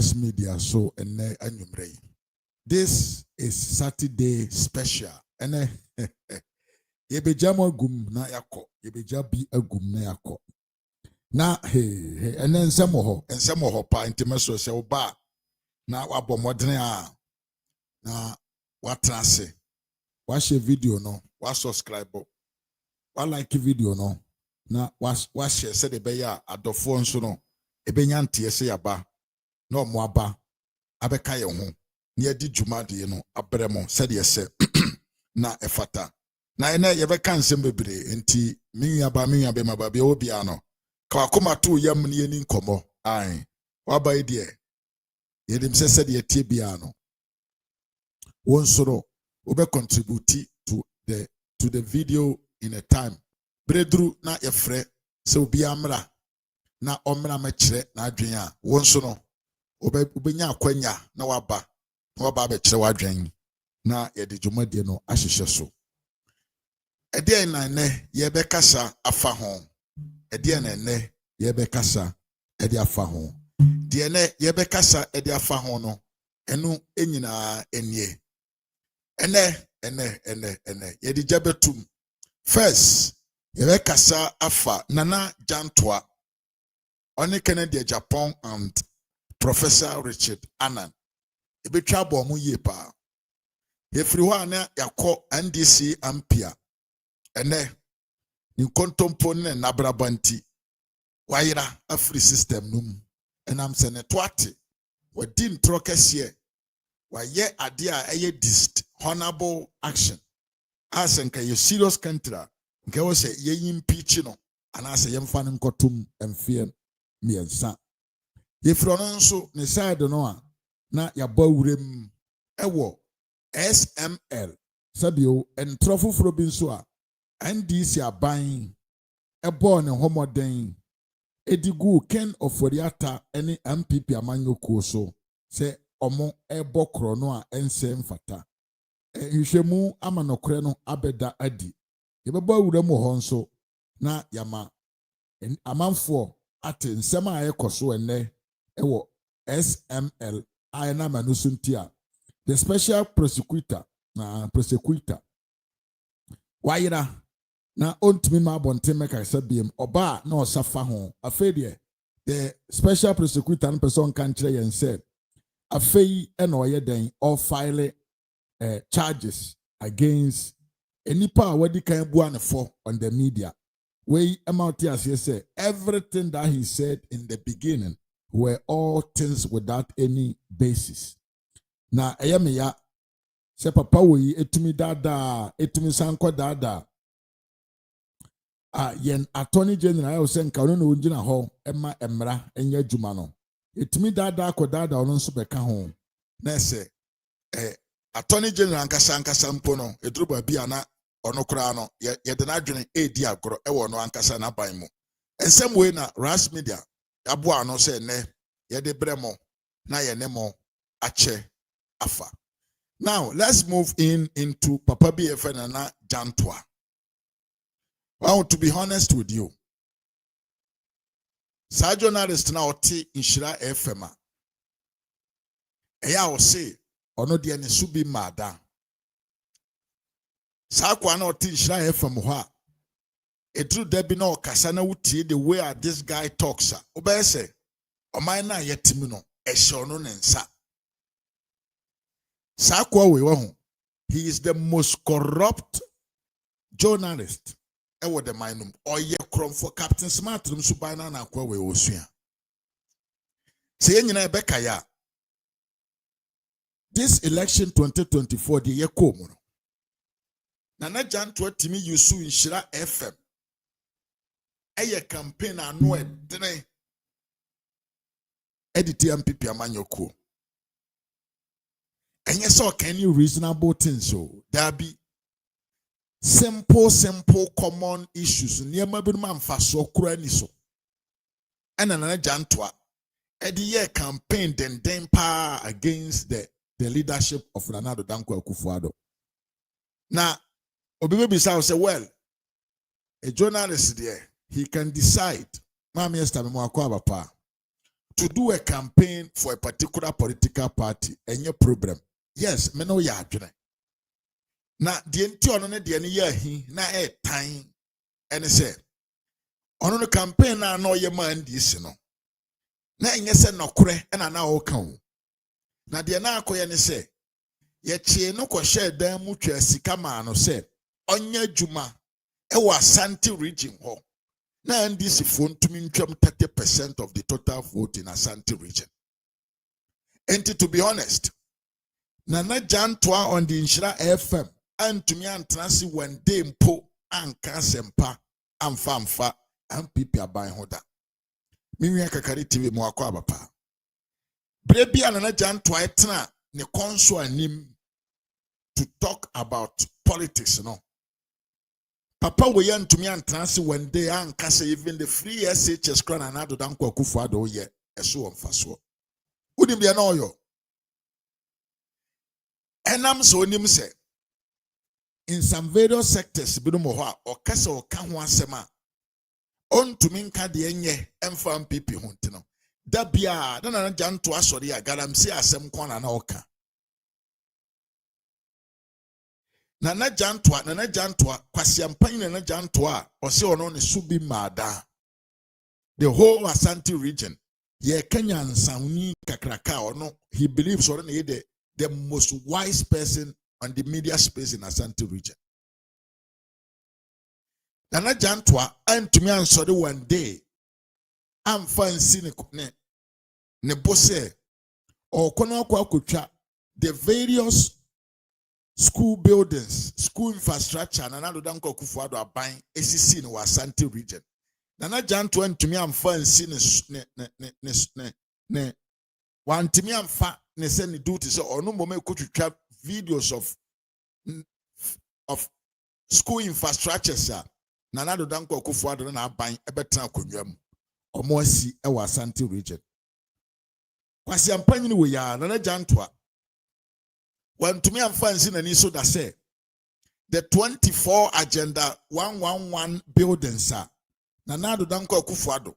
media so ene anyumre. This is Saturday special. Ene yebejamo gum na yako. Yebeja bi agum na yako. Na ene ensemo ho pa intimeso se oba na wabɔ modern a na watrase. Wa share video no, wa subscribe. Wa like video no. Na wa share se de be ya adofo nso no. Ebenya ntie se yaba. Na omo aba abeka ye ho. Na yedi dwuma de no abremo se de se na efata. Na ene yebeka nsem bebre enti minyaba maba be obi ano. Ka akoma to yam ne yeni nkomo. Ai. Wa ba ide. Yedim se de tie bia no. Won soro obe contribute to the video in a time. Bredru na yefre se obi amra na omra mekire na adwen a won so no obenya akwanya na waba be kire wadwen na yede dwumadie no ahyehye so. Ede na ne ye be kasa afa ho. Ede na ne ye be kasa ede afa ho. De ne ye be kasa ede afa ho no enu enyina enie. Ene yede jabetum. First ye be kasa afa nana juantua. Only Kennedy agyapong and Professor Richard Annan. Ebe twabo mu ye pa. Efiri ho ana yakọ NDC ampia. Ene ni kontompo ne nabrabanti. Waira afri system num. Enam se ne twate. Wadi ntro kese. Waye ade a eye dishonorable action. Asenka ye serious country. Nke wo se ye impeach no. Anase yemfa ne nkotum emfie miensa. Yefro no nso ne side no a na yaba wurem ewo SML sabio entrofoforo bi nso a NDC aban ebo ne homoden edigu Ken Oforiata ene MPP amanyoko so se omo ebo kro no a ense mfata nhwemu amanokre no abeda adi yebaba wurem ho nso na yama amanfo ate nsema a ekoso ene ewo SML ayana manusuntia the special prosecutor waira na ontumi ma bonte meka sabiem oba na osafa ho afedie the special prosecutor no person kan kire yen say afei ena oye den or file charges against enipa wadi kan bua ne for on the media. We amount here say everything that he said in the beginning were all things without any basis. Na eyemeya se papa we etumi dada etumi sanko dada yen attorney general I say nka no na ongina ho ema emra enya adwuma no etumi dada ko dada ono nso beka ho na se attorney general ankasa mpo no edruba bia na ono kura no ye de na dwene edi agoro e wo no ankasa na ban mu ensem we na ras media abo ano se ne ye de bremo na ye ne mo ache afa. Now let's move into Papa BFN na Juantua. I want to be honest with you. Sa journalist na oti Nhyira FM a eya wo se ono de ne subi mada. Sakwa na oti Nhyira FM ho a etru debi na okasa na wutie the way this guy talks a obey say oman na yetimi no ehye no ne nsa. Sakwa we ho he is the most corrupt journalist ewo the minum oye krom for Captain Smart rum suban na akwa we osua. Se yenyina ebeka ya this election 2024 the ye kom no Nana Juantua timi yusu Nhyira FM. Eye campaign anu edene. Editi MPP amanyoko. Enye so can you reasonable things so there be simple common issues niema bi ma mfa so kura ni so. Ena Nana Juantua edi ye campaign den pa against the leadership of Nana Danko Akufo-Addo. Na Obibi say, well, a journalist there, he can decide. Mami Esther Mwakwaba pa. to do a campaign for a particular political party and your problem. Yes, me no ya adwene. Na die nti ono ne die ne ya hi na time ene say ono no campaign na no ye man di si no. Na enye se nokore na na o kan o. Na die na akoye ne say ye chie no ko share dan mu twa sika ma no say onya djuma e wa Asante region ho. Na NDC phone to me 30% of the total vote in Asante region. And to be honest, Nana Jantwa on the Inshira FM and to me and Transi when they mpo and Kasempa and Famfa and Pipi Abai Hoda. Mimi Kakari TV Mwako Abapa. Brebi and Nana Jantwa etna ne konso anim to talk about politics, no. Papa we yan to me and transi when they are and even the free SHS crown and ado danko kufuado ye eso on faso. Udim be no yo. Enam so nim say in some various sectors bi no mo ho a o kasa o ka ho asem a on to me nka de enye emfa mpp ho ntino. Da bia na janto asori a garam si asem kwana na oka. Nana Jantwa, Kwasiampan Nana Jantwa, or so on the Subi Mada. The whole Asante region, ye Kenyan Sauni Kakraka or no, he believes or the most wise person on the media space in Asante region. Nana Jantwa, and to me and sorry one day, I'm fine seeing ne bose or kono kwa kucha the various school buildings, school infrastructure, and another danko kufuado aban ACC in Asante region. Nana Jantwa to me and fan seen ne one to me and fat ne send the duty so or no moment could you trap videos of school infrastructure, sir. Nana danko kufuado na aban ebetra konwam or more see Asante region. Kwasiampan ni we ya Nana Jantwa. When to me I'm fancy and so that say the 24 agenda 111 buildings are Nanado Danko Kufuado.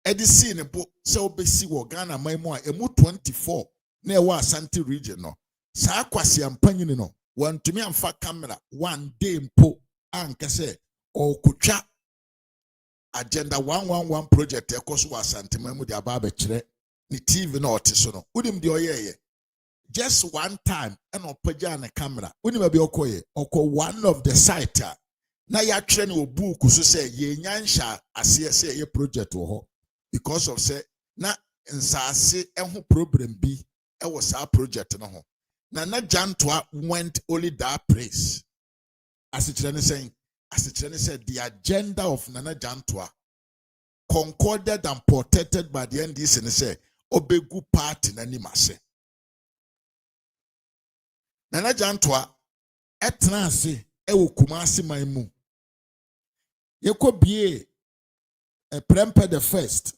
Edisi ne bo se obesi wo Ghana maimo emu 24 na e wa Asante region no. Sa Kwasiampan ni no. When to me I'm fa camera one day mpo anka say o kutwa agenda 111 project e koso wa Asante maimo de aba be kire ni TV na otiso no. Udim de oyeye. Just one time, and opaja na camera. Uni mabi okoye, one of the site. Na ya train o book so say ye nyansha ase say ye project wo ho because of say na nsase eho problem bi e was our project no ho. Na Jantwa went only that place. As it saying, the agenda of Nana Jantwa concorded and protected by the NDC and say obegu party na ni mase. Nana Jantwa etna ase ewo Kumasi maimu yeko bie Prempeh the first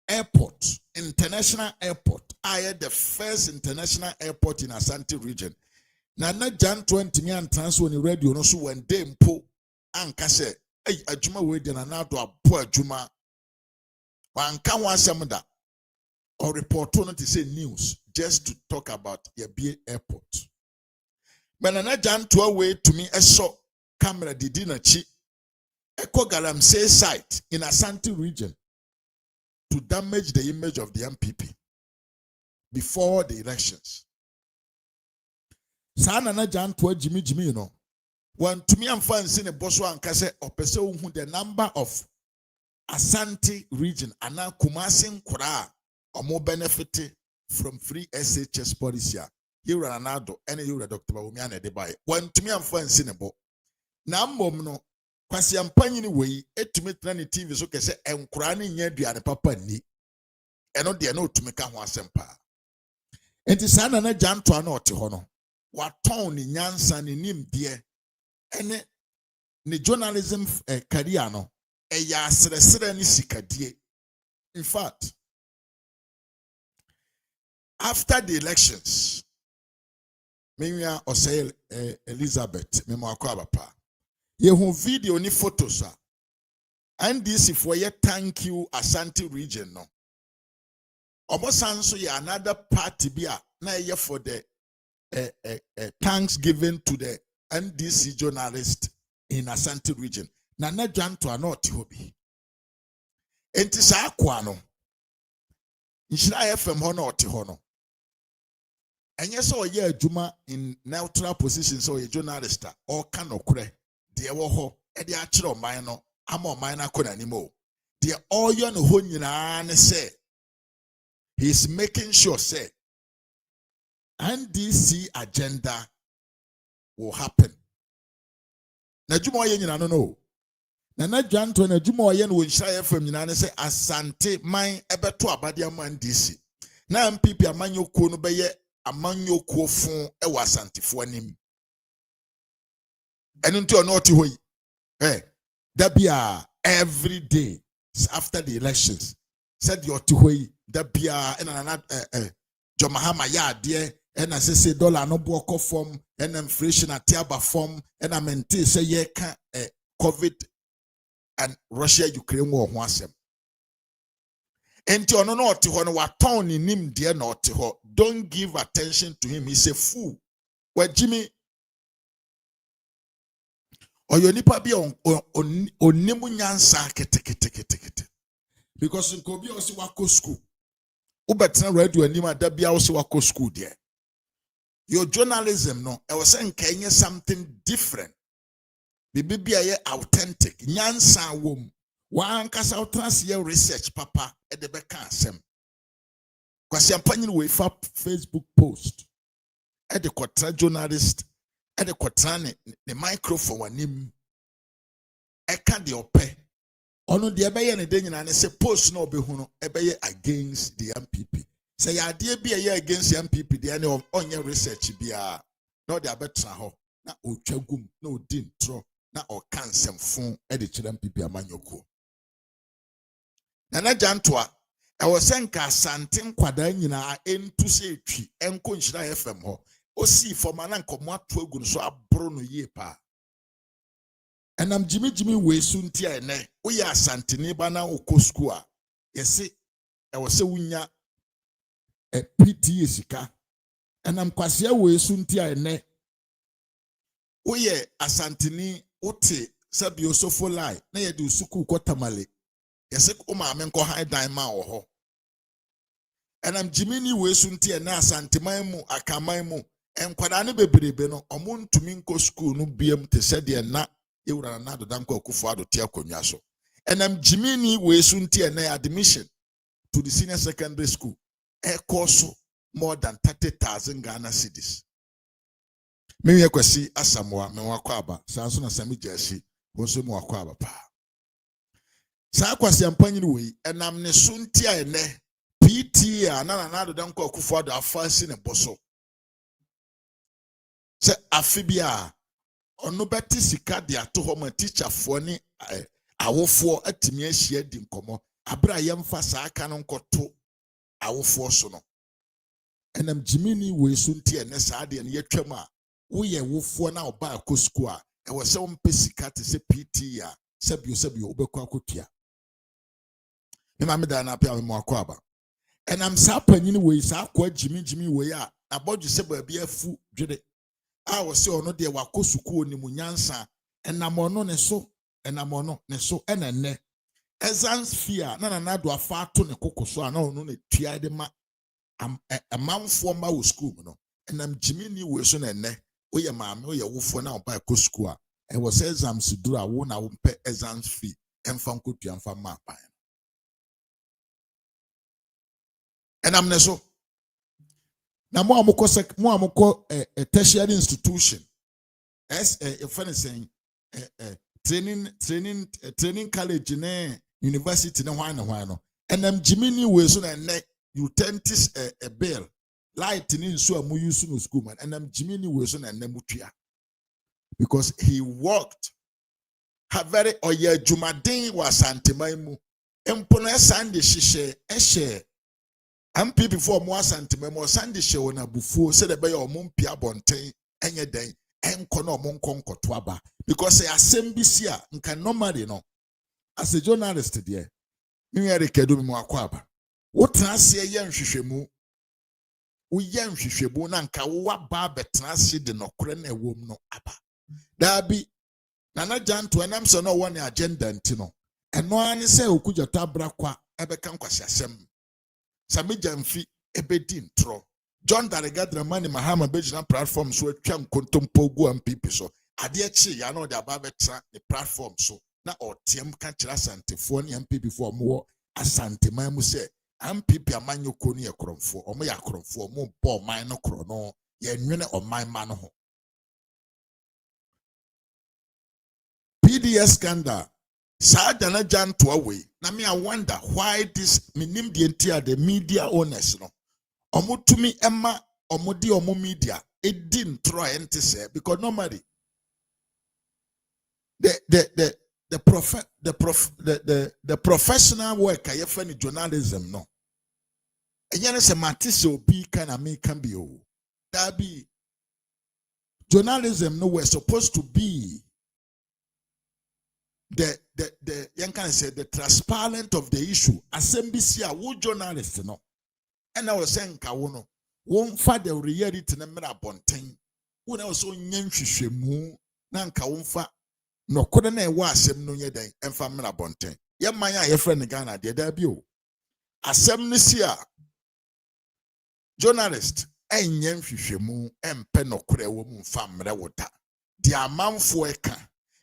airport, international airport. I had the first international airport in Asante region. Nana Jantwa ntimi antrans woni radio no so when day mpo anka se adwuma we de nana do abo adwuma wanka ho asem da or report on to say news just to talk about Yabie airport. But Nana Jantwa way to me a saw camera didi na chi Eko Galamsey site in Asante region to damage the image of the MPP before the elections. Sa Nana Jantwa Jimmy you know. When to me I'm fancy a boss one kase opese who the number of Asante region ana Kumasi Kura or more benefit from free SHS policy. You are an adult and you are Dr. Bawumiane de Bay. When to me I'm fancy a bo. Now mom no Kwasiampan way to me training TV so can say enkurani nyedua papa ni. Eno de no to make a wasempa. And the son Nana Jantwa no te hono. What town ni nyansa ni nim die ene ni journalism career no ya sere ni sikadie. In fact, after the elections, Mimia Osei Elizabeth Memo Akwabapa, ye hu video ni photos And this for ye thank you Asante region no. Obosan so ye another party bia na ye for the thanksgiving to the NDC journalist in Asante region. Na juantua na oti hobi. Enti sa akwa no. Nhyira FM ho na oti ho no. Enye so ye adwuma in neutral position so ye journalist or kan okure de wo ho e de akire oman no ama oman na kọ nanimo. De oyo no ho nyina ne say he's making sure say NDC agenda will happen. Na adwuma oye nyina no. Na juantua na adwuma oye no Nhyira FM nyina ne say Asante man ebeto abade ama NDC. Na MPP amanyokuo no beye amanyokuo fun e wa Asantefo anim. Enu nti ono oti hoyi. That be every day after the elections. Said your oti hoyi. That be na Jomahama ya de and I say dollar no boko form and inflation at tiaba form and I maintain say ye can COVID and Russia Ukraine war ho asem. Enti ono no oti ho no waton ni nim de na oti ho. Don't give attention to him. He's a fool. Well, Jimmy, or your nipa be on nimu nyansa kete. Because in Kobe also wako school. Ubetina radio anima da bia also wako school there. Your journalism no, I was saying Kenya something different. Bibi ye authentic. Nyansa wom. Wa ankasa utrans ye research papa e de beka asem. Kwasi ampanyin we fa Facebook post. E de kotra journalist, e de kotra ne microphone wanim. E ka de ope. Ono de ebeye ne de nyina ne se post no obehu no ebeye against the MPP. Say ya de bi ye against the MPP de ne onye research bia. No de abetra ho na otwagum na odi ntro na o kansem fun e de kire MPP amanyoko. Na juantua I was saying Asante nkwada nyina entu se etwi enko Nhyira FM ho osi for na nkomo ato agu so abro no yie pa enam jimi we sunti ene wo ya Asante ni ba na okọ school a yesi e wo se wunya PTA sika enam kwase we sunti ene wo ye Asante ni wote sabi osofo lai na ye de usuku kotamale yesi ko ma me nko high dan ma wo ho enam jimini we sunti e na Asante man mu akaman mu enkwada ne bebrebe no omo ntumi nko school no biem te se de na ewura na dodan ko akufo ado te akonwa so enam jimini we sunti e na admission to the senior secondary school e cost more than 30,000 Ghana cedis. Me ye kwasi asamoa me wakọ aba sanso na sami jasi wonso mu wakọ aba pa. Sa kwasi ampanyi we enam ne sunti a ene PTA na dodan ko akufo ado afasi ne boso. Se afibia ono beti sika de ato ho ma teacher fo ni awofo atimi ahia di nkomo abra yemfa sa aka no nkoto awofo so no enam jimini we sunti ene sa de ne yetwam a wo ye wofo na oba akọ school a e wo se won pesika te se PTA sabio obekọ akotua me ma me da na pia me mo akọ aba enam sa panyin we sa akọ jimi we a abodju se ba bia fu dwede a wo se ono de wakọ school ni mu nyansa enam ono ne so enenne exams fear na do afa ato ne kokoso a na ono ne tua de ma amamfo ma wo school no enam jimini we so na enne oye maame oye wofo na oba ko school a e was exams duru a wo na wo pɛ exams fee emfa nkotua mfa ma pan enam ne so na mo amukọ tertiary institution as a friend saying training college ne university ne hwan no enam jimini we so na enne utilities a bill light ni nso amu use no school man enam jimini we so na enne mutua because he worked very oye jumaden wa Asanteman mu empono Sunday hye MPP before mo Asanteman mo Sunday hye wona bufuo se de be yo mo mpia bonten enye den enko na mo nkonkoto aba because asem bi si a nka normally no as a journalist there, me rekedu me akwaba. What ase ye nhwehwemu. Wo ye nhwehwebu na nka wo aba betena ase de nokore na ewom no aba. Dabi Nana Janto enam so no one agenda nti no. Eno ani se okujata bra kwa ebeka nkwasi asem. Samija mfi ebedi ntro. John Darigadra mani Mahama bejina platform so atwa nkontompo gu MPP so. Ade chi ya no de aba betena the platform so. Na otiem ka kira asantefo ne MPP fo mo asante man mu se MPP amanyoko ne yekromfo omo yakromfo omo bo man no kro no ye nwene oman ma no ho. PDS scandal Nana Janto away. Na me I wonder why this minim the entire the media owners no. Omo tumi emma omo di omo media it didn't try and say because normally the professional work I find in journalism no. And you know say matisse obi can can be o. That be journalism no we're supposed to be the young can say the transparent of the issue. Assembly wo journalist no. And I was saying kawono won't fa the reality na mera bonten. Wona also nyanhwehwemu na nka wonfa no koda na ewa asem no nye den emfa mera bonten. Ye man ya ye friend Ghana de da bi o. Asem no si a journalist enyanhwehwemu empe no kora wo mu mfa mera wota. The amanfo eka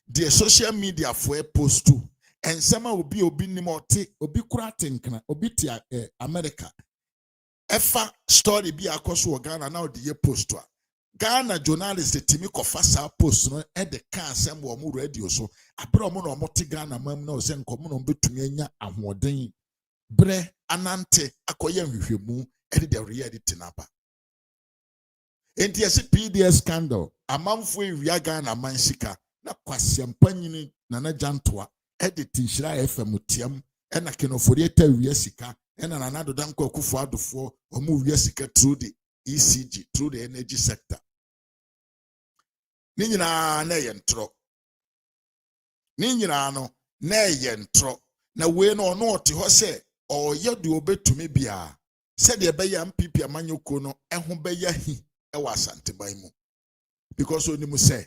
the social media for a post too. And some obi nimoti obi kuratenkna obi ti America. Efa story bi akoso Ghana now the post to. Ghana journalist timi kofasa post no e de kan asem wo mu radio so. Abro mo no mo ti Ghana mam na o se nkomo no betumi anya ahoden. Bre anante akoye nhwehwemu e de reality naba. Enti ese PDS scandal amamfo ewia Ghana man sika na kwasiampa nyini Nana Janto edit nhyira FM tiam ena kenofori eta wia sika ena Nana Dodanko akufo adofo omu wia sika through the ECG through the energy sector ni nyina na yentro ni nyina no na yentro na we no no ote ho se oye de obetumi bia se de be ya MPP amanyoko no eho be ya hi e wa Asanteban mu because oni mu say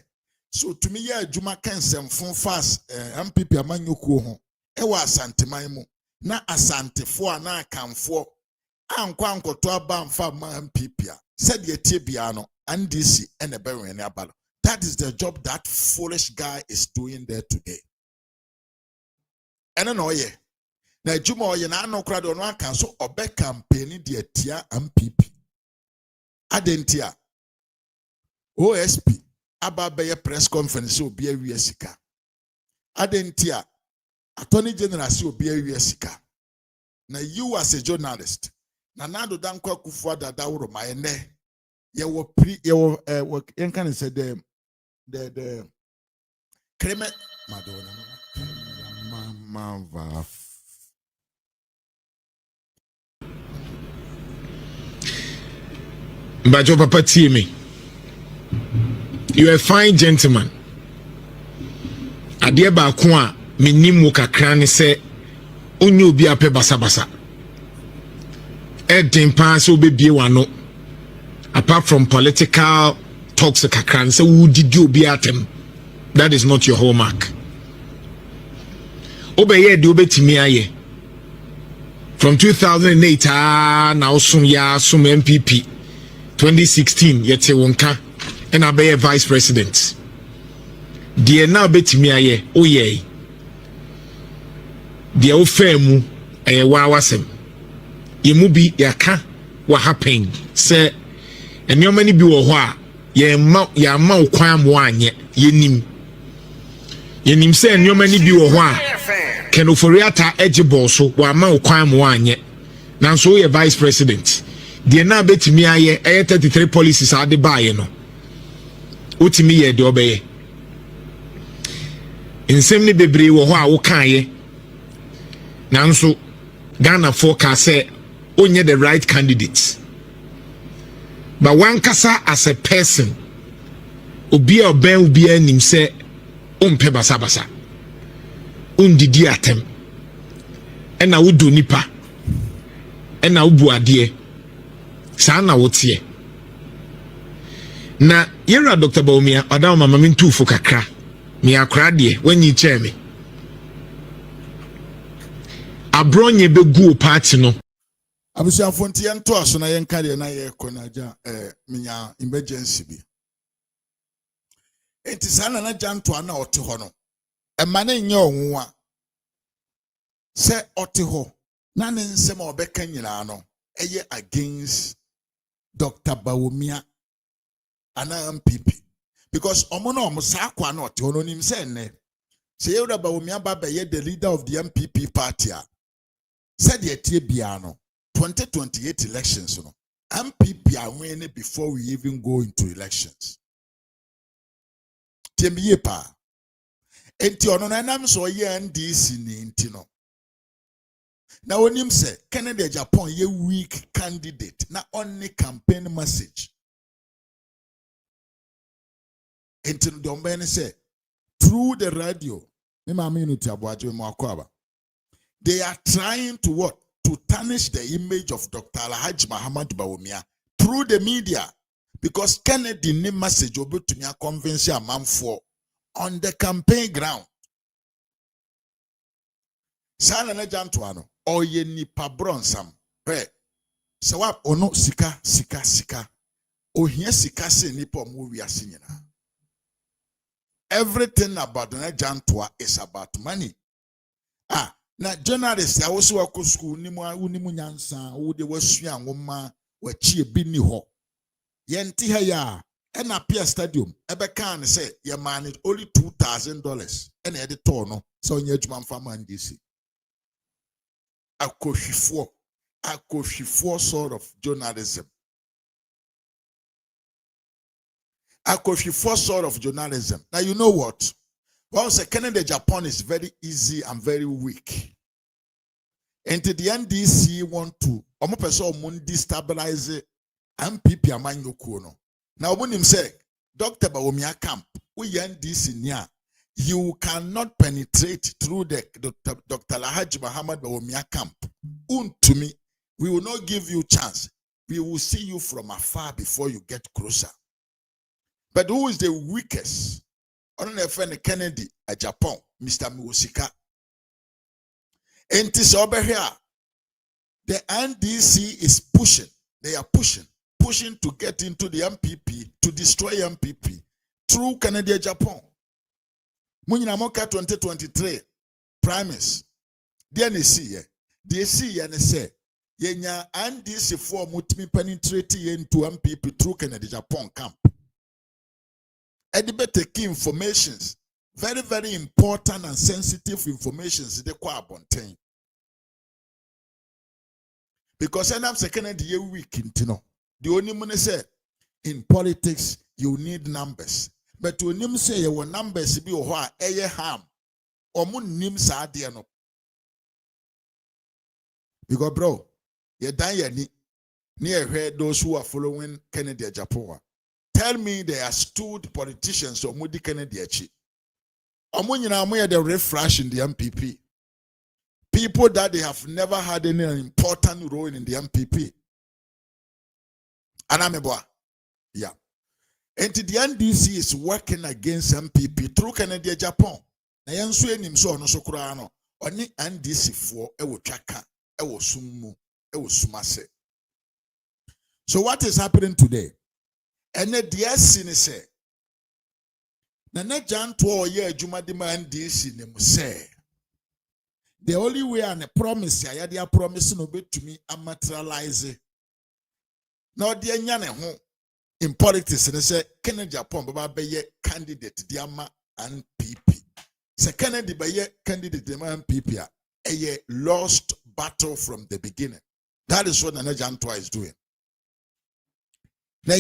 so to me ya adwuma kansem fon fast MPP amanyoko ho e wa Asanteman mu na asantefo a na akamfo ankwa ankoto aba mfa ma MPP a said ye tie bia no NDC and a berwen abalo. That is the job that foolish guy is doing there today. And no ye na adwuma oye na anokra de no aka so obe campaign de atia MPP adentia OSP aba be press conference obi awie sika adentia attorney general si obi awie sika na you as a journalist na nado danko akufo dada woro ma ene ye wo yen kan say the crime madonna mama Bajo papa tie me. You are a fine gentleman. Ade ba ko a menim wo kakra ne se onye obi ape basabasa. Edin pa se obebie wano. Apart from political talks kakra ne se wo didi obi atem. That is not your hallmark. Obeye de obetimi aye. From 2008 now sum MPP 2016 yete wonka and abe vice president. Die na betimi aye oye. Die ofemu wa wasem. Yemu bi yaka what happen say enyo ni bi wo ho a ye ma okwan mo anye yenim say enyo ni bi wo ho a kenoforiata ejibo so wa ma okwan mo anye nanso ye vice president. Die na betimi aye 33 policies ade baaye no otimi ye de obeye nsem ni bebre wo ho a wo kaaye nanso Ghana forecast say onye the right candidates but one kasa as a person obi oben obi anim say ompe basabasa undidi atem ena wodo nipa ena wobu ade saa na wotie na yera Dr. Bawumia oda mama mintufu kakra mi akra de wanyi cheme abronye begu party no abusuafo ntie nto aso na yenka de na ye konaja minya emergency bi enti sana na janto na ote ho no ema na nye onwa se ote ho na ne nsem obeka nyina no eye against Dr. Bawumia ana MPP because omo na omo sa kwa na ote ho no nim se ne se yewra Bawumia baba ye the leader of the MPP party a said ye tie bia no 2028 elections no MPP are winning before we even go into elections tie pa enti ono na nam so ye NDC ni enti no na onim se Kennedy Japan ye weak candidate na only campaign message enti no dombe ne say through the radio me ma unity aboaje mo akwaba they are trying to what to tarnish the image of Dr. Alhaji Muhammad Bawumia through the media because Kennedy ni message obetumi a convince a man for on the campaign ground sana na janto ano oye nipa bronsam he se wa ono sika ohia sika se nipa mo wiase nyina everything about na janto is about money na journalist a wo so akọ school nimu nyansa wo de wasua nwoma wachi ebi ni ho yenti ha ya na Pia Stadium ebe kan say ye manage only $2,000 na ye to no so onye adwuma mfa man DC akohwifo sort of journalism now you know what once Canada Japan is very easy and very weak. And the NDC want to destabilize MPP amanyoku no. Now when him say Dr. Bawumia camp, we NDC near you cannot penetrate through the Dr. Alhaji Muhammad Bawumia camp. To me, we will not give you chance. We will see you from afar before you get closer. But who is the weakest? I don't know if Kennedy agyapong Mr. Miwosika. And this over here, the NDC is pushing. They are pushing to get into the MPP, to destroy MPP through Kennedy agyapong. Munyinamoka 2023 primaries. They see and say, yenya NDC for mutimi penetrate into MPP through Kennedy agyapong camp. Better key informations, very, very important and sensitive informations they kwa abontain. Because I'm second year week in the only money say in politics you need numbers. But when you say your numbers be or a harm or moon names are there no. Because bro, you die near here those who are following Kennedy agyapong. Tell me they are astute politicians or Moody Kennedy Achi. The refresh in the MPP. People that they have never had any important role in the MPP. Anameboa. Yeah. And the NDC is working against MPP through Kennedy agyapong. Na yansu enim so no so kura no. Oni NDC for ewo twaka, ewo summu, ewo sumase. So what is happening today? And the DSC say, Nana Janto ye Juma demand this in say. The only way and a promise, I had a promise no bit to me and materialize. Now, dear Yana home in politics, and I say, Kennedy Japan, Baba Baye candidate, Diama and PP. Say, Kennedy Baye candidate, Diama and PP, a lost battle from the beginning. That is what Nana Janto is doing. There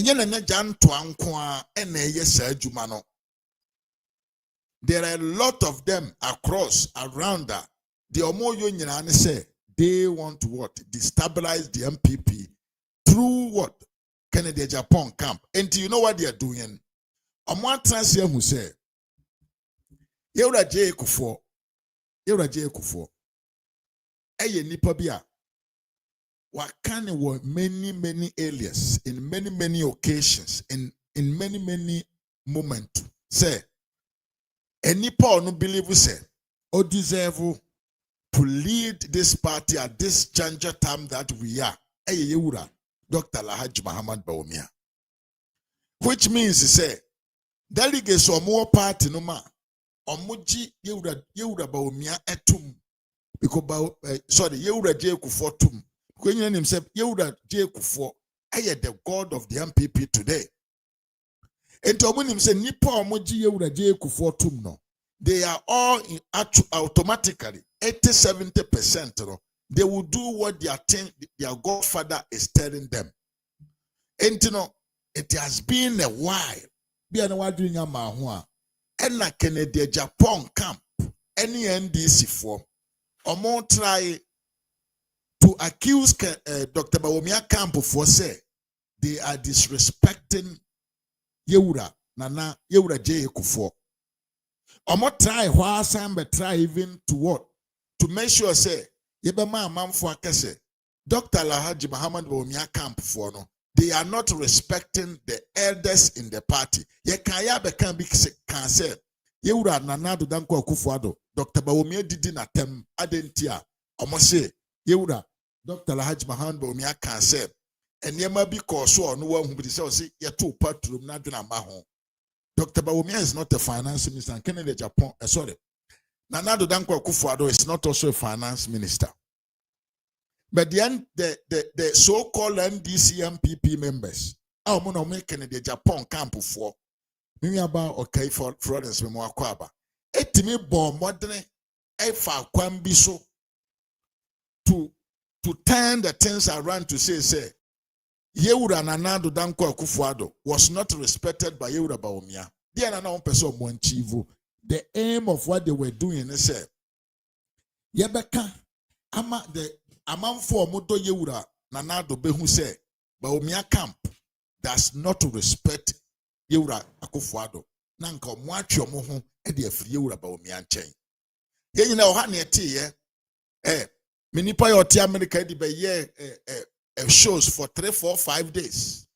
are a lot of them across around that. The Omo Union say they want to what? Destabilize the MPP through what? Kennedy agyapong camp. And you know what they are doing? Omo Transia who say Yewra J Kufo yewura J Kufuor eye nipa bi a wakane were many alias in many occasions in many moments say any Paul no believe say or deserve to lead this party at this juncture time that we are yewura Dr. Alhaji Muhammad Bawumia, which means say delegates or more party no ma omuji yewura Bawumia etum because yewura J Kufuor tum because you himself yewura J Kufuor the god of the MPP today. And to say nipa omuji yewura J Kufuor tum no, they are all automatically 80-70%. No, they will do what their godfather is telling them. And you know, it has been a while. Be an award doing a mahua. And like Kennedy Agyapong camp, any NDC form, or more try to accuse Dr. Bawumia camp for say they are disrespecting Yewura Nana Yewura J Kufuor. Or more try why some but try even to what? To make sure say Yebama Mamfo Akese Dr. Alhaji Muhammad Bawumia camp for no. They are not respecting the elders in the party. Ye kaya be can be can say Yewura Nana do Danko Akufo-Addo Dr. Bawumia didi na tem adentia omo say Yewura Dr. Alhaji Muhammad Bawumia can say enyema bi ko so no wa hu bi say ye to patrum na dwena ma ho. Dr. Bawumia is not a finance minister and Kennedy Agyapong sorry. Nana do Danko Akufo-Addo is not also a finance minister. But the so-called NDC MPP members, I'm going to make Kennedy Agyapong camp for me about okay for Florence Memoakwaba. Etimi bon modern efa kwambiso to turn the things around to say Yewura Nana do Danko Akufo-Addo was not respected by Yewura Bawumia. They are not person monchivu. The aim of what they were doing is say Yebeka ama the Amanfo Modo Yewura Nana do Behu say Bawumia camp does not respect Yewura Akufo-Addo. Nanka mwachi omo ho e de afiri Yewura Bawumia nchen. Ye nyina o ha na ete ye minipa yo ti America di be ye shows for 3, 4, 5 days.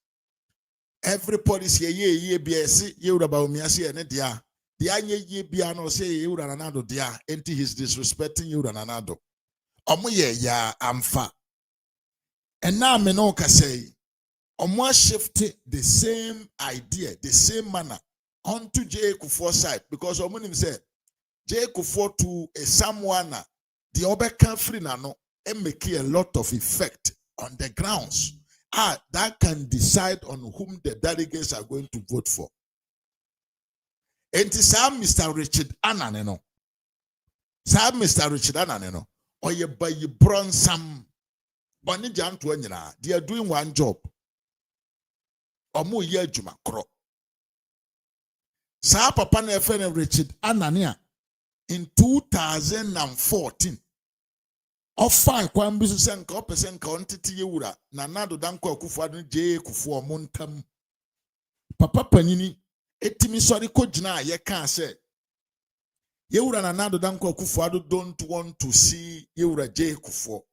Every policy ye BS Yewura Bawumia say ne dia. Dia ye bia no say Yewura Nana do dia enti he's disrespecting Yewura Nana do. Omo ye ya amfa. And now me no ka say omo shifted the same idea, the same manner onto J Kufuor side because omo nim say J Kufuor to a someone the obeka free na no and make a lot of effect on the grounds that can decide on whom the delegates are going to vote for. And Sam Mr. Richard Ananeno. Sam Mr. Richard Ananeno. Or you buy you bronsam. Bonnie Jan to anyana. They are doing one job. Or more year juma cro. Sa papa na friend Richard Anania in 2014. Offer kwambisu senka opesenka ontiti Yewura Nana do Danko Akufo-Addo J Kufuor montam. Papa panini etimi sori ko gina ye kan say Yewura Nana do Danko Akufo-Addo don't want to see Yewura J Kufuor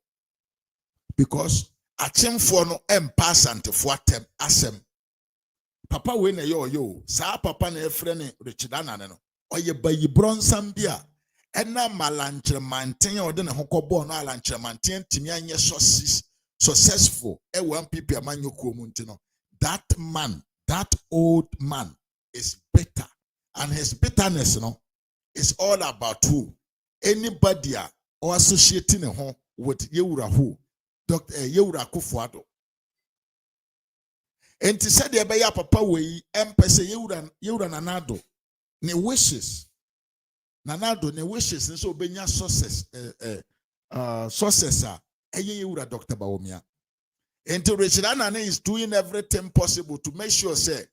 because achemfo no pass antefo atem asem papa we na yo sa papa na efre Richard Anane no oye bayi bronsam bia ena malanchremanten ya ode ne hokobo no alanchremanten timi anye successful e wan pipi amanyoko mu ntino that man, that old man is bitter and his bitterness is all about who anybody or associating him with Yewura who Dr. Yewura Akufo-Addo. And to say the beya papa we empese Yewura Nanado ne wishes Nanado ne wishes and so benya success successor Yewura Dr. Bawumia. And to Richard Anane is doing everything possible to make sure say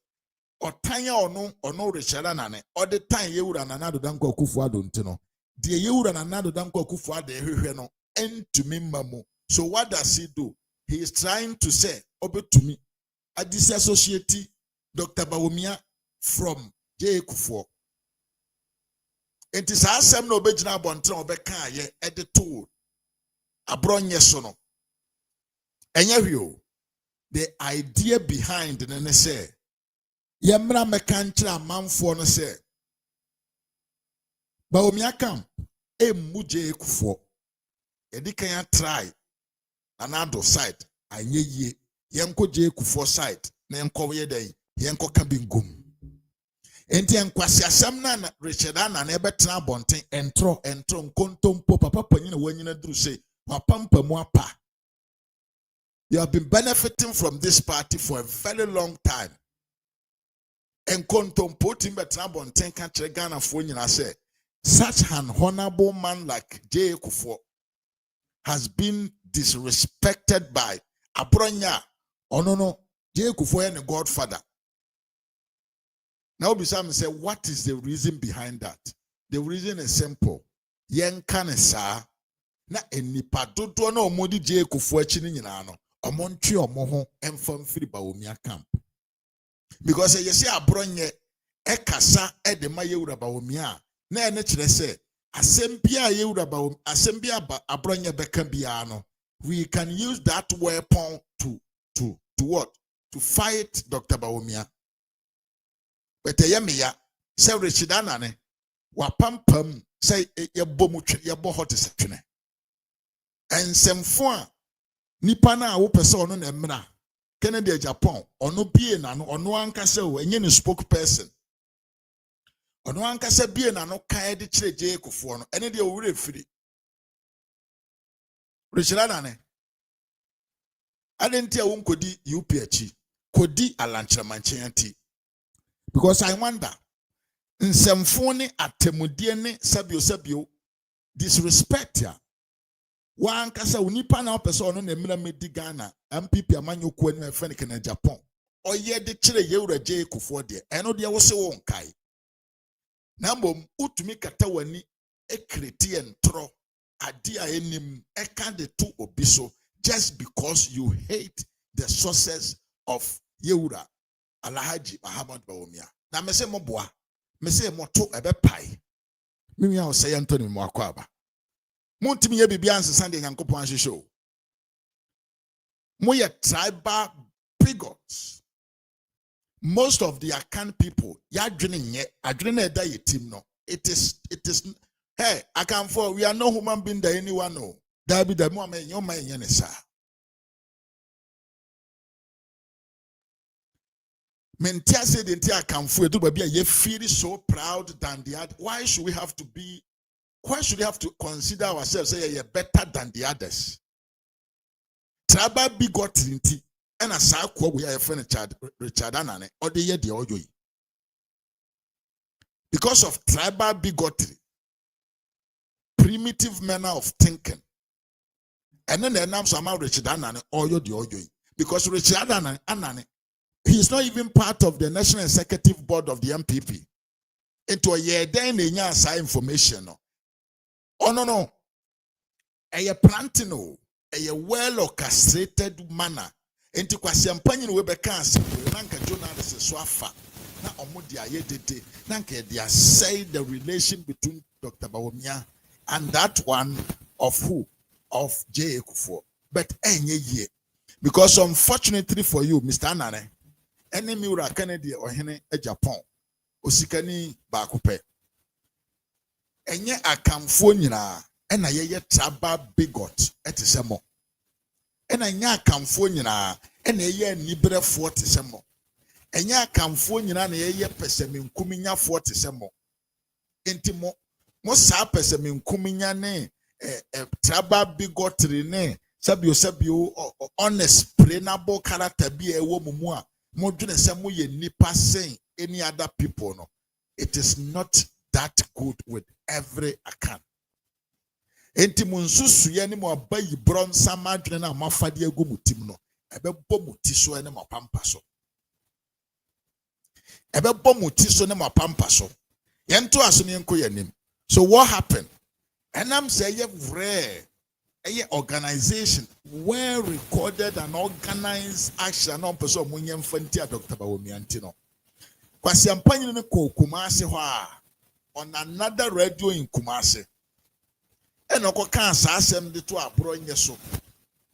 or tanya or no Richard Anane or the time Yewura Nanado Danko Akufo-Addo ntino the Yewura Nanado Danko Akufo-Addo ehwehwe no entumi mamu. So what does he do? He is trying to say obe to me I disassociate Dr. Bawumia from J Kufuor. Enti saa asɛm na obɛgyina abɔnten obɛka ayɛ ɛde to abronye so no. Ɛnyɛ hwee o. The idea behind the ne say yɛmmra mɛka nkyerɛ amanfoɔ no sɛ Bawumia camp emmu gye ekufoɔ. Yɛdi kan try another side anyɛ yie. Yɛnkɔ gye ekufoɔ side na yɛnkɔ yɛ dɛn yɛnkɔ ka bi ngum. Enti enkwasi asɛm na Richard Anna na ɛbɛtena abɔnten entro nkontompo papa panyin na wanyina duru sɛ wapampa mu apa. You have been benefiting from this party for a very long time. Enkontompo timbɛtena abɔnten ka kyerɛ Ghanafoɔ nyina sɛ such an honorable man like J. Kufuor has been disrespected by Abronya. Oh no, J. Kufuor and the Godfather. Now Bisam say, what is the reason behind that? The reason is simple. Yen kanesa na enipa dodo na omodi J. Kufuor chini nyina no. Omontwe omoho emfam firi Bawumia camp. Because you see Abronya ekasa edema yewura Bawumia. Na ene kyerɛ sɛ asɛm bia yewura ba asɛm bia abronya bɛka bia no, we can use that weapon to what? To fight Dr. Bawumia. But ɛyɛ sɛ Richard Anna ne wapampam sɛ yɛbɔ mu yɛbɔ hot sɛ twene. Nsɛmfo a nipa na a wopɛ sɛ ɔno na mmra Kennedy agyapong ɔno bie na no ɔno ankasa o ɛnyɛ ne spokesperson. Ono ankasa bie na no kan de kyerɛ J. Kufuor no ene de owure firi Richard Anna ne adenti a wonkodi UP achi kodi alankyerɛmankyɛn anti because I wonder nsɛmfo ne atemudie ne sabio disrespect ya wankasa unipa na opese ono na emira medi Ghana MPP amanyoko ani efe ne Kennedy Japan oyɛ de kyerɛ yewura J. Kufuor de eno de wo se wo nkai. Nambom utumi kata wani ekreti entro adi a enim eka de to obi so just because you hate the sources of Yewura Alhaji Muhammad Bawumia. Na mese mo boa, mese mo to ebe pai. Mimi a say Anthony mo akwaba. Montimi ye bibia nsesa de Nyankopon ahwehwe. Mo ye tribal bigots. Most of the Akan people, adwene eda ye team no. It is hey, Akan for we are no human being that anyone no. That be the moment your man yenesa. Mentia said the Akan for do baby ye feel so proud than the other. Why should we have to consider ourselves say ye better than the others? Tribal bigotry and a sakwa we are a friend Richard Anna or the year the audio. Because of tribal bigotry, primitive manner of thinking, and then the names are Richard Anna or the audio. Because Richard Anna, he is not even part of the National Executive Board of the MPP. Into a year then they say information. Oh no. A plantino, a well orchestrated manner. Enti kwasi ampanyi we beka asem na nka journalist so afa na omudi ayedede na nka they say the relation between Dr. Bawumia and that one of who? Of J. Kufuor. But enye ye because unfortunately for you Mr. Anane ene miura Kennedy ohene Japan osikani baakope enye akamfo nyina ena ye tribal bigot etesemo ena nya akamfo nyina ena ye nibrefo tesemo enya akamfo nyina na ye pesemenkuminya fo tesemo enti mo sa pesemenkuminya ne tribal bigotry ne sabio honest prenable character bi ewo mumu a mo dwene se mo ye nipa sen any other people no. It is not that good with every account. Enti munsusu ye ni mo abayi bron samadwene na mafade agu mutim no ebebbo muti so ne mapampa so ebebbo muti so ne mapampa so yento aso ne enko yanim. So what happened? And I'm saying rare a organization well recorded and organized action on person munyem fanti Dr. Bawumia ntino kwasi ampanyi ne ko Kumasi ho a on another radio in Kumasi. And Oko can asem de to abro so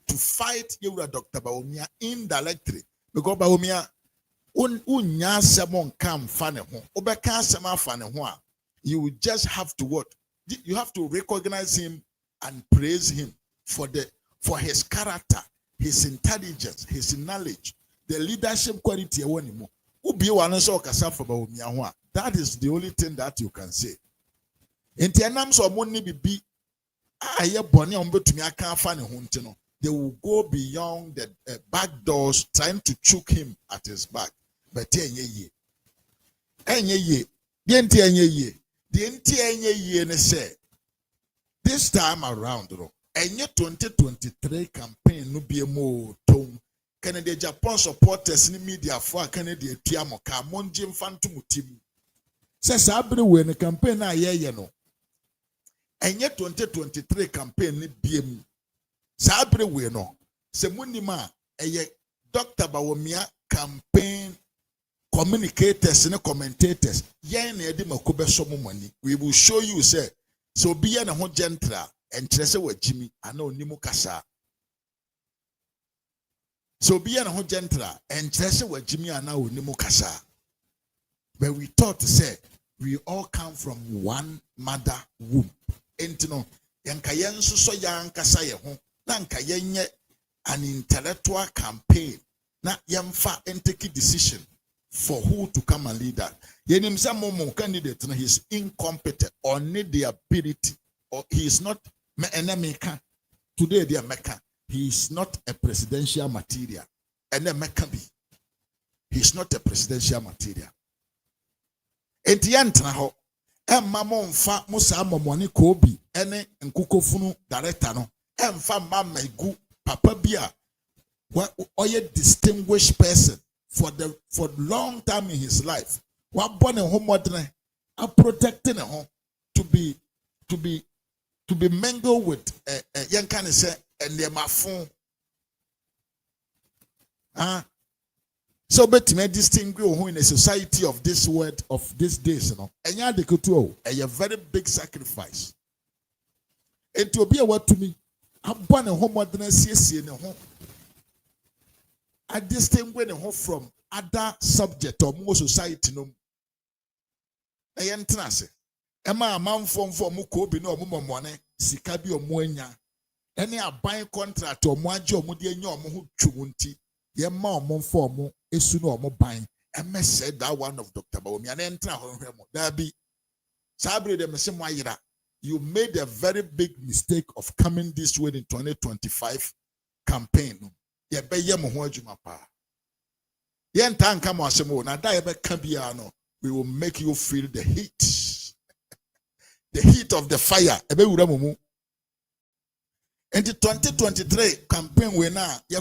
to fight you Dr. Bawumia indirectly. Because Bawumia unya semon kam fane ho. Obeka sema fane ho. You just have to what? You have to recognize him and praise him for his character, his intelligence, his knowledge, the leadership quality. That is the only thing that you can say. They will go beyond the back doors trying to choke him at his back. But this time around, and 2023 campaign no be a more tone. Canada Japan supporters in media for Canada Tiamoka, Monjim Fantum. Says everywhere the campaign I hear no. And yet 2023 campaign ni BM. Everywhere no. Semunima a Dr. Bawumia campaign communicators and commentators. Yan edima kobe somo money. We will show you say so be an ho gentle and trese with Jimmy. I know Nimu Kasa. So be an ho gentle and trese with Jimmy and now Nimu Kasa. But we thought to say we all come from one mother womb. Entino yankayen so yankasa ye ho na nkayenye an intellectual campaign na yamfa and take a decision for who to come and lead that. Yenim some momo candidate he is incompetent or need the ability or he is not an American. Today they are Mecca. He is not a presidential material. And then Mecca be. He is not a presidential material. And the answer mamon fa musa momoni kobi ene nkukofunu director no emfa mama gu papa bia oye distinguished person for long time in his life. What born a home modern are protecting a home to be mingled with young can say and their phone. So but me distinguish who in a society of this world of these days, you know. And ya de kutu a very big sacrifice. And to be a word to me, I born a home modern in a home. I distinguish the home from other subject or more society no. Ayentrase. Emma man form for mukobi no money, sikabi or moenya. Any a buying contract or moajo mudi enyo mu chunti. Yemma mon form esuno or mo buying. Emma said that one of Dr. Bawumia and entra home. There be Sabri de Mesemwaira. You made a very big mistake of coming this way in 2025 campaign. Ye be ye mo ho adwuma pa. Ye ntan ka mo asemo na da ye be ka bia no. We will make you feel the heat. The heat of the fire. Ebe wura mo mu. In the 2023 campaign we na ye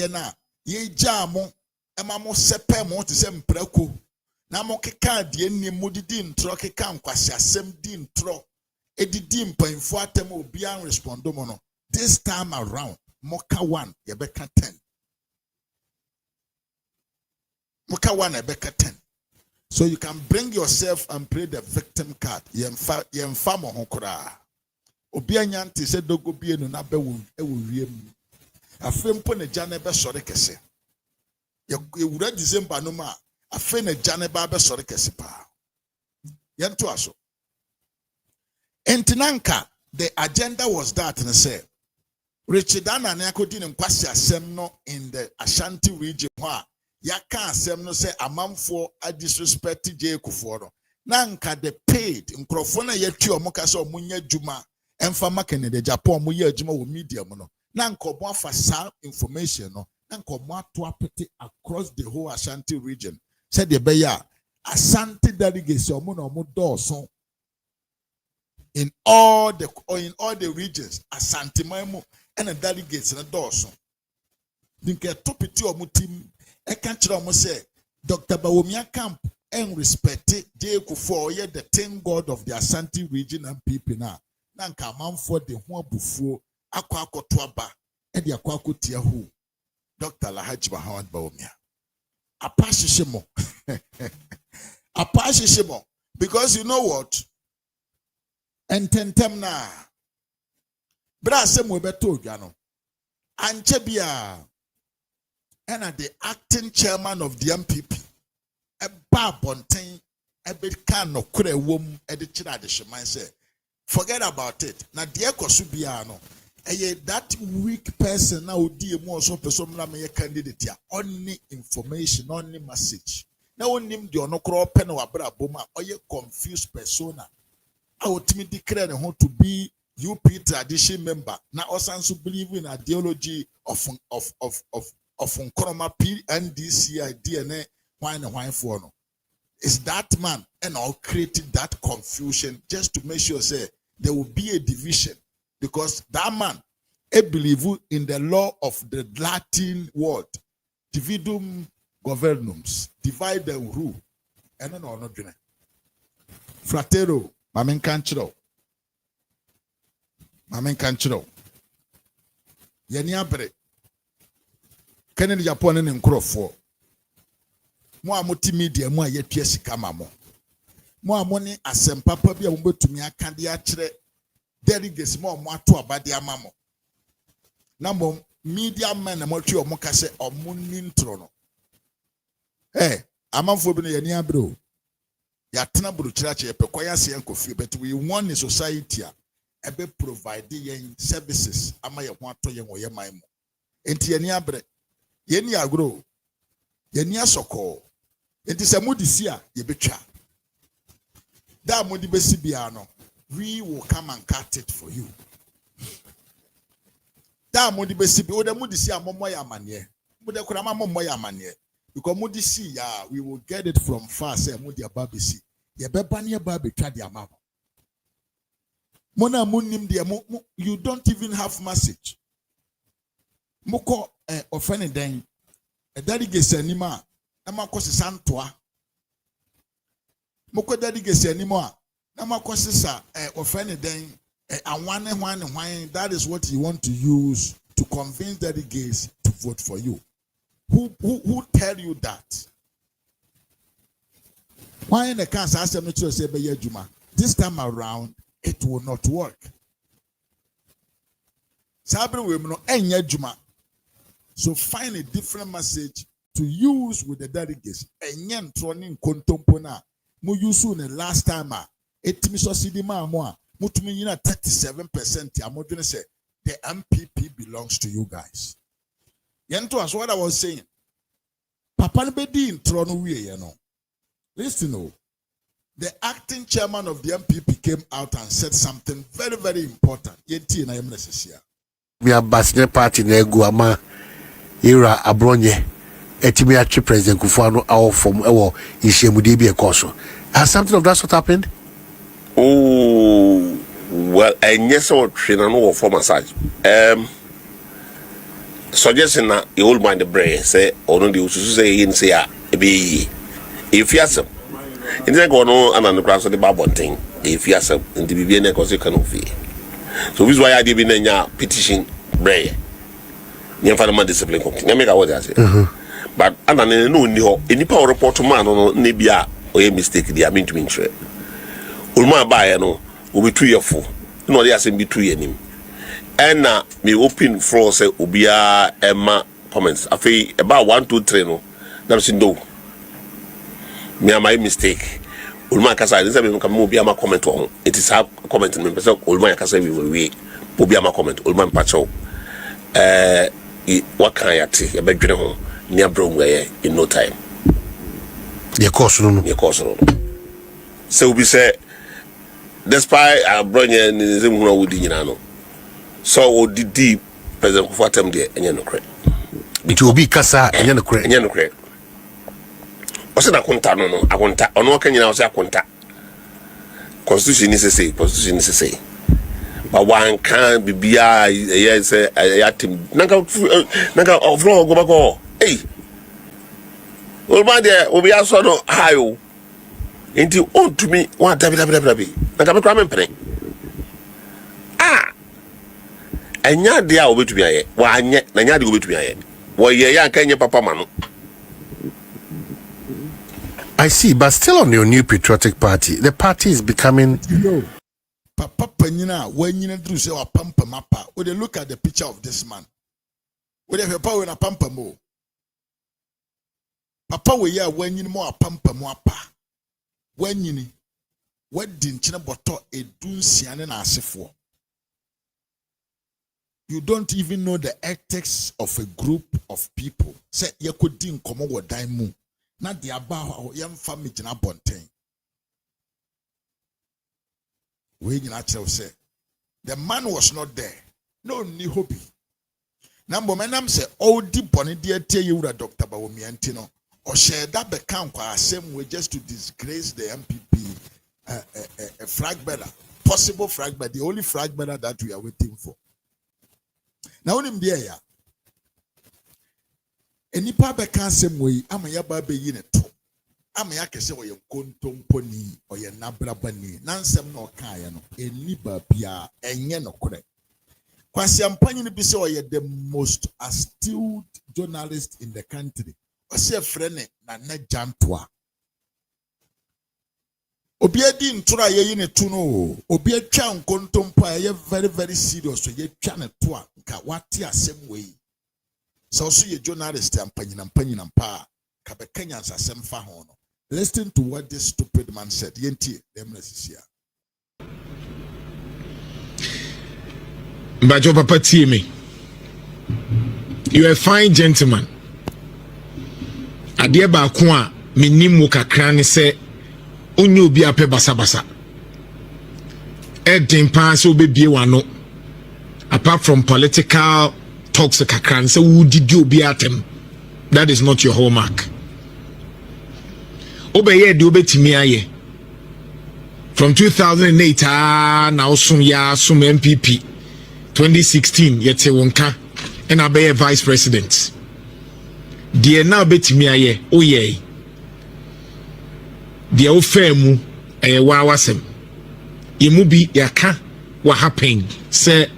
na ye jamo ema mo sepe mo te se mprako. Na mo keka de ni mo didi ntro keka nkwase asem di ntro. Edidi mpanfo atem obi an respondo mo no. This time around moka 1 ye beka 10. Moka 1 ye beka 10. So you can bring yourself and play the victim card. Yemfa mo ho kora. Obi anyanti se dogo bie no na be wo wiem. Afempo ne jane be sore kese. Ye wura December no ma afe ne jane ba be sore kese pa. Yento aso. Entinanka the agenda was that and say Richard Anna akodi ne nkwasi asem no in the Ashanti region ho yaka asem no say amanfo a disrespect Jekufo no na nka the paid nkrofo na yatu omo ka say omo nya djuma emfa Canada Japan omo ya djuma wo media mo no na nka omo afa sa information no na nka omo ato apete across the whole Ashanti region said the beya Ashanti delegates omo na omo dawson in all the regions Ashanti mamo and the delegates na dawson dinka topiti omo team I can't say Dr. Bawumia camp and respect Jekufo ye the 10 God of the Ashanti region and people now. Nanka man for the one before aqua twaba and the aqua tia who Dr. Lahaj Bahawad Bawumia. A passishimo. A passishimo. Because you know what? ententem na bra asem we beto odwa no anche bia and the acting chairman of the MPP a babonten a bit can no kure wom e de kira de sheman say forget about it na de ekoso bia no that weak person now odi emu also person na me candidate ya only information only message na onim de ono kro pe na wabra boma oye confused persona I would declare the whole to be UP tradition member. Now also believe in ideology of Nkrumah PNDC DNA why for no. It's that man and all created that confusion just to make sure say there will be a division because that man believe in the law of the Latin word dividum governums, divide and rule. And no no fratero. Mamen kanchiro. Yeni abre. Kennedy Japan ne nkrofo. Mo amoti media mo ayetua sika mamo. Mo amoni asem papa bia mo betumi aka de a kire delegates mo ato abade amamo. Na mo media men na mo twa mo ka se omo ni ntro no. Amanfo bi no yeni abre o. Yatena buru chirache pekoya se enkofi but we want a society a be provide yen services ama ye ho ato yen oye man mu enti yeni abre yeni agro yeni asoko enti se mudisi a ye betwa da mudi besi bia no we will come and cut it for you da mudi besi bi o da mudisi a momo ya amane mude kura ma momo ya amane because mudi see ya we will get it from far say mudi ababe see ye beba ne ababe twa de amabo mona munim de you don't even have message moko offend den e delegate anima na makosesa ntoa moko delegate anima na makosesa offend den anwane hwan that is what you want to use to convince delegates to vote for you. Who tell you that? Why in the cancer say this time around it will not work. So find a different message to use with the delegates. And yen troning kontompona mu use the last time it me so sidima mo mutumi yina 37% amodwene say the MPP belongs to you guys. Yento as what I was saying. Papa Nbedi in Trono we no. Listen, no. The acting chairman of the MPP came out and said something very, very important. Yenti na yemna sesia. We are Basne party na egu ama era abronye etimi atwe president Kufuor out from ewo Ishemudi bi ekoso. Has something of that sort happened? Oh, well, and yes, or train no for massage. Suggesting that the old man the brain say or no the say in say be if you have in the go no and the class of the babon thing if you have in the BBN cause you can fee. So this is why I did in a petition brain. You find man discipline company. Make what I say. But and then no any power report to man no nebia or a mistake they are mean to mean trade. Ulma buy no will be 2 years full. No they are be 2 years. And me open floor say ubia Emma comments. I feel about 1, 2, 3 no. Now say no. Me am my mistake. Ulma kasa I say me come ubia ma comment on. It is her comment me person Ulma kasa we ubia ma comment. Ulma mpacho. What can I say? You be dwene ho. Ni abro ngwe in no time. Ye course no. Ye course no. So we say despite abronye ni ze mu wudi nyina no. So did President Kufuor tem there enye no kre. It will be kasa enye no kre. Enye no kre. O se na konta no no akonta ono ka nyina o se akonta. Constitution is say. But one can be yes yatim. Nanga ofro go back. Hey. Old man there obi aso no hayo. Enti on to me one dabi. Nanga me kwa me mpene. Enya dia obetumi aye wa anye na nya dia obetumi aye wo ye ya kan nye papa ma no. I see, but still on your new patriotic party the party is becoming panyina when you do say pampa mapa. Would they look at the picture of this man? Would they have power in a pampa mo? Papa we ya when you more pampa moapa. When you what didn't you boto a dun sian and asifo? You don't even know the ethics of a group of people. Say you could din komo wo daimu. Not the about young family in a bontain. We say the man was not there. No ni hobby. Number man say all the bonny dear tell you that Dr. Bawomi Antino or share that become same way just to disgrace the MPP a flag bearer. Possible flag bearer, the only flag bearer that we are waiting for. Now him there ya. Enipa beka same way ama ya ba be yi ne to. Ama ya kese wo ye kontomponi o ye nabrabani. Nansem na okan no eni ba bia enye no kore. Kwasi ampanyi ni bi se o ye the most astute journalist in the country. O se frene na juantua. Obi edi ntura ye yi ne to no. Obi atwa nkontompo ye very very serious so ye twa ne to a nka wate asem we. So ye journalist ampanyi pa ka be Kenyan asem fa ho no. Listen to what this stupid man said. Yenti dem here. Mbajo papa tie me. You are a fine gentleman. Ade ba ko a menim wo kakra ne se onye obi ape basa. Edin pa se obebie wano. Apart from political talks kakra ne se wo didi obi atem. That is not your hallmark. Obeye de obetimi aye. From 2008 now some MPP 2016 yete wonka and abeye vice president. Die now betimi aye oye. Die ofemu wawasem. Yemu bi yaka wa happen se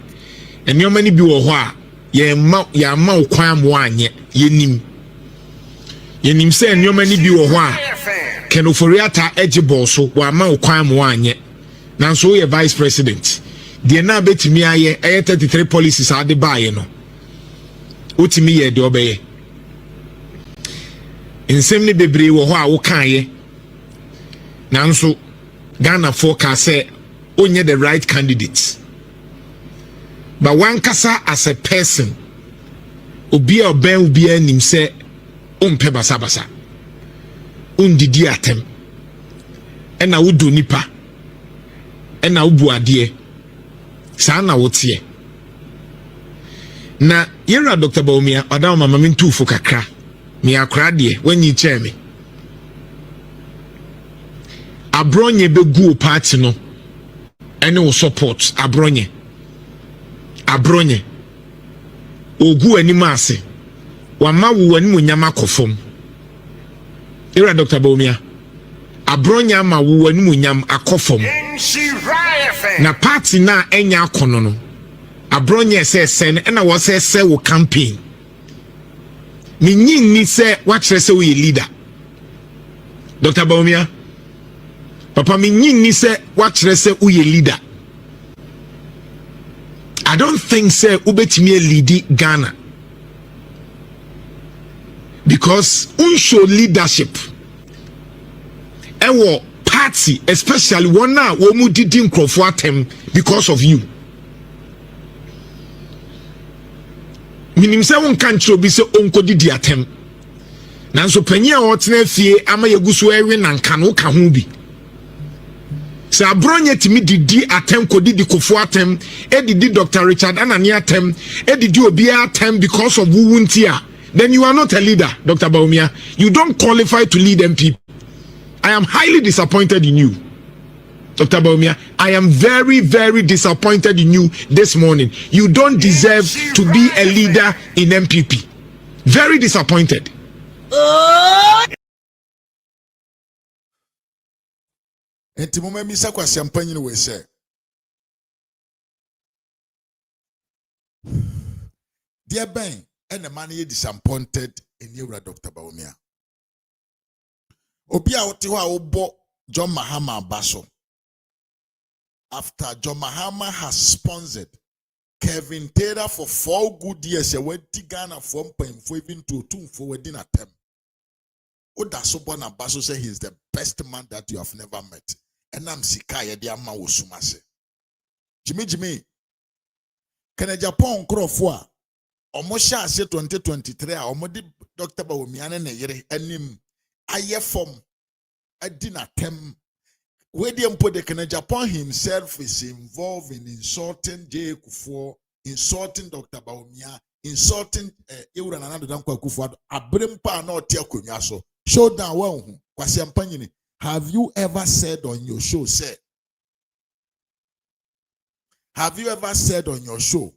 enyo ni bi wo ho a ye ma okwan mo anye yenim se enyo ni bi wo ho a kenoforiata agyapong so wa ma okwan mo anye nanso ye vice president die na betimi aye 33 policies ade baaye no otimi ye de obeye nsem ni bebre wo ho a wo kan ye nanso Ghana forecast say onye the right candidates. But one kasa as a person obi oben obi anim say umpe basa undidi atem ena wudu nipa ena ubu ade sa na wotie na yera Dr. Baumia odam mama mintu fu kakra me akra de when you chair me abronye begu party no ene wo support abronye ogu anima ase wama wo animu nyama kofom era Dr. Baumia abronya ma wo animu nyam akofom na party na enya akono no abronye se na wo se wo campaign ni se wa kire se wo leader Dr. Baumia papa ni se wa kire se wo leader. I don't think say ubetimi lead Ghana because unshow leadership ewo party especially one now wo mu didi nkrofo atem because of you minim say won kan kiro bi say onko didi atem nanso panyi a wotena fie ama yeguso ewe nanka no ka ho bi sa abronye timi didi atem kodidi kofo atem edidi Dr. Richard Anani atem edidi obi atem because of wuntia, then you are not a leader. Dr. Baumia, you don't qualify to lead MPP. I am highly disappointed in you. Dr. Baumia, I am very, very disappointed in you this morning. You don't deserve to be a leader in MPP. Very disappointed. Enti mama misa kwa champagne we say. Dear Ben, and the man ye disappointed in you, Dr. Baumia. Obi a wote ho a wobo John Mahama Baso. after John Mahama has sponsored Kevin Taylor for 4 good years, a wedding Ghana from for even to 2 for wedding attempt. Oda Sobona Baso say he's the best man that you have never met. And I'm Sikaya Diama Usumase. Jimmy, can a Japan Crofwa? Omosha say 2023, Omodi Dr. Bawumiane Neyere, and him aye form a dinner tem. Where the Empo Japan himself is involved in insulting J. Kufuor, insulting Dr. Bawumia, insulting Iran and another Kufuor, Abrimpa no tia kunyaso. Show down well. Have you ever said on your show, say? Have you ever said on your show,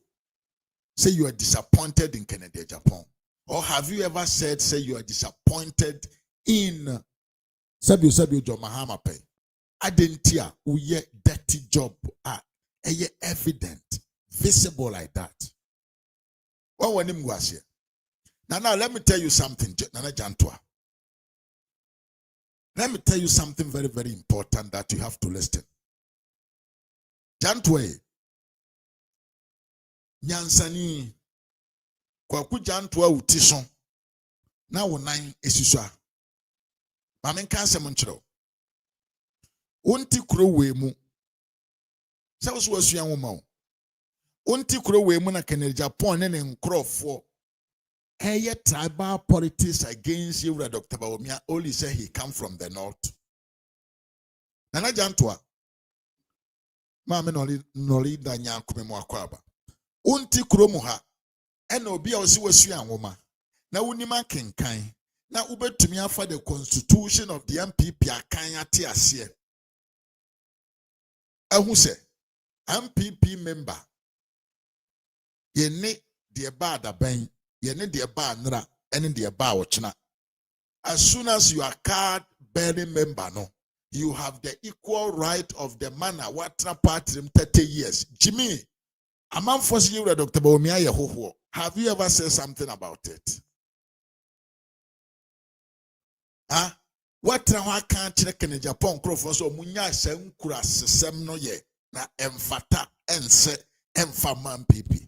say you are disappointed in Kennedy Japan? Or have you ever said, say you are disappointed in Sabu John Mahama Pay? Adentia, uye dirty job, evident, visible like that. What when him was here? Now, let me tell you something, Nana Jantua. Let me tell you something very, very important that you have to listen. Jantua, Nyansani, Kwaku Jantua utison, na wonai esusua. Mamen kanse monchero. Unti kuro wemu. Sa wo asua wo ma. Unti kuro wemu na Kennedy Japan ne nkrofo. Eye tribal politics against you, Dr. Bawumia. Only say he come from the north. Nana Jantua. Mame noli da nyankume mu akwaba. Unti kuro mu ha. Ena obi a osi wasua wo ma. Na wunima kenkan. Na ubetumi afa the constitution of the MPP akan ate ase. Who say MPP member ye ne de ba da ban ye ne de ba nra ene de ba wochena. As soon as you are card bearing member no, you have the equal right of the man what party 30 years. Jimmy, a man for you, Dr. Bawumia Yehoho. Have you ever said something about it? Huh? What I can't check in Japan, Crawford, so Munya sem kuras sem no ye na emfata ense emfaman pipi.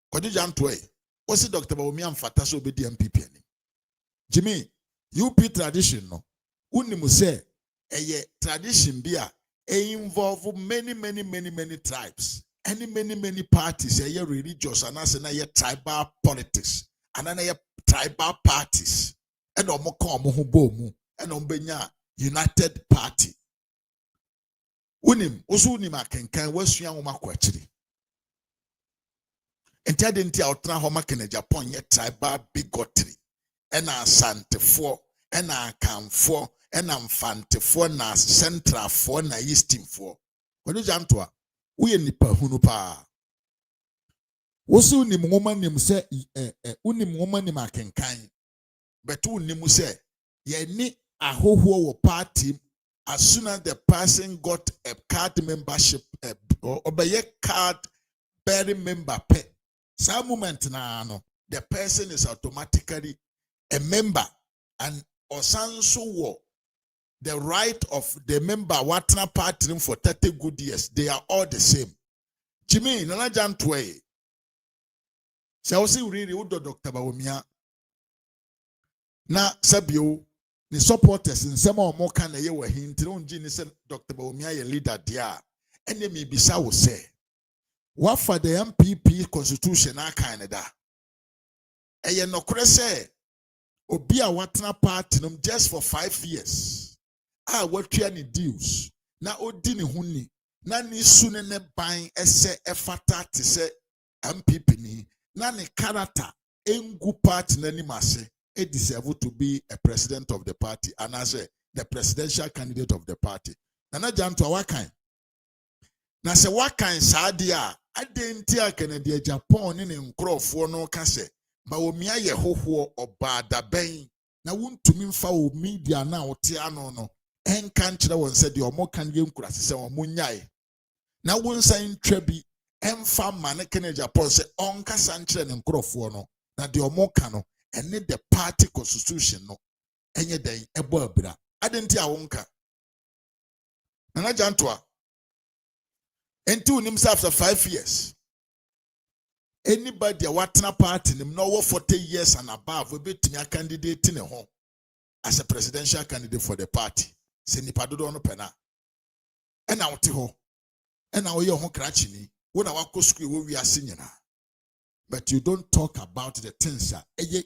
Kwadi Jantwe, what's it Dr. Bawumia emfata so be the MPP? Jimmy, UP tradition no. Unimu say a tradition bia involve many tribes. Many parties, a religious and as a tribal politics, and a tribal parties. And bomu and United Party. Unim, usunima can was young maquachiri. And Tadinti outra homa can Japan yet tribal bigotry. And our Sante for, and our Cam for, and I'm Fante for, na Central for, na Eastin for. What is Jantua? We nipa hunupa. Usu ni woman nim say, unim woman nim akenkan. But unimu say, ye ni ahoho party as soon as the person got a card membership, or a card bearing member pay. Some moment now, the person is automatically a member and osanso the right of the member watna party for 30 good years. They are all the same. Jimmy, Nana Jantwe. So I see really Udo Dr. Bawumia. Na sabio ni supporters nsema omo ka na ye wa hintire onji ni se Dr. Bawumia ye leader dia ene me bisa wo se what for the MPP constitution aka ne da eye nokure se obi a watena party num just for 5 years watwa ni deals na odi ni huni na ni su ne ban ese efata te se MPP ni na ne character engu party na ni mase deserve to be a president of the party and as the presidential candidate of the party. Nana Jantua wakan. Na se wakan sadia adentia Kennedy Japan ni nkrofo no kase Bawumia Yehoho obada ben na wuntumi mfa o media na ote ano no enka nkyere won se de omo kan ye nkurase se omo nyae na wonsan twabi emfa mane Kennedy Japan se onka sankyere ne nkrofo no na de omo ka no and the party constitution no enye den ebo abira adenti awonka Nana Jantua. Until himself after 5 years. Anybody a watena party him no 40 years and above will be to a candidate in a home as a presidential candidate for the party. Send Nipadodo no pena. And now to and now you're home cratching. When I walk school, we are singing. But you don't talk about the things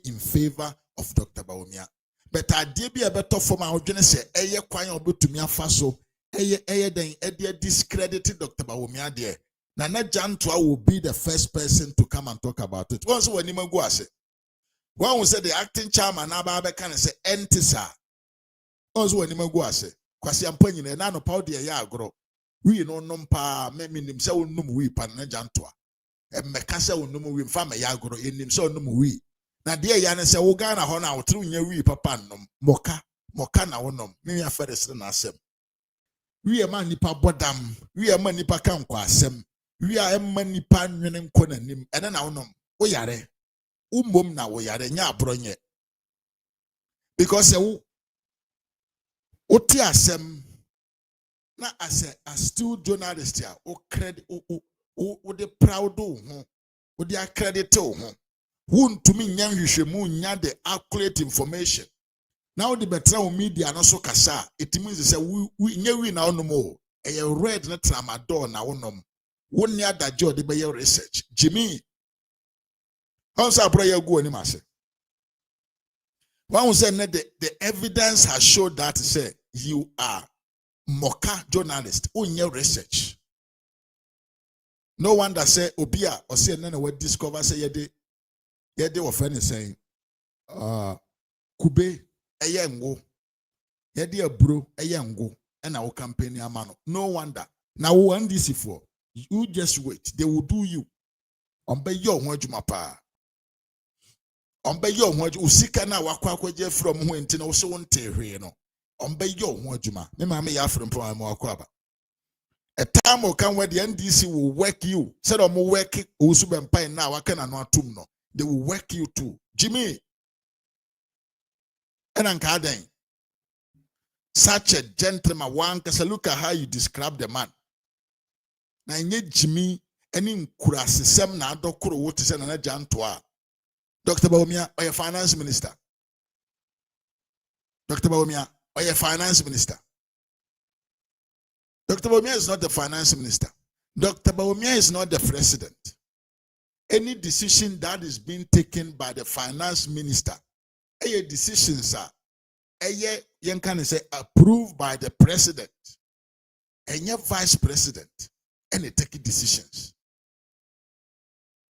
in favor of Dr. Bawumia. But I did be a better for my audience, a quite about to me faso, a discredited Dr. Bawumia dear. Nana Jantua will be the first person to come and talk about it. Once when you go, I say, one will say the acting chairman, Ababe can say, Entisa. Also when you go, I say, Kwasi Ampanyin, and I know powder ya grow. We no numpa, me himself no we pan Jantua. And Mekasa will no we farm a yagro in himself no we. Na dear Yana say, Ogana Hona, through your papa num, Moka na onum, me a ferris and asem. We a man nipa bodam, we a man nipa kankwa asem. We are a money pan and conanim, and then our num. Oyare. Umbum na oyare nya bronye. Because Otia sem na as a still journalist here, o credit o de proud o de accredit who to me nyam hwehwemu nya the accurate information. Now the better media no so kasa, it means say we nya na onom e red na tramadol na onom. One near that job, the Bayer research. Jimmy, how's our prayer go any master? One will say the evidence has showed that say you are mocha journalist on your research. No one that say Obia or say none what discover say yede or friend is saying Kube a yango yede a bro a yango and our campaign amano. No wonder. Now one this for. You just wait. They will do you. Ombe yo hwajuma pa. Ombe yo hwaju usika na wakwa from who ntina wo so wonte hwe no. Ombe yo hwajuma. Me ma me ya from po am wakwa ba. A time will come where the NDC will work you. Said omo work usu bempa na waka na no atum no. They will work you too. Jimmy. Enanka den. Such a gentleman one cause look at how you describe the man. Na nye Jimmy any nkurasesem na adokoro wo te se na Jantua. Dr. Bawumia or finance minister. Dr. Bawumia or finance minister. Dr. Bawumia is not the finance minister. Dr. Bawumia is not the president. Any decision that is being taken by the finance minister, any decisions are yen can say approved by the president and your vice president. And they take decisions.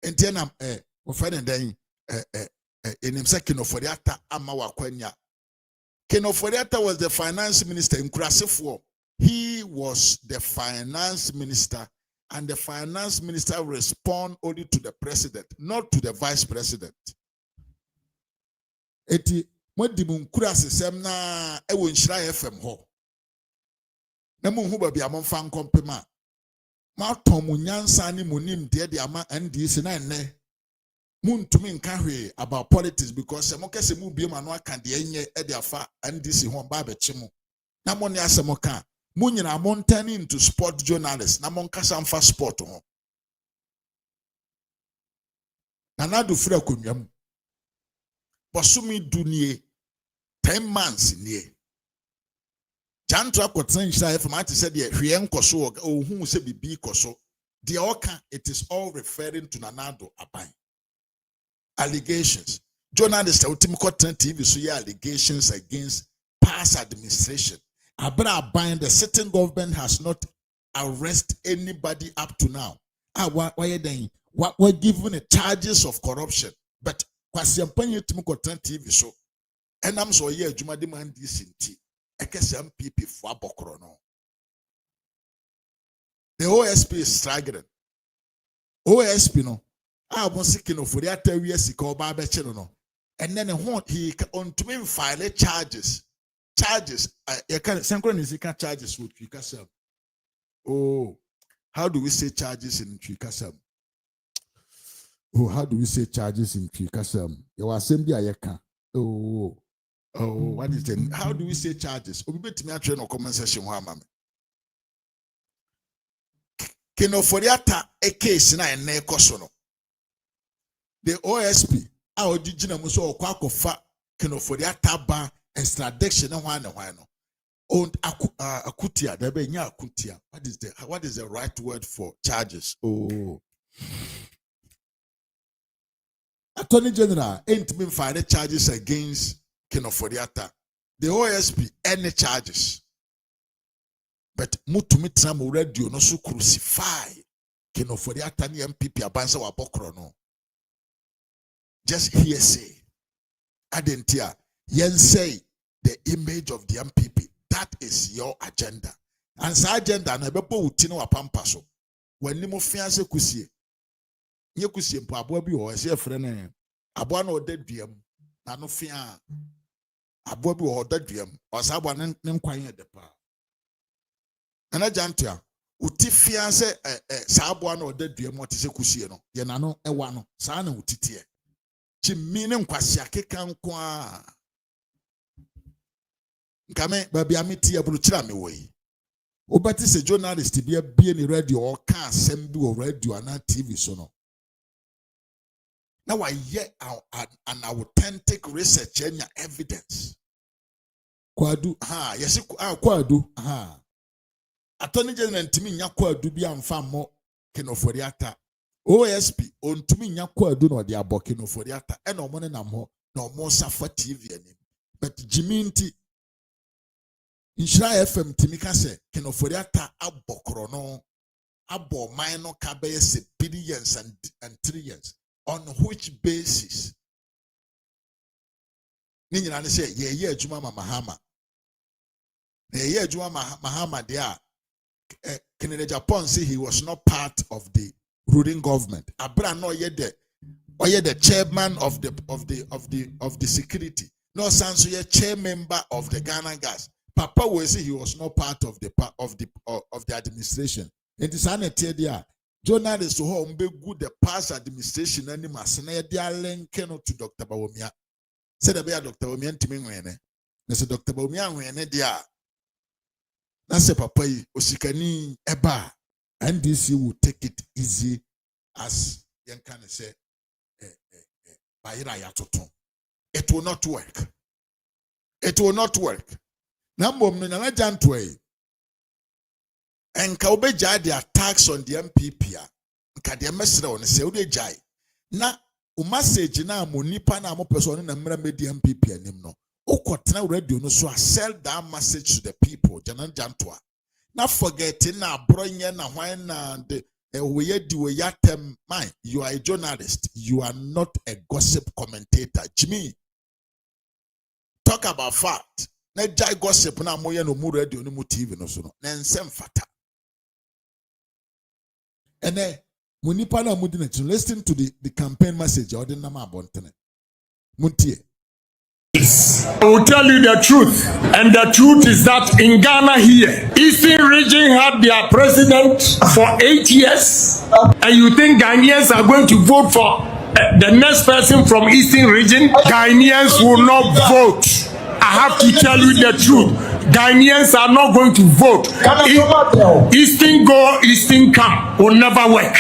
And then I'm then in him second of Foriata Amawa Kwenya. Ken Oforiata was the finance minister in Kurasifo. He was the finance minister, and the finance minister respond only to the president, not to the vice president. Eti mwedi munkurasisem na ewo nshira FM ho. Na munhu ba bia monfa nkompema. Ma tomu nyansa ni munim de ama NDC na enne muntumi nka hwe about politics because mo kese mu biem anu aka de enye e de afa NDC ho ba be chimo na mo ne asemo ka mo nyina mo ntani into sport journalist na mo nkasa mfa sport ho na nadu fra konwam bosumi dunie 10 months nie Jantua kotan nhyira FM ati said the hwe enkoso ohun se bibi koso the oka it is all referring to Nanado Aban allegations journalists ultimate kotan TV so yeah allegations against past administration Abra Aban the sitting government has not arrested anybody up to now why then what were given charges of corruption but kwasi ampanyi ultimate kotan TV so enam so yeah adwuma de man DC nti MPP for Bokrono. The OSP is struggling. OSP no. I was sick for the 3 years he called Baba no. And then he on to me file charges. Charges. You can synchronizing charges with Tricasam. Oh, how do we say charges in Tricasam? Oh, how do we say charges in Tricasam? Your assembly ayeka. Oh, what is the how do we say charges? We bet me a train or comment session. Kenoforiata a case na ene kosono. The OSP a odijina muso okwa kofa Kenoforiata ba extradition na hwan no. Und akutia there be nya akutia. What is the right word for charges? Oh. Attorney General ain't been filed charges against Kenoforiata. The OSP any charges. But mutumitra mu radio no so crucify Kenoforiata ni MPP abansa wa bokro no. Just hearsay. Adentia, yen say the image of the MPP. That is your agenda. And sa agenda na bebo utino wa pampa so. When ni mo fiance kusie. Nye kusie mpo aboa bi o se frene. Aboa na odaduam na no fia. Aboa bi o odaduam. O sa aboa ne nkwan ye de pa. Ana jantia uti fiance sa aboa na odaduam o te se kusie no. Ye na no ewa no. Sa na utitie. Chimi ne nkwasi akeka nko a. Nkame baby amiti ya buluchira me wey. Obati se journalist bi abie ni radio or ka asem bi o radio na TV so no. Now I hear an authentic research and evidence. Kwadu yes kwadu Attorney General ntimi nya kwadu bi amfa mo Kenoforiata. OSP ontimi nya kwadu no de abo Kenoforiata e no mo ne nam ho na mo safa TV anim. But Jiminti Inshira FM timika se Kenoforiata abokro no abo man no ka be se billions and trillions. On which basis? Ninyina ne say ye adwuma Mahama. Ye adwuma Mahama there. Kennedy Japan say he was not part of the ruling government. Abra no ye the chairman of the security. No sans ye chair member of the Ghana Gas. Papa will say he was not part of the administration. And this anete there. Journalists who are good the past administration and masana dia linkeno to Dr. Bawumia. Said about Dr. Bawumia Timingwene. I said Dr. Bawumia wene dia. Nase papa osikani eba. NDC will take it easy as young can say bayira yatoton. It will not work. It will not work. Nambo mnana jantwe. And Kaubeja the attacks on the MPP. Kademesra on se ude jai. Na umase na munipa na mo person na mra me the MPP anim no. Okotena radio no so sell that message to the people. Janan jantwa. Na forgetting na bronya na hwan na the we di we yatem man. You are a journalist. You are not a gossip commentator. Jimmy. Talk about fact. Na jai gossip na moye no mu radio no mu TV no so no. Na nsem fata. And then, Munipa na mudine to listen to the campaign message or the nama abontene. Muntie. I will tell you the truth, and the truth is that in Ghana here, Eastern region had their president for 8 years, and you think Ghanaians are going to vote for the next person from Eastern region? Ghanaians will not vote. I have to tell you the truth. Ghanaians are not going to vote. Eastern go, Eastern come will never work.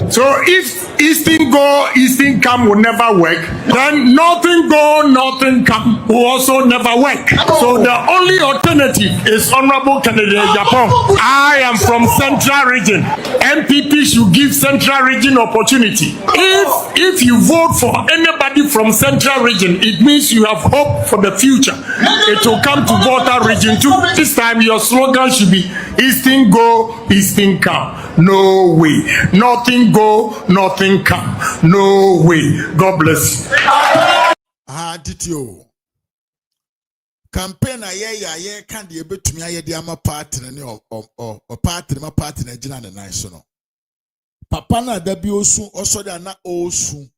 So if Eastern go, Eastern come will never work, then Northern go, Northern come will also never work. So the only alternative is Honorable Kennedy Agyapong. I am from Central Region. MPP should give Central Region opportunity. If you vote for anybody from Central Region, it means you have hope for the future. It will come to Volta Region too. This time your slogan should be Eastern go, Eastern come. No way. Nothing go, nothing come. No way. God bless you. Titio. Campaign aye can the able to me aye the ama partner or partner my partner jina na nice no. Papa na da bi osu also da na osu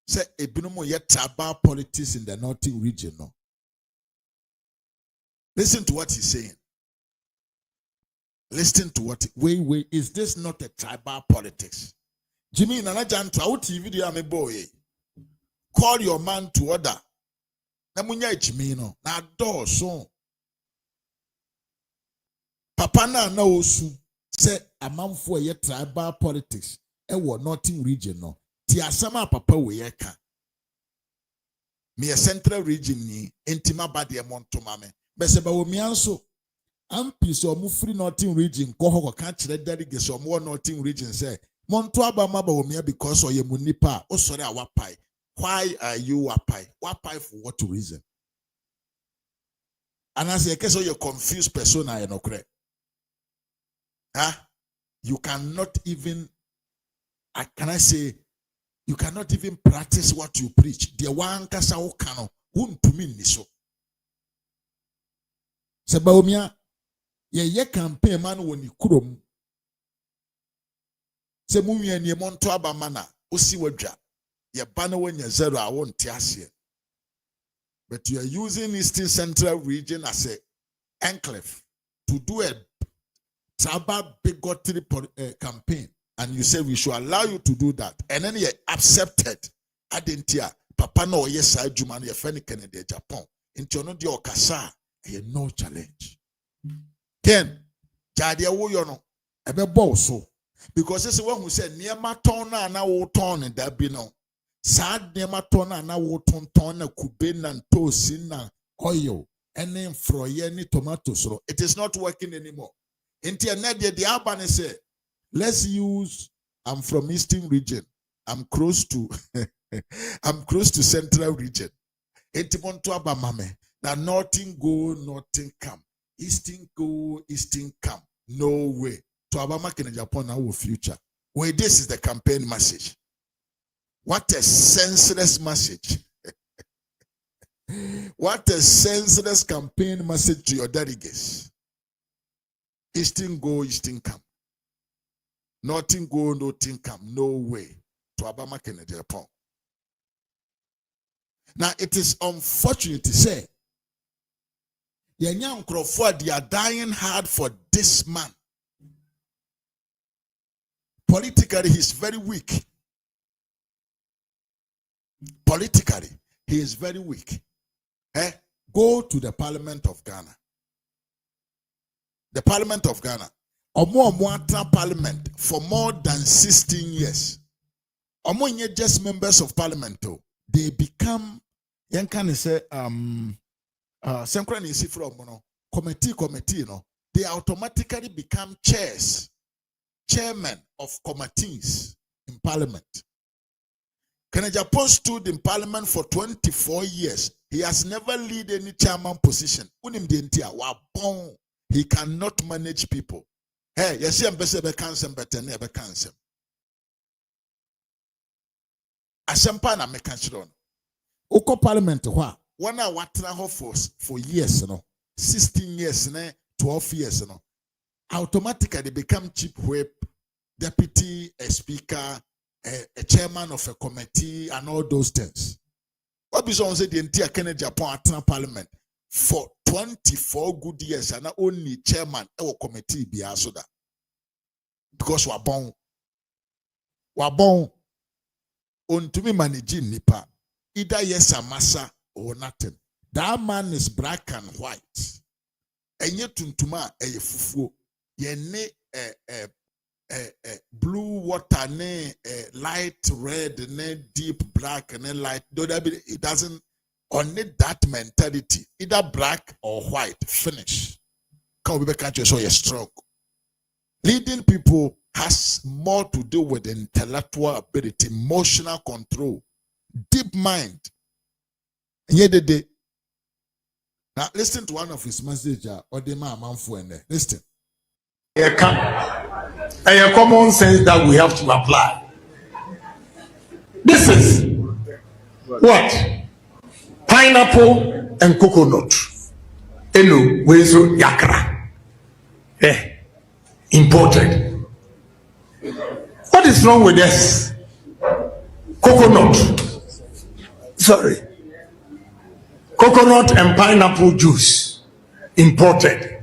say ebinumo ye tribal politics in the northern region no. Listen to what he's saying. Listen to what wait, is this not a tribal politics? Jimmy Nana Janto, out TV the ame boy. Call your man to order. Namunya Jimmy no. Na door so. Papa na osu. Say amanfo ye tribal politics ewo northern region no. Ti asama papa we ye ka. Me a central region ni intima bade monto mame. Bese ba wo mi anso. Ampi so mu free northern region ko ho ka kire delegate so mo northern region say monto abama ba wo mi because oye mu nipa o sori a wapai. Why are you wapai? Wapai for what reason? And as a case of your confused persona, you know, correct? Huh? You cannot even, can I say, you cannot even practice what you preach. The one kasa okano, won't to mean so. Sabaumia, ye campaign man when you kurum. Se mumia ni monto abamana, usi wajja. Ye banner when you zero, I won't tiasie. But you are using Eastern Central region as a enclave to do a tribal bigotry campaign. And you say we should allow you to do that. And then you accepted. I didn't hear. Papa no yes I juman ye feni Kennedy Japan. Into no di okasa. No challenge. Ken, Jadia wo yono. Ebe boso. Because this is one who said near my ton na wo ton and that be no. Sad nematona na woton na kube na tosi na oil and froye ni tomatoes. It is not working anymore. Inti anadye the Albany say, let's use. I'm from Eastern region. I'm close to Central region. Inti monto abamame. Na nothing go, nothing come. Eastern go, Eastern come. No way. To Abama Kenya Japan our future. Well, this is the campaign message. What a senseless message. What a senseless campaign message to your delegates. Eastern go, Eastern come. Nothing go, nothing come. No way. To Obama Kennedy Japan. Now, it is unfortunate to say, they are dying hard for this man. Politically, he's very weak. Politically, he is very weak. Go to the Parliament of Ghana. The Parliament of Ghana. Omo Parliament for more than 16 years. Omo just members of Parliament. They become, yan can say, committee, no. They automatically become chairmen of committees in Parliament. Kenya Japan stood in Parliament for 24 years. He has never led any chairman position. He cannot manage people. Hey, yes, I'm better be cancel, better never cancel. Asempa na me cancel on. Oko Parliament one hour for years, 16 years, 12 years, automatically they become chief whip, deputy, a speaker, a chairman of a committee, and all those things. What is on the entire Kennedy Japan Parliament for 24 good years and only chairman or committee be also that because we're born on to me managing nipa either yes or massa or nothing. That man is black and white. And yet tuntuma fufu ye ne blue water ne light red ne deep black ne light. It doesn't only that mentality. Either black or white. Finish. Can we can't show you strong. Leading people has more to do with intellectual ability, emotional control, deep mind. Now listen to one of his messages. Listen. A common sense that we have to apply. This is what? Pineapple and coconut. Eno wezo yakra. Imported. What is wrong with this? Coconut. Sorry. Coconut and pineapple juice imported.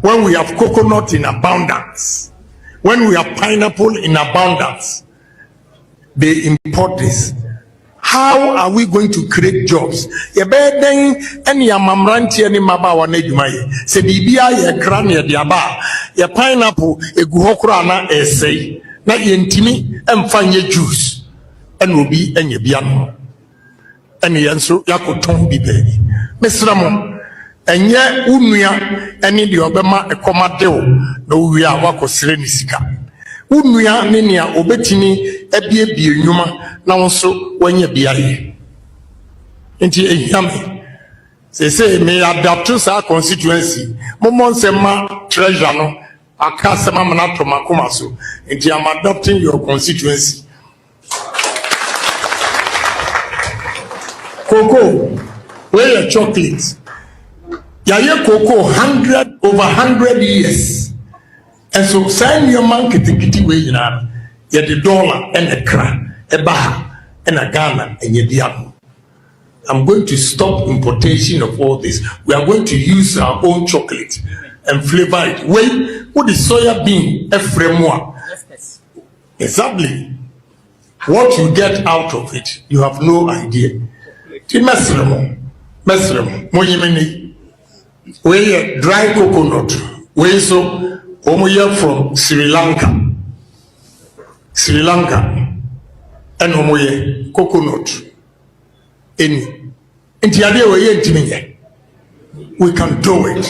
When we have coconut in abundance, when we have pineapple in abundance, they import this. how are we going to create jobs? Ye beden any amamranti any maba wa na adwuma ye. Se bibia ye kra na ye aba. Ye pineapple egu hɔ kra na esei. Na ye ntimi emfa nye juice. Ena obi enye bia no. Ena ye nso yakoton bi baabi. Mesra mo enye unua ene de obema ekomadew na owie a wakosere ni sika. Unua ne nea obetimi ebiebie nnwuma na wonso wanya biaye. Nti ehiame say me adapt to sa constituency momon se ma treasure no aka se ma na to makoma so. Nti I'm adopting your constituency. Cocoa where chocolate yaye cocoa 100 years. And so sign your man kitikiti way in the dollar and a cra, a baha, and a Ghana and a diabo. I'm going to stop importation of all this. We are going to use our own chocolate and flavor it. Wait, what is soya bean? A framework. Exactly. What you get out of it, you have no idea. Mesremo, we dry coconut. We so. Omoye from Sri Lanka, and omoye coconut. We can do it.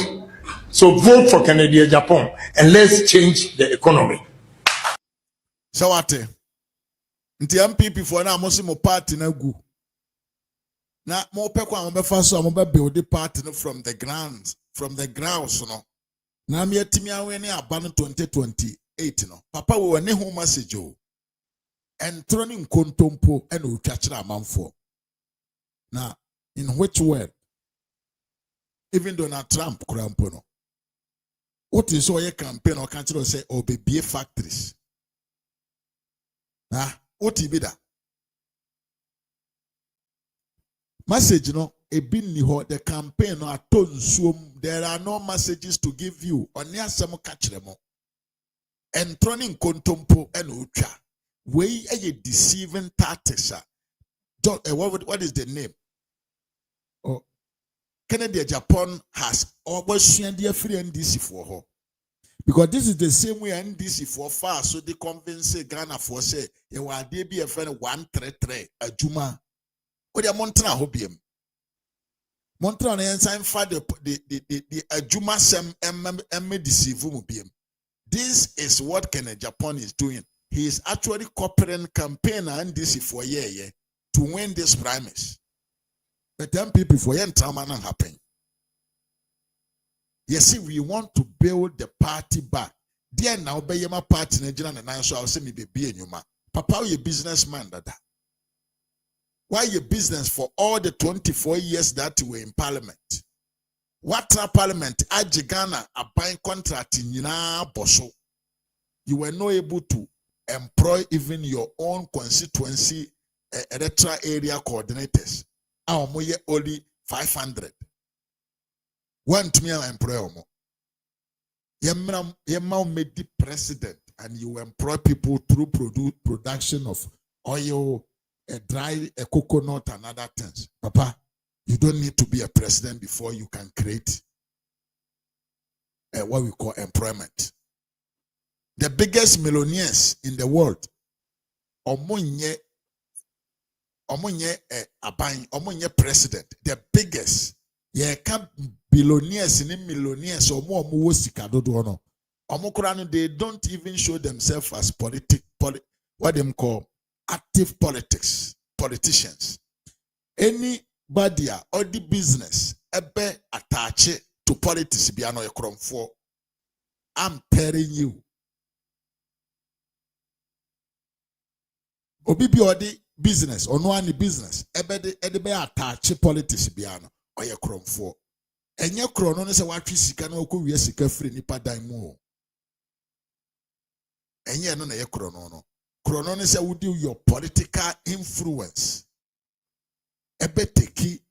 So vote for Canada, Japan, and let's change the economy. So what? Nti MPP for na mo mo party na gu. Na mo pe kwa mo be fa so mo be build the party from the grounds no. Na me atimi awe ne aba no 2028 no papa wo ne ho message o entro ne nkontompo e na otwa kire amanfo na in which way even Donald Trump kurampo no what is so your campaign or can say obebie factories na what be that message no ebin ni ho the campaign no atonsuom there are no messages to give you oni asem ka kire mo entroning kontompo and utwa we a deceiving tactics what is the name oh Canada Japan has always seen their free NDC for her because this is the same way NDC for far so they convince Ghana for say you are there be a friend 133 ajuma what the montana hobiem Montreal and sign for the Ajuma Sem deceive mubiem. This is what Kenya Japan is doing. He is actually cooperating campaign and this is for year to win this primaries. But then people for yen trauma not happen. You see, we want to build the party back. There now be my party Nigerian and I so I'll say me be in you man. Papa you businessman that. Why your business for all the 24 years that you were in parliament? What parliament? Ghana a buying contract in Boso. You were not able to employ even your own constituency electoral area coordinators. Only 500. One to me employ more. You made the president and you employ people through production of oil. A coconut and other things. Papa, you don't need to be a president before you can create what we call employment. The biggest millionaires in the world, omunye president, the biggest. Yeah, can billionaires and millionaires or more no. They don't even show themselves as what them call active politicians. Anybody or the business ebe attached to politics be ano for. I'm telling you. Obi bi odi business or no any business ebe be attached politics be ano or ye for. Enye krono ne se watwi sika na okọ wie sika free nipa dan mu o. Enye no na ye krono no. Krono ne se would your political influence. Ebe teki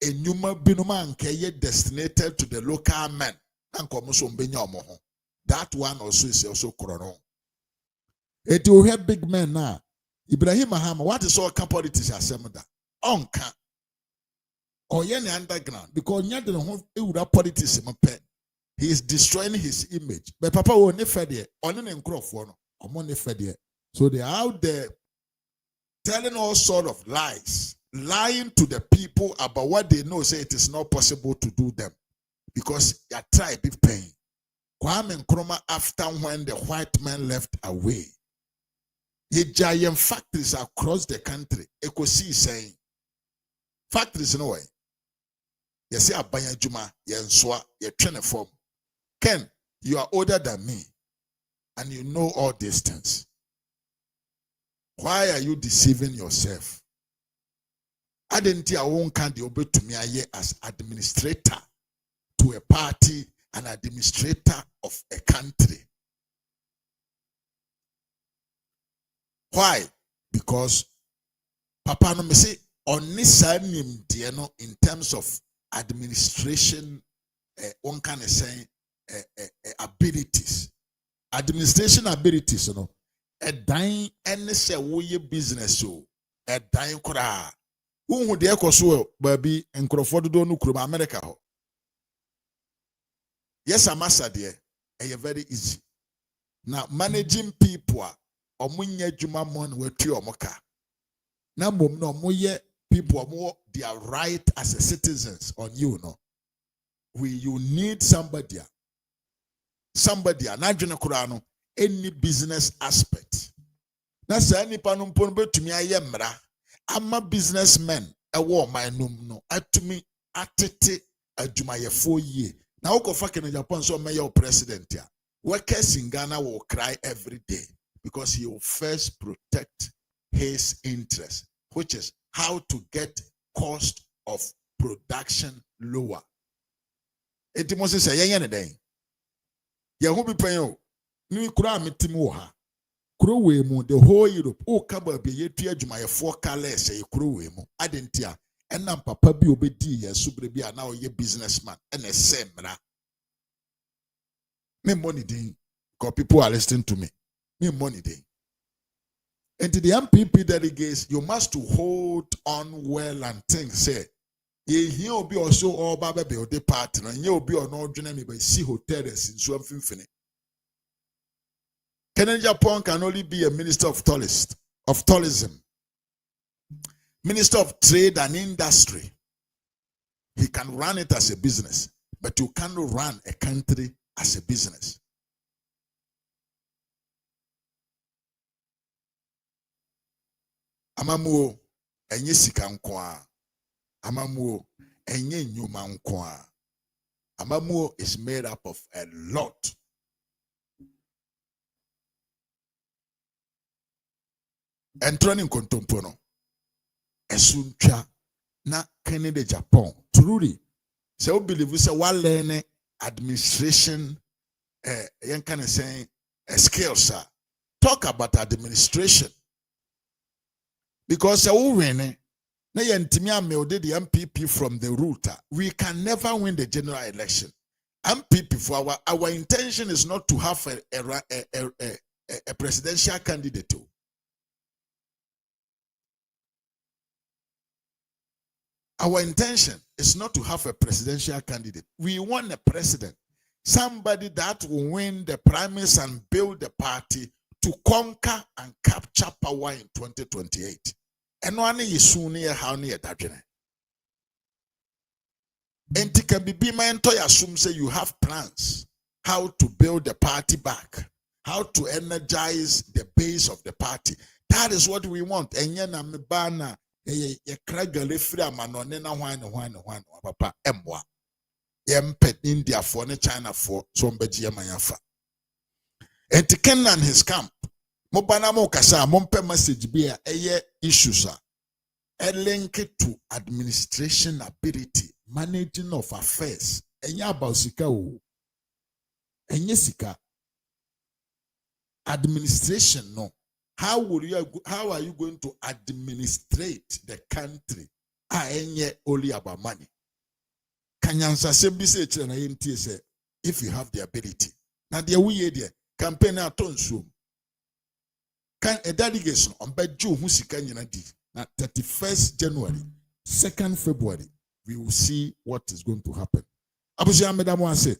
enyuma binuma anke ye destinated to the local men. Anko so mbenya omo ho. That one also is also krono. It will have big men now. Ibrahim Mahama, what is all politics assembled? Onka. Or any underground. Because nyade no ho ewura politics mape. He is destroying his image. But Papa will never there. Only in Crawford. So they are out there telling all sort of lies, lying to the people about what they know. Say it is not possible to do them because your tribe is paying. Kwame Nkrumah, after when the white man left away, the giant factories across the country. Ekosi saying factories no way. You see Abaya Juma, Yenswa, you train a form. Ken, you are older than me, and you know all these things. Why are you deceiving yourself? I didn't hear one candy obey to me as administrator to a party, an administrator of a country. Why? Because Papa no me say on this in terms of administration, one can say abilities. Administration abilities, you know. A dying and say we business so a dying kura. Who would echo so baby and Crawford do no krum America ho. Yes, I'm a dear. Very easy. Now managing people or munye juma mon we trio moka. Now mum no muye people more their right as a citizens on you no. You need somebody. Najuna kurano any business aspect. Na sa nipa no mpon betumi aye mra. Ama businessmen ewo my no atumi atete adwumayefo yie. Na wokofa Kenya Japan so mayor president ya. Workers in Ghana will cry every day because he will first protect his interest, which is how to get cost of production lower. Enti mo se yen ne den. Ye ho bi pen o. Ni kura metimu ha. Kuro we mu the whole Europe o kaba be yetu adwumayefo kala ese kuro we mu adentia enam papa bi obedi ye subre bi ana oye businessman ene semra me money din because people are listening to me me money din. And to the MPP delegates, you must to hold on well and think say ye will be also all baba be the partner and you'll be on all me by see hotels in Swamfini. Kenya Japan can only be a minister of tourism, minister of trade and industry. He can run it as a business, but you cannot run a country as a business. Amamuo enye sika nkoa. Amamuo enye nyuma nkoa. Amamuo is made up of a lot. Entroni kontompono esuntwa na Kenya Japan truly say we believe say one learn administration yen can say skills talk about administration because we win na yentimi amelde the MPP from the root. We can never win the general election. MPP for our intention is not to have a presidential candidate. Our intention is not to have a presidential candidate. We want a president, somebody that will win the primaries and build the party to conquer and capture power in 2028. And one is soon near how near that. And it can be my entire assume say you have plans how to build the party back, how to energize the base of the party. That is what we want. And yena mbana ye kragale free amanone na hwan papa emwa yempet India for ne China for so mbeji yamanyafa enti Ken and his camp mo bana mo kasa mo mpe message bi a eye issues a link to administration ability, managing of affairs. Enya about sika o enye sika administration no. How are you going to administrate the country? Only about money. Kanyansa sembi se na yenti say if you have the ability. Now the we there campaign atonso. Can a delegation on Bejo Husika Yanadi na 31st January, 2nd February, we will see what is going to happen. Abuja Madam one say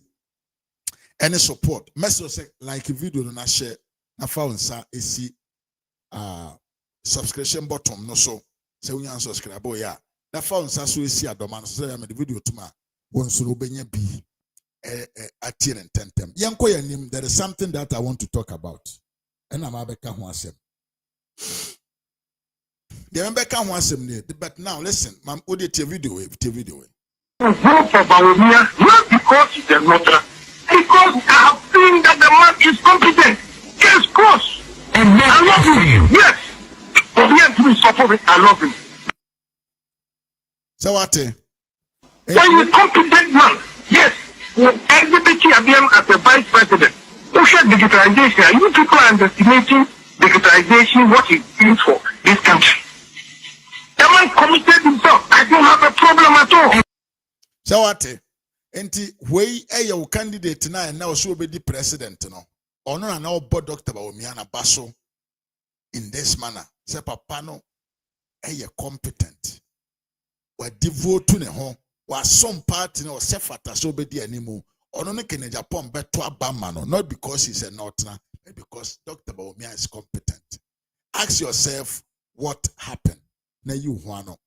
any support. Message like a video na share na found sa esi subscription button no so say we can subscribe ya na found sa so esi adoma no so say the video tuma won so obenya bi atien and tentem yanko yanim. There is something that I want to talk about and I'm abeka ho asem the abeka ho asem ne but now listen mam odi te video Not because he's a nutter, because I have seen that the man is competent. Case closed. And I love him. Yes. For me to support it, I love him. So what? When you're a competent man, yes, you exhibit him as a vice president. You should digitalization. You people are underestimating digitalization, what it means for this country. The man committed himself. I don't have a problem at all. So what? Enti wey your candidate na now so be the president no. Ono na now board Dr. Bawumia baso in this manner. Say papa no competent. Wa devote to ne ho. Wa some part no se fata so be di animu. Ono no kene Japan beto abama no, not because he's a northerner, but because Dr. Bawumia is competent. Ask yourself what happened. Na you huano.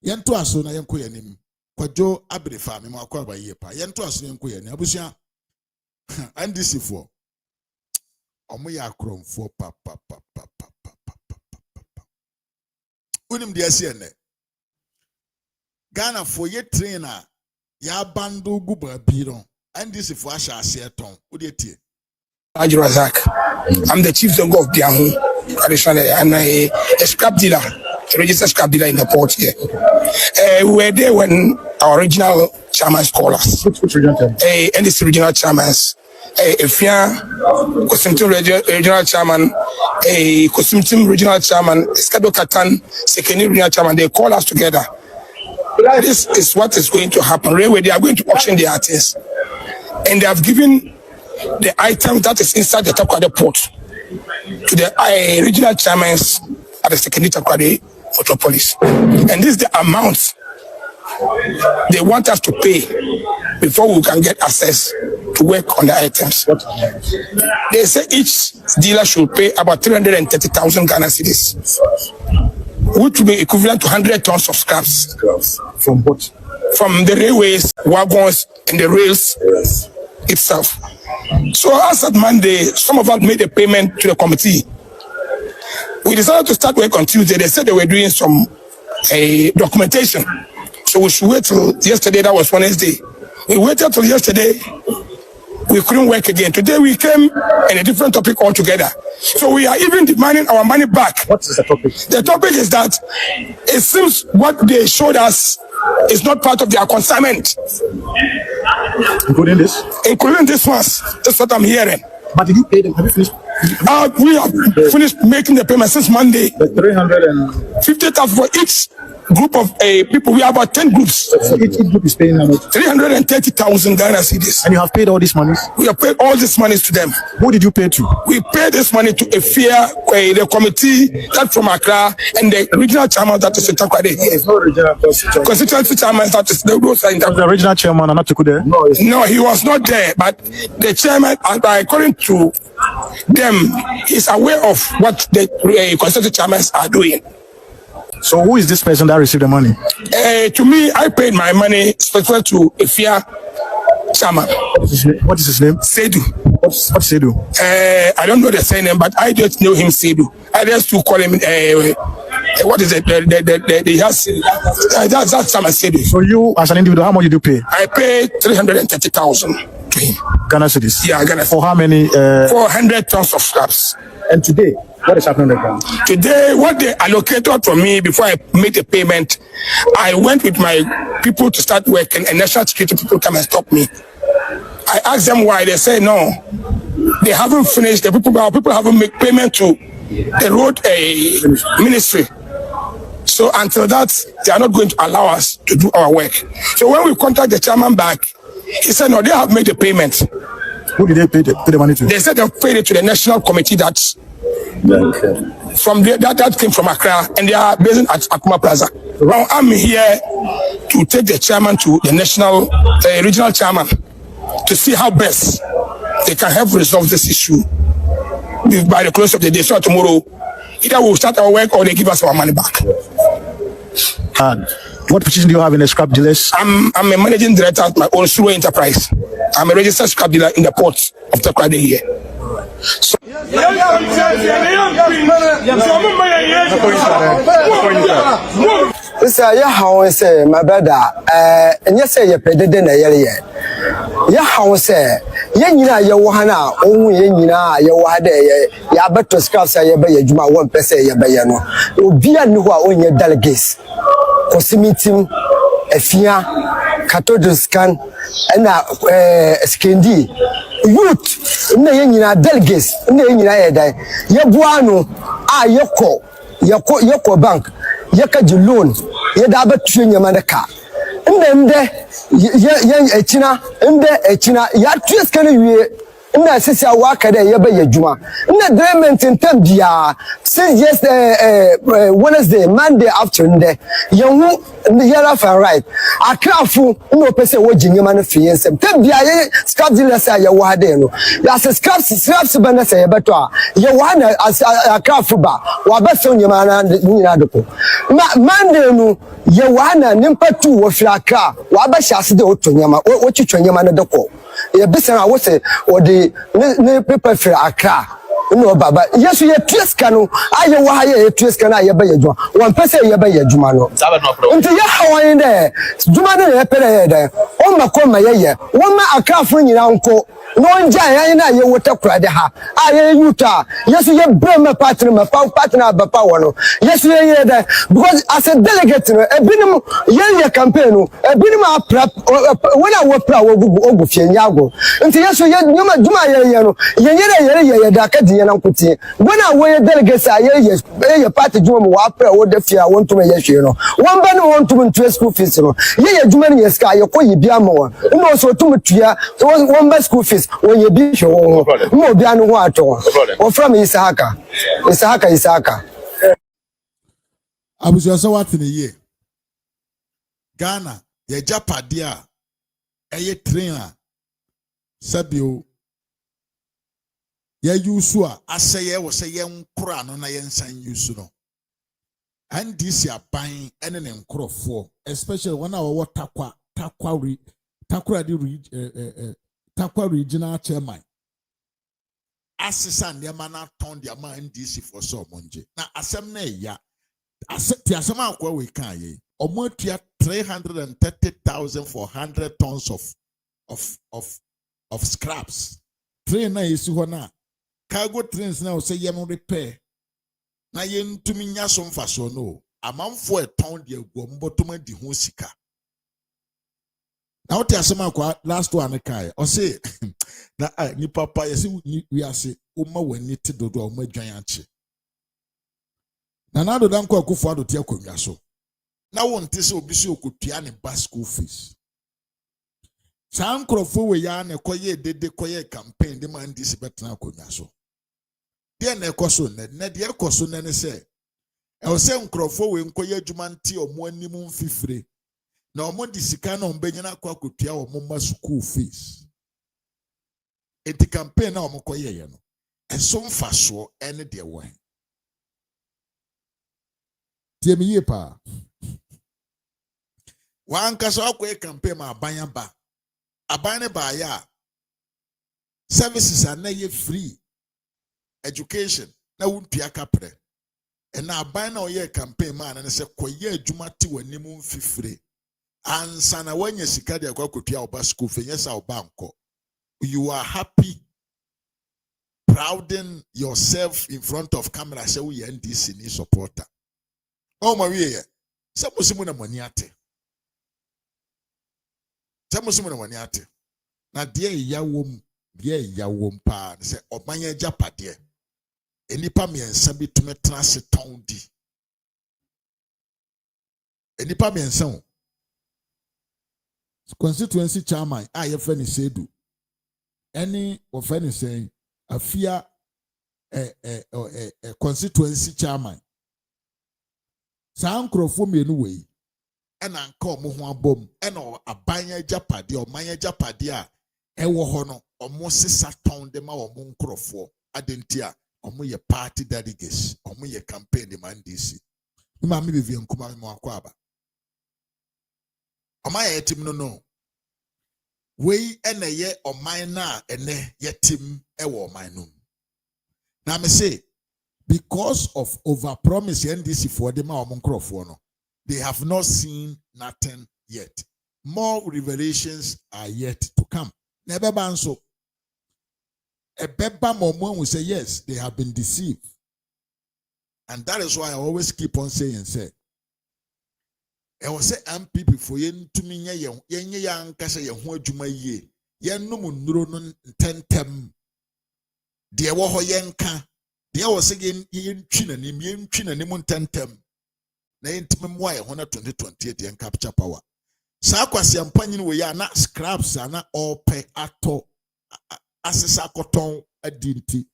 Yento aso na yenko yanim. Kwajo abrefa me makwa ba yepa yento aso yenko yani abusia andisi fo omo ya akromfo pa unim de ase ene Ghana for ye trainer ya bando guba biro andisi fo asha ase eton odi etie Razak. I'm the chief zongo of Biahu, traditionally, and a scrap dealer, a registered scrap dealer in the port here. We were there when our regional chairman called us. Which regional chairman? NDC regional chairmans. Efia, Kosumtim regional chairman, Kosumtim regional chairman, Skado Katan, Sekeni regional chairman, they call us together. This is what is going to happen. Railway, they are going to auction the artists. And they have given the item that is inside the Takwade port to the regional chairmen at the second Takwade metropolis. And this is the amount they want us to pay before we can get access to work on the items. They say each dealer should pay about 330,000 Ghana cedis, which will be equivalent to 100 tons of scraps. From what? From the railways, wagons, and the rails itself. So as at Monday, some of us made a payment to the committee. We decided to start work on Tuesday. They said they were doing some documentation. So we should wait till yesterday. That was Wednesday. We waited till yesterday. We couldn't work again. Today we came in a different topic altogether. So we are even demanding our money back. What is the topic? The topic is that it seems what they showed us is not part of their consignment. Including this? Including this one. That's what I'm hearing. But did you pay them? Have you finished? We have finished making the payment since Monday. The 50,000 for each group of people. We have about 10 groups. So each group is paying how much? 330,000 Ghana cedis. And you have paid all these monies? We have paid all these monies to them. Who did you pay to? We paid this money to the committee that from Accra and the regional chairman that is in Takwade. It's not regional constituency chairman that is those are in Takwade. The regional chairman are not there? No, he was not there. But the chairman, according to them, is aware of what the constituency chairmen are doing. So who is this person that received the money? To me, I paid my money specifically to Efia chairman. What is his name? Sedu. What's Sedu? I don't know the surname, but I just know him Sedu. I just to call him what is it? That's chairman Sedu. So you, as an individual, how much did you pay? I paid 330,000 to him. Ghana cedis? Yeah, Ghana. For how many? 400 tons of scraps. And today, what is happening on the ground? Today, what they allocated for me before I made the payment, I went with my people to start working, and national security people come and stop me. I asked them why. They say no, they haven't finished. Our people haven't made payment to the road ministry. So until that, they are not going to allow us to do our work. So when we contact the chairman back, he said no, they have made the payment. Who did they pay the money to? They said they paid it to the national committee that From there, that came from Accra, and they are based at Akuma Plaza. Now I'm here to take the chairman to the national, regional chairman, to see how best they can help resolve this issue by the close of the day. So tomorrow, either we'll start our work or they give us our money back. And what position do you have in the scrap dealers? I'm a managing director at my own Suro enterprise. I'm a registered scrap dealer in the port of Takoradi here. So, Sir, how say my brother, and yes, say you paid the dinner. Yeah, how say, Yanina, your Wahana, only Yanina, your Wade, ya better scraps, I obey Juma 1%, ya bayano. Ubia knew on your delegates. Cosimitim, Efia, Catholic scan, and Skendi. Youth, Nayina delegates, Nayina, Yabuano, Yoko Bank, Yaka Julon, Yadaba Trin Yamanaka. And then there, young Echina, and there Echina, Yatris can you. Na sisi awaka de yeba yejuma na agreement in term dia since Wednesday Monday afternoon de yehu yara fan right akrafu no pese wo jinyema no fie nsem term dia ye scrap dealers ya wo hade no ya se scraps ba na se yebeto a ye wo na akrafu ba wa ba so nyema na nyina doko Monday no ye wo na nimpa tu wo fiaka wa ba hyase de otonyema wo twitwonyema na doko ye bisana wo se o de ne paper for Accra no baba yesu ye tueska no aye wo ha ye tueska na ye ba ye juma one person ye ba ye juma no nti ye hawan de juma de ye pere ye de o makoma ye wo ma Accra fo nyina nko no nja yan na ye wota kurade ha aye yuta yesu ye brema partner ba pa wono yesu ye de because as a delegate no ebinim ye campaign no ebinim apra when I work pra ogu fie nyago nti yesu ye nyoma juma ye no ye da kadi ye na nkuti when I we delegate ye party juma wa pra wo da fie won to me ye hwe no won ba no won to me school fees no ye juma ne ye ska ye koyi bia ma won no so to me tua won ba school fees when you be sure mo bia no ho ato o from Isaka abuja so what in a year Ghana ye japade a eye train a sabio ye use a aseye wo se ye nkura no na ye nsan use no and this ya ban ene ne nkrofo especially when our water Takwa regional chairman assistant the man turn the man DC for so monje na asem na ya ti asem akwa we kan ye omotua 330,000 for 100 tons of scraps train na yesu ho na cargo trains na say yem repair na ye ntumi nya so mfaso no amamfo e ton de agu mbotoma di ho sika. Now tell some last one kai or say na ni papa yes we are say uma wani ti dodo o madwanyanche na do dan kwa kufu ado te akonwa so na won te se obi se okotua ne bus school fees san krofo we ya na koye dede koye campaign de man dis betna akonwa so de na ekoso na de ekoso na ne se e o se nkrofo we nkoye adwuma nti omo anim mfifire na omo di sika na ombanyina kwa kotua omo ma school fees enti campaign na omo koye ye no eso mfaso ene de wo tie me ye pa wan kasa akoye campaign ma abanye ba ya services are na ye free education na wuntua kapre na abanye na oye campaign ma na se koye adwuma ti wanim mfifire ansa na wanya sika de akwa kotua oba school fe yesa oba nko you are happy prouding yourself in front of camera say we NDC ni supporter oh my way se musimu na mani ate na de ya wom pa se obanya japade enipa miensa bi tume trase ton di enipa miensa o constituency chairman a ye fe ni sedu any of any saying afia constituency chairman. Saa nkrofo mienu wei ena nka omo ho abom ena abanya japade o manya japade a ewo ho no omo sesa ton de ma omo nkrofo adenti a omo ye party delegates omo ye campaign de man DC ma me bevie nkuma me akwa aba oma ye tim no wei ena ye oman na ene ye tim ewo oman no na me say because of overpromise NDC for the no, they have not seen nothing yet. More revelations are yet to come. Never ban so. A beba moment will say yes, they have been deceived. And that is why I always keep on saying, say, I will say MPP for yen to me yen yang kasa ye ho adwuma yie. Yen no munuro no tentem. De wo ho yen ka. There was again yen twina ni tentem. Na yentime mwa ye hona 2028 yen capture power. Sa kwasi ampanyi we ya na scraps ana ope ato asesa koton adinti.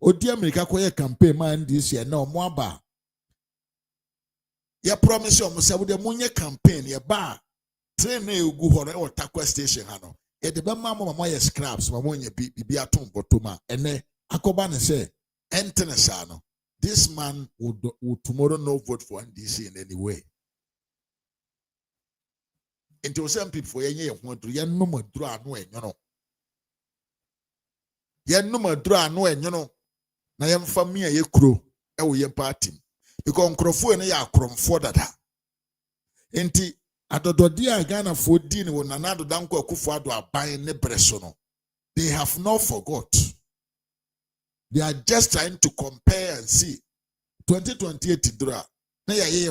Odi America koye campaign man this year na omo aba. Ya promise omo se wo de munye campaign ye ba train na egu ho na e Takwa station ha no. Ye de be mama ye scraps mama onye bi atom botoma ene akoba ne se Entenesano, this man would tomorrow not vote for NDC in any way. Into some people, ye want to yen no more draw no, you know. Yen no more draw no, you know. Na yam family ye crew, yen party. Because Crofo and ya crom for that. Enti, adodia Ghana 14 when another danko kufuado are buying ne bresono. They have not forgot. They are just trying to compare and see. 2028 draw. Now they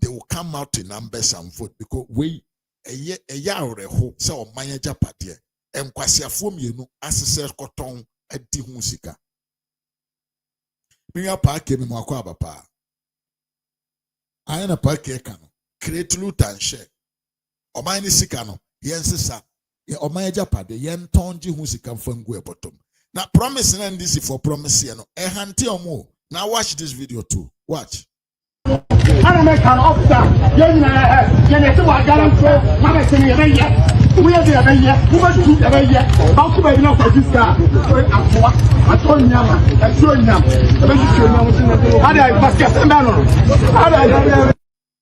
will come out in numbers and vote because we a year or a hope so manya japadia and kwasia form you know assessor cotton at the musica. Me a park in Mwakwa pa. I am a park cano. Create loot and share. O mine sikano. Yen sisa. O manya japadia yen tonji musica from Gwe bottom. Now promise and this is for promise you know. Hanti or more. Now watch this video too. Watch. I make an officer. You what guarantee. Mama say we are there here. We must keep there here. How come I know for this guy? I told him. I told him. How do I pass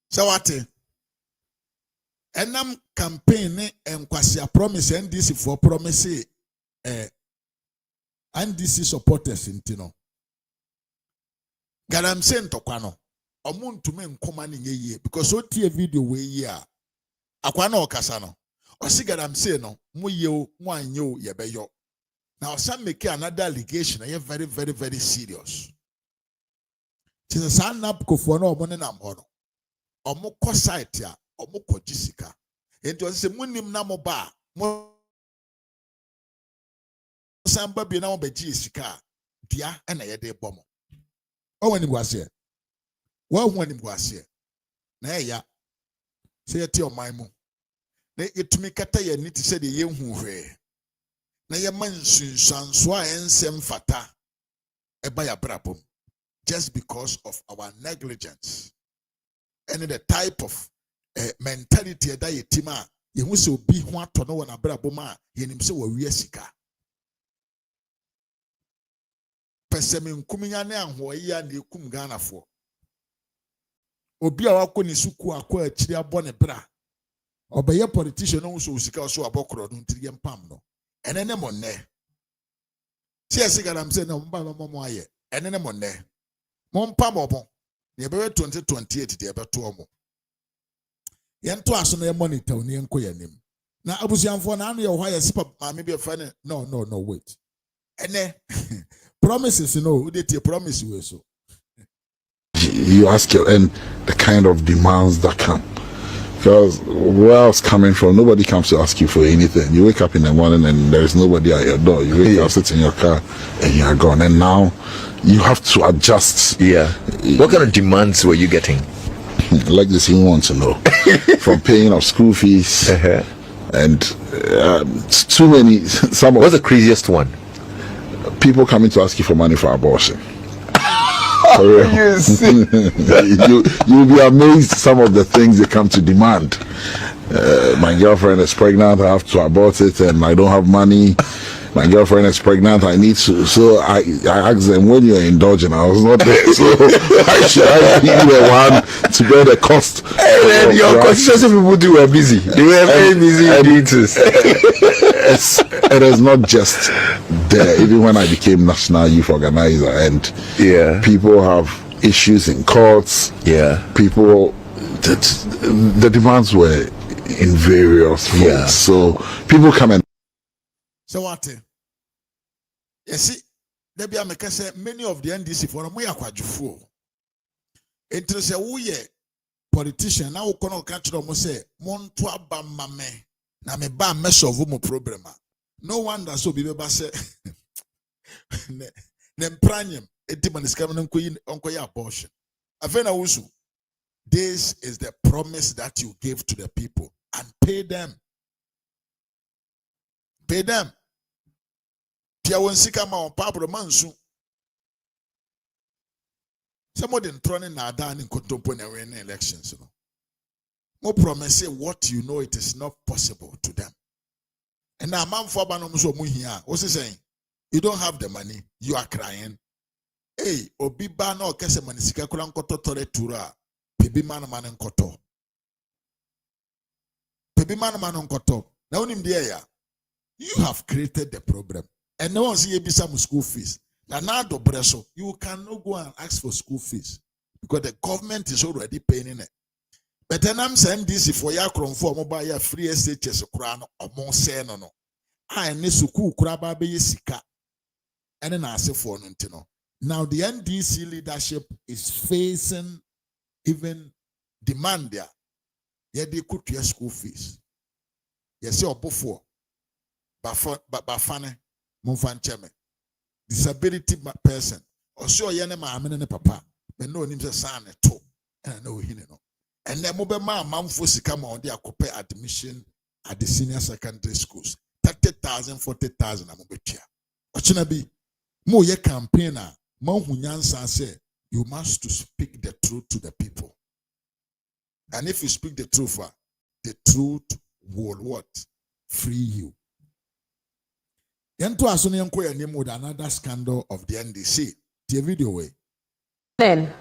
so what? And I'm campaigning and kwasia promise and this is for promise. And this is supporters in Tino. Gadam sent Tokwano. Omun to men command in ye because what a video way ya. Aquano Casano. Or see Gadam say no, muyo, one yo, yebeyo. Now some make another allegation. I am very, very, very serious. Tis a son up kofono monenam hono. Omoko site ya, omoko jisica. It was a munim namo ba. Samba be now be Jessica, dear, and a day bomb. Oh, when it was here. Well, when it was here. Nay, ya. Say it to your mimo. Nay, it to me cataya need to say the young who way. Nay, a man soon swa and sem fata. A by a brabum. Just because of our negligence. And the type of mentality that you tima, you must be what to know an abrabuma, in himself a riesica. Pesemin kuminyane anho ya ne kum Ghana for obi a wako ni suku akwa akiri abone bra obeye politician no so sika so abokro no ntiri mpam no enene monne sie sika na mse na mba mamo aye enene monne mo mpam obon ne be 2028 de be to omo yento aso na monitor ne enko yanim na abusianfo na anu ye ho aye sipa maame bi fa ne no wait ene promises, you know, they promise you so. You ask your and the kind of demands that come. Because where I was coming from, nobody comes to ask you for anything. You wake up in the morning and there is nobody at your door. You wake up, sit in your car, and you are gone. And now you have to adjust. Yeah. What kind of demands were you getting? Like this, you want to know. From paying off school fees and too many. What's the craziest one? people coming to ask you for money for abortion. For real. You'll be amazed some of the things they come to demand. My girlfriend is pregnant, I have to abort it, and I don't have money. My girlfriend is pregnant, I need to. So I asked them, when you're indulging, I was not there. So I should be the one to bear the cost. And your constituency people were busy. They were very busy doing this. It is not just there. Even when I became national youth organizer, and people have issues in courts. People, the demands were in various forms. So people come and. So what? You see, there be a say many of the NDC for me are quite full. Interest we politician now kono catch them say montua ba mame na me ba mess of mo problem. No wonder so be say ne pranyem etiman is coming onko abortion. Afena wusu. This is the promise that you gave to the people, and pay them. Pay them. Tia wonsika ma on pabro mansu. Somebody throwing na dan in kontompo na win elections. Mo promise what you know it is not possible to them. And now man for banom so mu hia. What's he saying? You don't have the money, you are crying. Hey, obi ba na okese manisika kula nkoto tore tura. Pebi man nkoto. Pebi man nkoto. Na unim dia ya. You have created the problem. And no one see you some school fees. Now do breso, you cannot go and ask for school fees because the government is already paying it. But then I'm saying this for ya for mobile ya free SHS crown or more say no. I need suku kraba be sika. And then I say for no. Now the NDC leadership is facing even demand there. Yeah, they could your school fees. Yes, your before. Bafane. Mumfancheme, disability person, or so yene ma amene papa, but no him say son to, and I know he no. And then mobile man for sikama on their cope admission at the senior secondary schools, 30,000, 40,000 amobetia. Ochina be mo ye campaigner, mo hunyansa say you must to speak the truth to the people. And if you speak the truth, the truth will what? Free you. With another scandal of the NDC. The video way. Then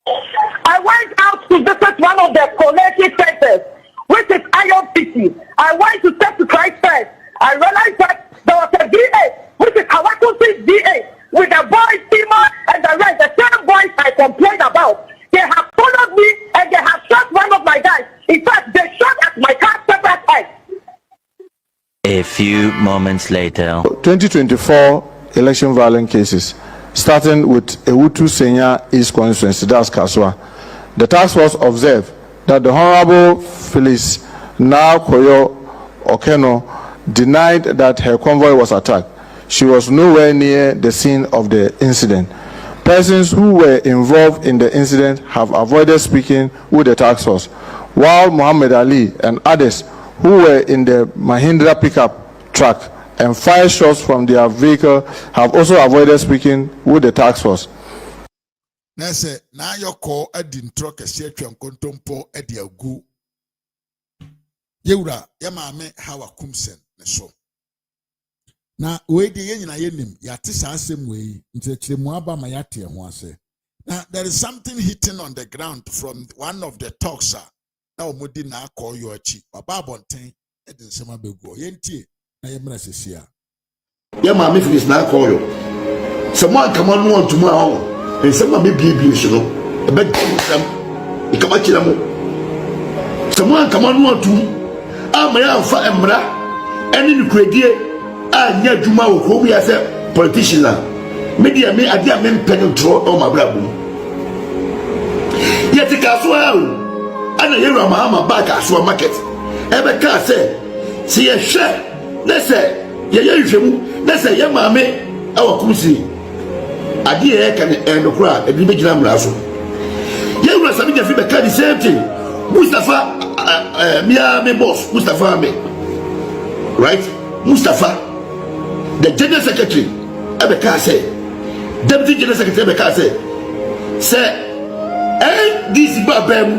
I went out to visit one of the collective centers, which is Iron City. I went to step to Christ first. I realized that there was a DA, which is Awakusi DA, with the boys, Tima, and the rest, the same boys I complained about. They have followed me and they have shot one of my guys. In fact, they shot at my car several times. A few moments later. 2024 election violent cases, starting with Ewutu Senya East Constituency, that's Kaswa. The task force observed that the Honorable Phyllis Koyo Okeno denied that her convoy was attacked. She was nowhere near the scene of the incident. Persons who were involved in the incident have avoided speaking with the task force, while Muhammad Ali and others who were in the Mahindra pickup truck and fired shots from their vehicle have also avoided speaking with the task force. Nese na your call a din truck a share kontompo e dia gu. Yewura yamame hawa kumsen ne so. Na we de yen nyina yenim yate sa asem we ntekire mu aba ma yate ho ase. Now there is something hitting on the ground from one of the talks. Now mudi na call your chi baba bonten e de nsema begu yentie na yemra sesia ya ma me finish na call you someone come on want to mo and someone be bi so no e be dem e kama kila mo someone come on want to amaya fa emra eni ni kredie a nya djuma wo ko bi ase politician la media me ade a me pen draw o ma bra bu yeti kaso a ana yero mahama back aso market ebe ka say si ye hwe na say ye hwemu na say ye maame awakumsi ade ye kan endokura ebi be gina mra so ye wura sabi je fi be ka the same thing Mustafa me boss Mustafa me right Mustafa the general secretary Ebeka say, Deputy General Secretary Ebeka say, this babem,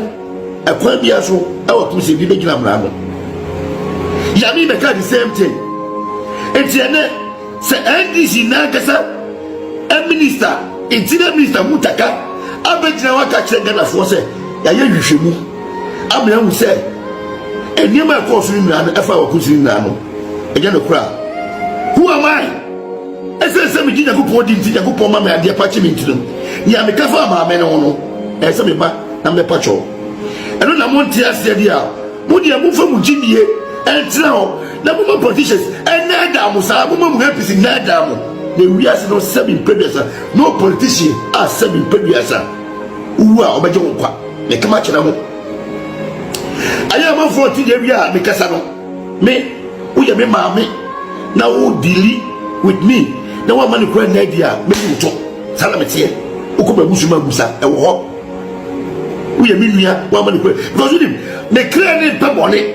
a quabiaso, our pussy, be making a bravo. Yami Beka the same thing. And say, this is Nagasa, a minister, interior minister Mutaka, I bet you what I said, then I say, you should move. I'm going to say, and you might cause in Nano, if I were putting in Nano. Again, a crowd. Who am I? I said, some did a good point in the good mama and the Apache into Yamika Farmer, man, and some number patrol. And when I want to ask the idea, would you move from Jimmy and now, the woman politicians, and Nadamus, woman happy in Nadam. The we are no 7 previous, no politician are 7 previous. Who are Obajonka, make a match. I am 40 area because I know me, we are mammy. Now who deal with me? Now one man crying idea, maybe you talk. Salametier, Ukuba Mushima Musa, and walk. We are million, one man cry. Because with him, they clear it per money.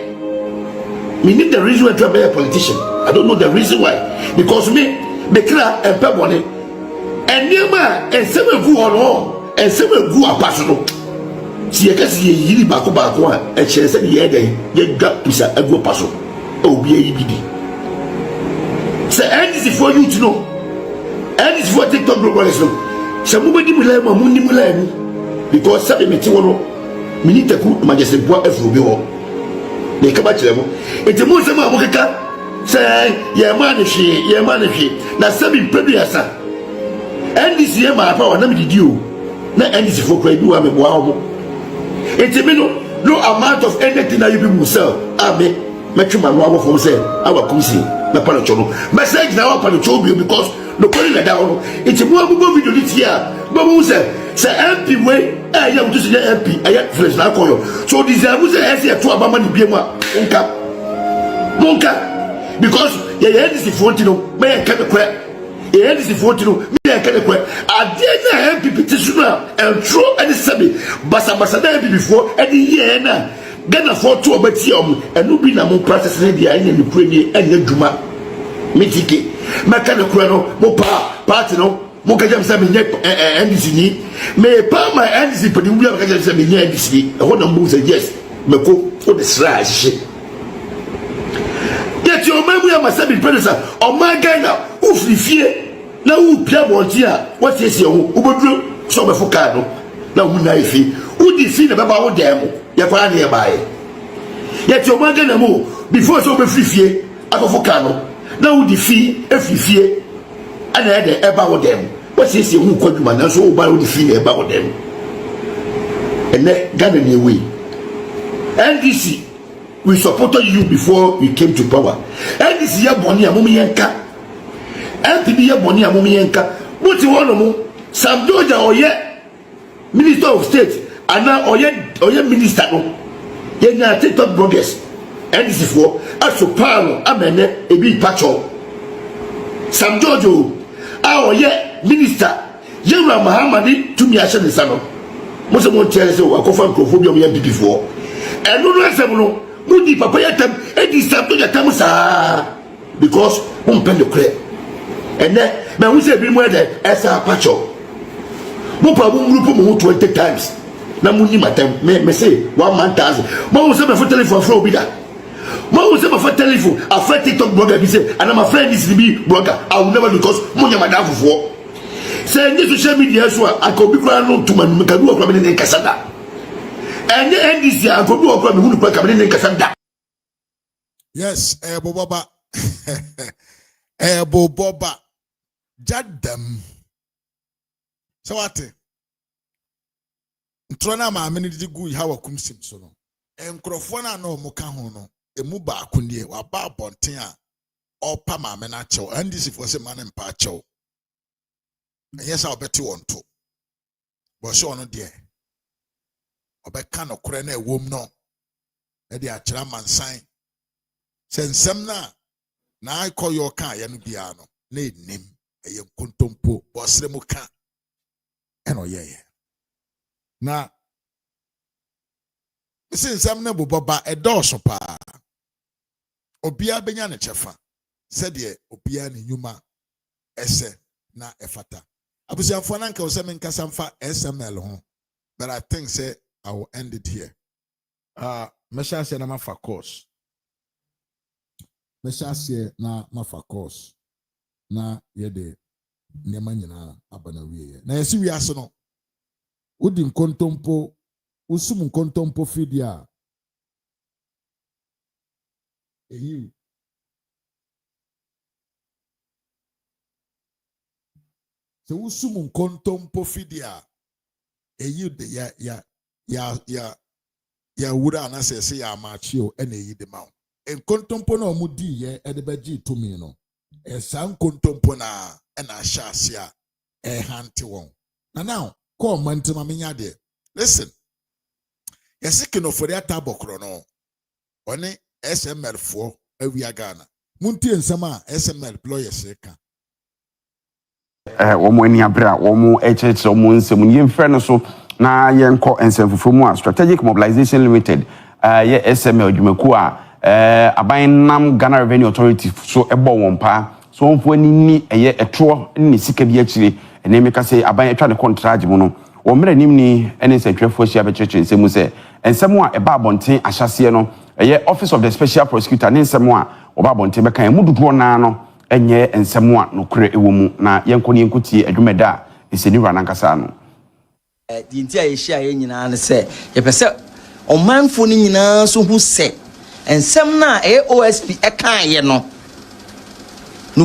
We need the reason why to be a politician. I don't know the reason why. Because me, they clear and per money. And near man, and seven go on, and seven go a personal. See, I can see a Baku Bakua, and she said, yeah, they got to say a go passo. Oh, be a BD. Say, and this is for you to know. And this is for TikTok progress. Somebody will have a mundi will because Sabi Metiwano, Minita Cook, Majesty Bois, F. Rubio. They come back to them. It's a Muslim Amaka. Say, yeah, manishi, yeah, manishi. Now, Sabi Prebiasa. And this year, my power, never did you. Not and this is for Craig, you have a wow. It's a minute, no amount of anything that you people sell. I mean, Metro Manoa for sale, our Kusi, my Panachono. Message now, Panachobi, because no calling it down. It's a more video this year. But who said, say, MP way, I am to say MP, I have fresh now call you. So this is a here to Abama Biema, Monka, because your head is the 40, may I can't crack. Your head is the 40, may I can't crack. I didn't MP petitioner and throw any sabi, Basa before any year now. Then I fought to a betium and no be no process the end the premier and the Juma. Mitiki, Macano Crano, Mopa, Patino, Mokajam Saminet and Disney. May I palm my hands in Padilla Saminet Disney. I want to move yes, Mako for the slash. Get your memory of my seven predecessor or my guy now, who's the fear. Now, who Piabon here, what is your Ubudru, Sober Focado, now who knifey, who defeat about them. You're nearby. Yet your man can move before so be free. I go for Cano. Now defeat every fear. And I had about them. What is your who called you man? So by the fear about them. And then got in your way. NDC, we supported you before you came to power. NDC, ya Bonia Mumienka. NPB, ya Bonia Mumienka. What you want to move? Sam Georgia or yet Minister of State. And now, Oye Minister, you know, TikTok bloggers, and this is for us to power, a big patcho. Sam Jojo, our Minister, General Mahamadi, to me, I shall listen. Most of them tell us, I go for Prophobia before. And no less, Moody Papayatam, and this time to the Tamusa, because one pen the clear. And then, but we say, be more than as a patcho. Mopa won't group 20 times. Na muni matem me say 1 man 1000 mo wo se me for telephone for obi da mo wo se me for telephone a friend TikTok blogger be say and my friend is be blogger I will never because mo nya madam fofo say ni social media so a ko bi kra no to man me ka du okra me ne kasada and NDC a ko du okra me hunu kwa ka me ne kasada. Yes, Boba. Boba. Jadam. So what? Trona ma amene di gu ha wakum sim so no enkrofo na no mo ka ho no emu ba akundie wa ba bonten a opa ma amena chew ndc for se man mpa chew yes obeti wonto bo so no de obeka no kore na ewom no e de akira mansan sensem na akoyo ka ya no bia no na enim eye kontompo bo sere mu ka eno ye na since I'm never boba a dorsal pa obia benya ne chefa said ye obia ne nyuma ese na efata. Abusiafo na nka oseme nkasa mfa SML ho. But I think say I will end it here. Mesha say na mafa course. Mesha say na mafa course. Na yede nema nyina abana wiye. Na yesi wiase no. Udi nkontompo, usum nkontompo fidia. Eyi. Se usum nkontompo fidia. Eyi de ya wura na se ya machio ene yi de ma. Nkontompo na omudi ye edebeji tumi no. Esa nkontompo na ena ahya a hante won. Na now call mantima menya de. Listen. Yesikino for that tabokro no. One SML for awia Ghana. Munti ensama SML employers ka. Womo ani abra womo echeche womo nsem yemfre no so na yenko ensemfofo mu a Strategic Mobilization Limited ye SML adwumaku a aban nam Ghana Revenue Authority so ebo won pa so wonfo ni eye etro ni sika bi akire ene meka say aban etwa ne contract mu no wo mra nim ni ene sentwefo hia be cheche nsemu se ensem a eba abonten ahyase no eye Office of the Special Prosecutor ne nsem a oba abonten be kan mu dudu na no enye ensem a no kure ewomu na yenko ni enkotie adwumeda eseni rana nkasa no di ntia ye hia ye nyina ne se ye pese omanfo ni nyina so hu se ensem na OSP ekan ye no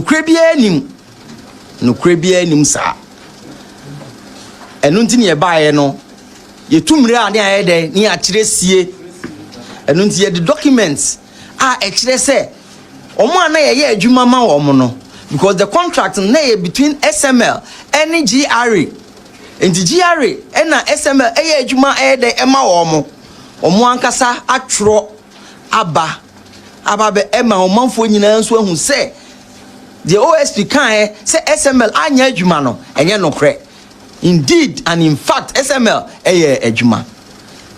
kure bia nim sa enu nti ne ye baaye no ye tumre ade ayede ni akire sie enu nti ye the documents ekire se omo ana ye adwuma ma wo no because the contract na between SML and GRA and the GRA and SML adwuma de ema wo omo ankasa atro aba be ema omanfo nyina nso ahu se the OSP kan say SML anya adwuma no enye no kre indeed and in fact SML adwuma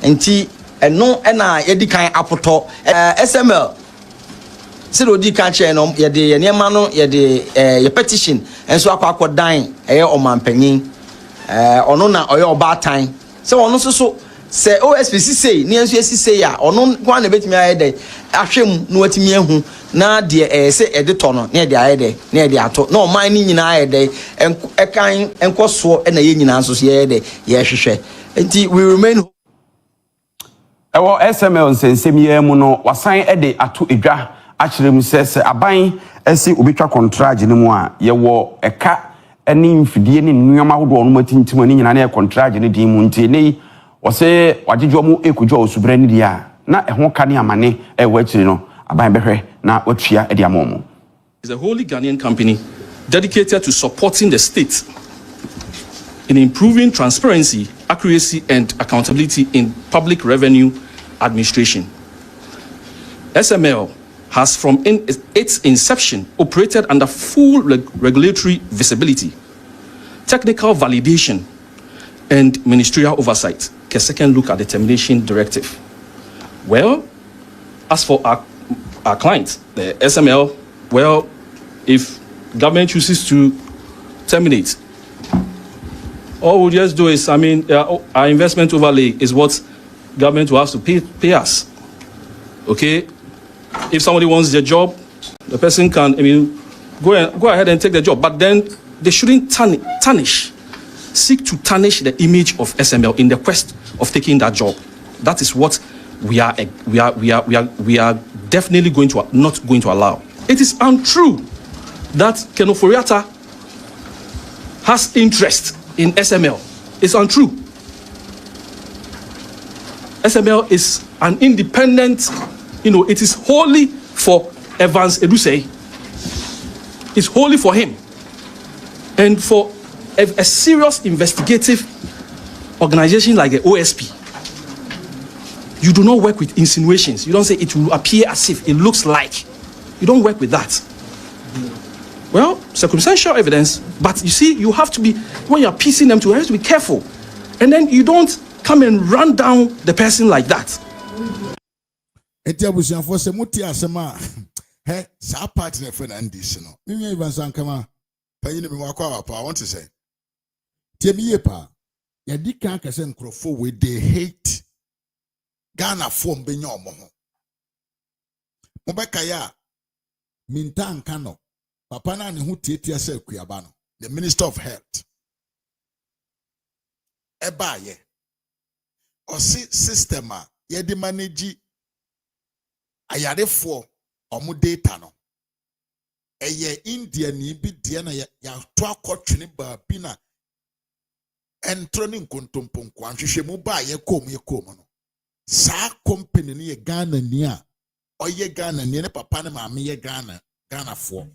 enti eno na yedi kan apoto SML Siro di kanche no ye de niema no ye de ye petition enso akwa dan eye omampanyin ono na oye obatan se ono so se OSPC say ni enso esise ya ono kwa na betimi ayede ahwem no atimi ahu na de se editor no na de ayede na de ato na oman ni nyina ayede ekan enkoso na ye nyina nso ye de ye hwehwe enti we remain ewo SML nsensem ye mu no wasan de ato edwa achirem se aban esi obetwa contract ne mu a ye wo eka eni mfidie ne nnuama hodo no matintim ani nyina na contract ne din mu nti ne wo se wajejo mu ekudwo osubra ne dia na eho ka ne amane ewa achire no aban behwe na watua e dia momo is a wholly Ghanaian company dedicated to supporting the state in improving transparency, accuracy and accountability in public revenue administration. SML has from its inception operated under full regulatory visibility, technical validation, and ministerial oversight. A second look at the termination directive. Well, as for our client, the SML, well, if government chooses to terminate, all we'll just do is, our investment overlay is what government will have to pay us. Okay? If somebody wants the job, the person can, go ahead and take the job. But then they shouldn't seek to tarnish the image of SML in the quest of taking that job. That is what we are definitely not going to allow. It is untrue that Kenoforiata has interest in SML. It's untrue. SML is an independent, it is wholly for Evans Edusei. It's wholly for him. And for a serious investigative organization like the OSP, you do not work with insinuations. You don't say it will appear as if it looks like. You don't work with that. Well, circumstantial evidence, but you see, you have to be, when you're piecing them together, you have to be careful. And then you don't come and run down the person like that. Etiabusian for Semutia Sama, sa partner for Andis, no. You even some come Panyini mi wakwa I want to say. Tiemi yepa. Yadi kan kase nkrofo we they hate Ghana form benyo omo. Mobeka ya minta nkano. Papa na ne hu tietia se kuaba no. The Minister of Health. Eba ye. Osi system a ye de manage ayarefo omo data no. Eye India ni bi de na ya to akotwene ba bi na entro ni nkontomponko anhwehwe mu ba ye kom no. Sa company ni ye Ghana ni a oye Ghana ni ne papa ne maame ye Ghana fo.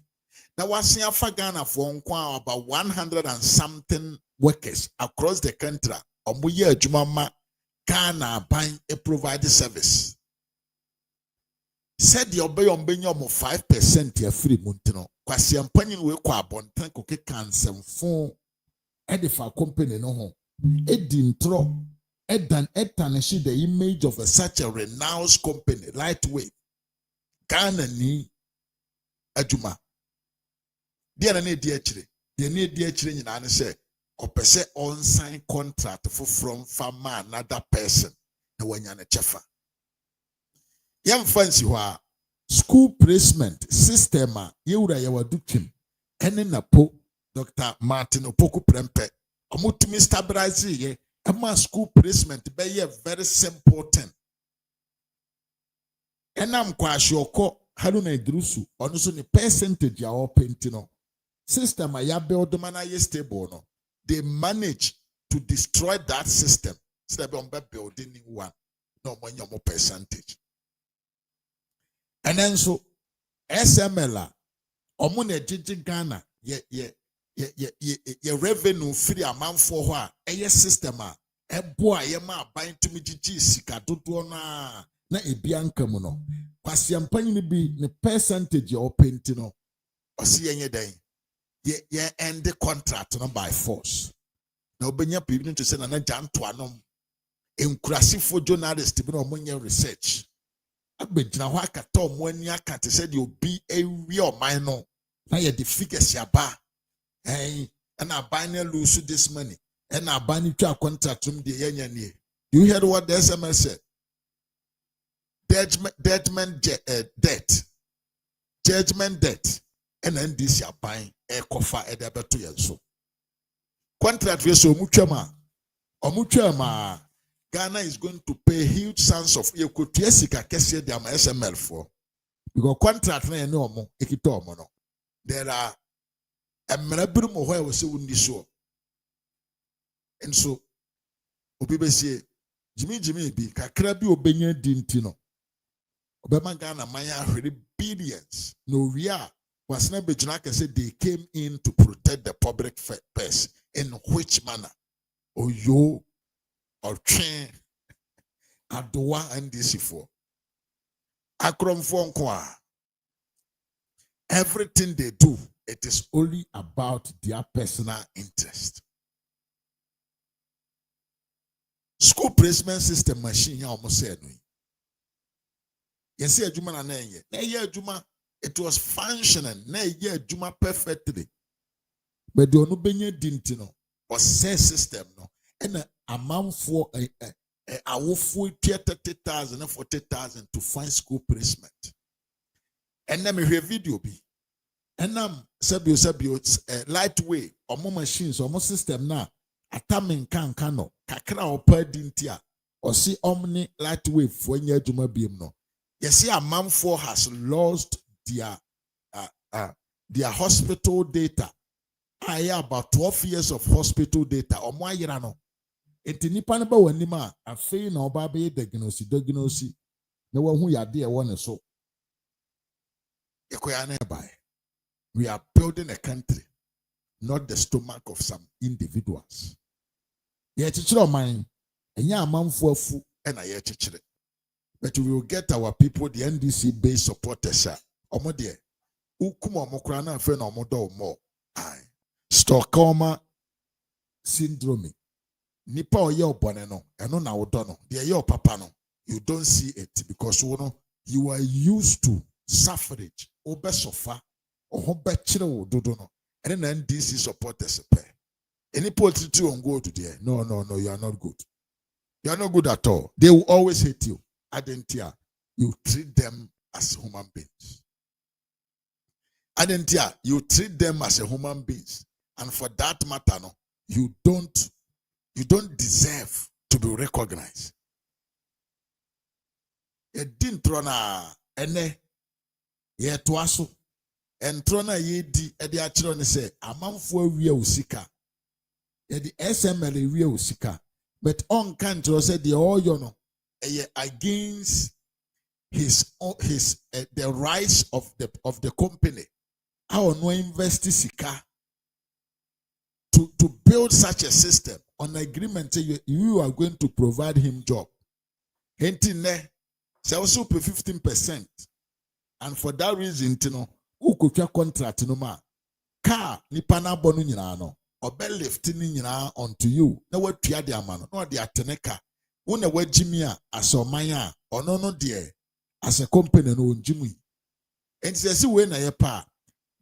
Na wasi afa Ghana for about 100 and something workers across the country. Omo ye adwuma ma Ghana ban a provide service. Said the obey on benyo mo 5% ya free muntino. Kwasi ampanyin we kwa abontan koke kansem fon edifa company no ho. Edintro edan she the image of such a renowned company lightweight. Ghana ni adwuma. Dia na di akire. Dia na di akire nyina ne se opese on sign contract from farmer another person na wanya ne chefa. Yam fancy ho school placement system a yewura yewadu twim ene na po Dr. Martin Opoku Prempe omutumi stabilize ye ama school placement be ye very simple thing. Enam kwa shioko Haruna Idrusu ono so ni percentage ya openti no system a ya build man na ye stable no they manage to destroy that system so they be building new one no more percentage. And then so SML omo na ejiji Ghana ye revenue free amount for ho a system a ebo a ye ma ban tumi jiji sika dodo na ebi anka mu no kwasi ampanyi bi ne percentage o penti no osi yenye den ye end the contract no by force na obenya people to say na janto anom enkurasifo journalist bi na omonye research agbegina ho akata omo ani aka te say the obi ewi oman no na ye the figures ya ba and I buy lose this money and I buy twa contract from the yenye nie. You heard what the SMS said? Judgment debt, and then this you are buying a cofa at the better so. Contract we so muchama Ghana is going to pay huge sums of Yesika Kessia Dam SML for because contract no more ekitomo. There are a merabirum where was so so. And so Obibe say Jimmy be kakrabi obenya dintino. Obama Ghana maya really billions. No ria was never said they came in to protect the public purse. In which manner? Oyo or train Adoa and this for Akrom Fonkwa. Everything they do, it is only about their personal interest. School placement system machine ya almost said we. Yes, Juma na ye. Juma, it was functioning. Ye Juma perfectly. But the onu benye dintino or say system no. And a amount for a woeful 30,000 and 40,000 to find school placement. And then me hear video be. And sabio lightweight or more machines or more system now. Atamin kan kano kakra opa dintia or see omni lightweight for nye juma beam no. You see a man for has lost their hospital data. I have about 12 years of hospital data or more year no. Enti nipa ne ba wanima afei na oba be diagnosis na wahu yade e won so. Ekoya na buy. We are building a country, not the stomach of some individuals. Ye chichiro man, enya amanfo afu e na ye chichire. But we will get our people, the NDC based supporters. Omo de ukuma omokra na afa na omodo omo. Stockholm syndrome. Nipa oye obone no, eno na wodo no. De ye papa no, you don't see it because you are used to suffrage. Obe sofa, oho be chire wo dodo no. And then NDC supporters pay. Any politics on go to there. No, you are not good. You are not good at all. They will always hate you. Adentia, you treat them as human beings. Adentia, you treat them as a human beings. And for that matter, no, you don't deserve to be recognized. You didn't trona ene ye toaso and trona ye di edi achiro ne say amanfo awie osika. Ye di SML awie osika. But on country said the all you know against the rights of the company. How no invest sika to build such a system on agreement you are going to provide him job. Henti ne say also pay 15%. And for that reason, you know, who could your contract no ma car ni pana bonu nyina no obe lift ni nyina onto you. Na what tua de amano no de ateneka. Wo na wagimia as omanya ono no de as a company no onjimi. And say we na ye pa.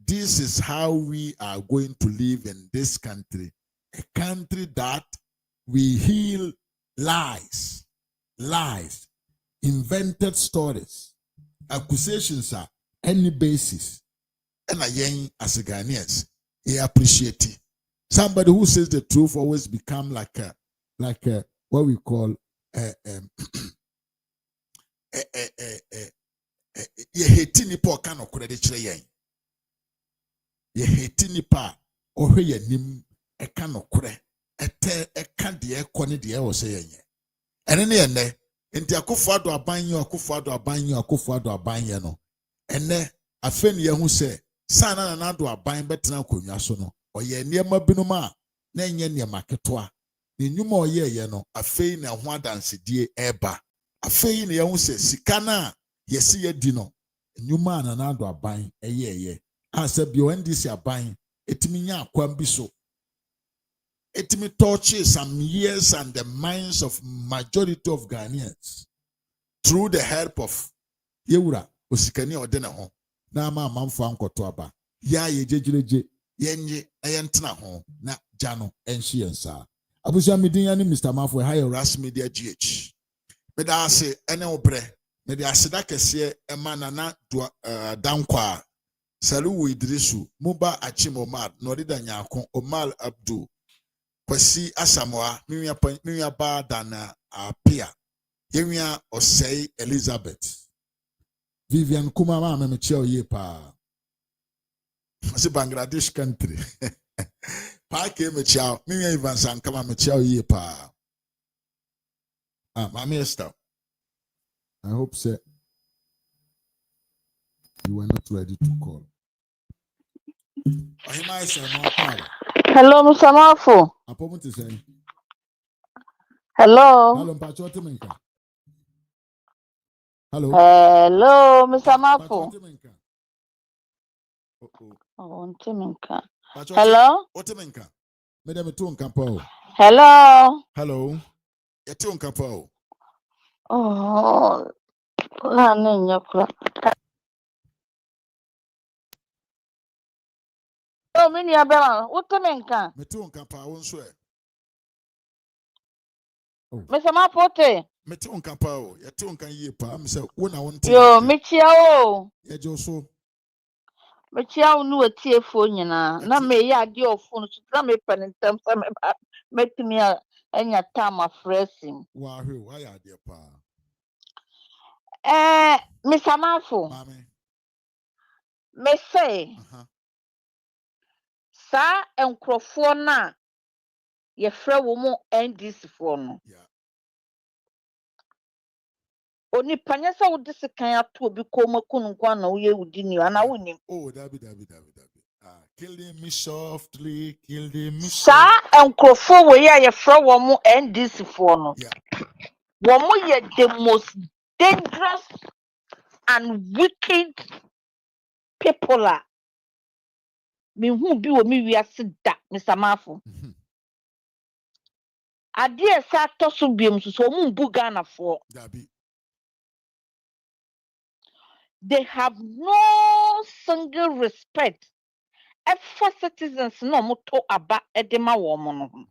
This is how we are going to live in this country. A country that we heal lies, invented stories, accusations are any basis. And again, as a Ghanaians, he appreciate it. Somebody who says the truth always become like a what we call ye hate nipa kind of credit chire ye hate nipa ohwe ye nim e kind of credit e kan de e kone de e wo say ye ene ne ene enti akofo ado abanye no ene afeni ye hu say sana na ado aban betena konwa so no oye niema binum a na enye niema ketoa ne nyuma oye ye no afei na ho adansedie eba afei ne ye hu say sika na yesi ye di no nyuma na ado aban eye asa bi o ndisi aban etimi nya akwam bi so etimi torture some years and the minds of majority of Ghanaians through the help of yewura osikani odene ho na ama amamfo ankoto aba ya yejejireje yenye ayentena ho na jano enhye ensa abusia midin ya ni Mr. Mafo high ras media GH meda ase ene obre meda ase da kese ema na dankwa Salu Idrisu Muba Achim Omar Norida Nyako Omar Abdul Kwasi Asamoah minya ba dana apia yenya Osei Elizabeth Vivian Kumama memecheo ye pa asi Bangladesh country pa ke mecheo minya Ivan Sankama mecheo ye pa Mami Esther, I hope so you were not ready to call. Hello, Mr. Mafo. Hello. Hello. Hello, Mr. Mafo. Oh, hello. Hello. Hello. Oh, oh, mini abela. Utemenka. Mr. Mafote. Yo, Michiao. Michiao nu etie phone nyina. Na me ya ade of phone so na me penentem sa me metimi enya time afresim. Wa hwe, wa ya ade pa. Mr. Mafo. Me say. Sa enkrofo na ye frɛ wo mo NDC fo no. Oni panya sa wo disikan ato obi koma kunu kwa na wo ye wudi ni ana wo nim. Oh, dabi. Kill me softly. Sa enkrofo wo ye frɛ wo mo NDC fo no. Wo mo ye the most dangerous and wicked people are. Me hu bi wo mi wiase da Mr. Mafo. Ade sa toso biem so mo mbu Ghana for. They have no single respect ɛfa citizens na ɔmo to aba ɛde ma wɔn no ho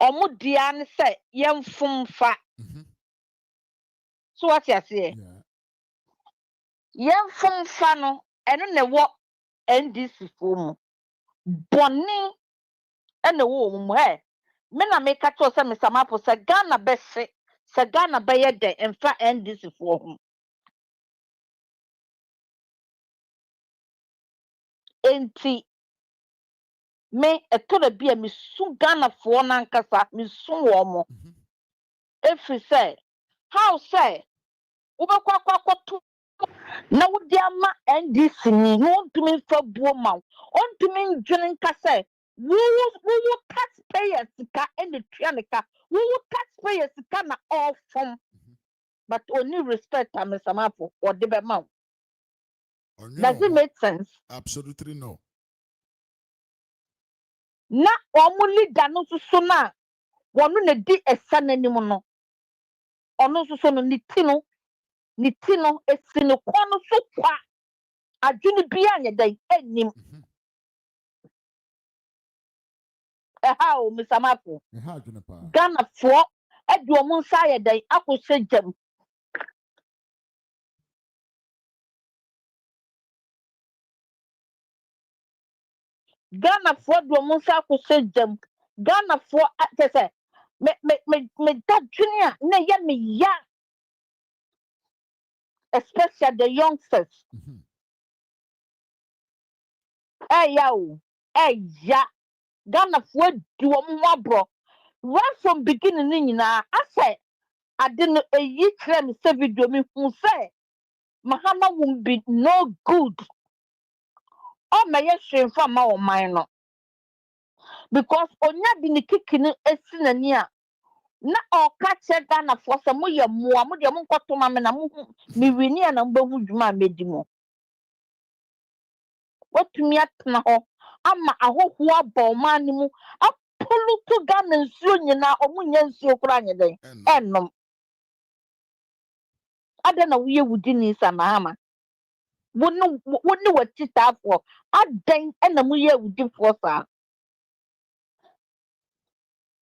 ɔmo dia ne sɛ yɛmfom fa so what you say yɛmfom fa no ɛno na ɛwɔ NDC fo mu bɔne ɛna ɛwɔ wɔn mu me na meka kyerɛ sɛ mesamapo sɛ Ghana bɛhye sɛ Ghana bɛyɛ dɛ ɛmfa NDC fo ho enti me ɛtɔrɔ bi a mesu Ghana fo nankasa mesu wɔn mo ɛfiri sɛ how say wobɛkɔ akɔto na wodi ama NDC ni na ɔntumi mfa buo ma wo ɔntumi ndwene nka sɛ wo taxpayer sika ɛna tua ne ka wo taxpayer sika na ɔfom but only respect amesamapo ɔde bɛma wo does it make sense? Absolutely no. Na ɔmo leader no so na wɔno na di ɛsa n'anim no ɔno so no ne ti no esi ne kɔn no so kwa adwene bi anya dɛ anim ɛha o mesamapo Ghana foɔ ɛde ɔmo nsa ayɛ dɛ akɔhyɛ gyam Ghana foɔ de ɔmo nsa akɔhyɛ gyam Ghana foɔ kyɛ sɛ me da dwene a na ɛyɛ me ya especially the youngsters ɛya o ɛya Ghana foɔ di ɔmo ho aborɔ right from beginning ne nyinaa asɛ ade no eyi kyerɛ me sɛ video me hu sɛ Mahama will be no good ɔmɛyɛ hwee mfa ma ɔman no because onya de ne kiki no esi n'ani a na ɔka kyerɛ Ghana foɔ sɛ moyɛ mmoa mo deɛ monkɔto ma me na mo me wini a na mbɛhu dwuma a medi mo watumi atena hɔ ama ahohoɔ aba ɔman no mu apoluto Ghana nsuo nyinaa ɔmo nya nsuo koraa nyɛ dɛn ɛnnom ada na woyɛ wudi ni sa Mahama wo ne watitaafoɔ adan ɛna moyɛ wudifoɔ saa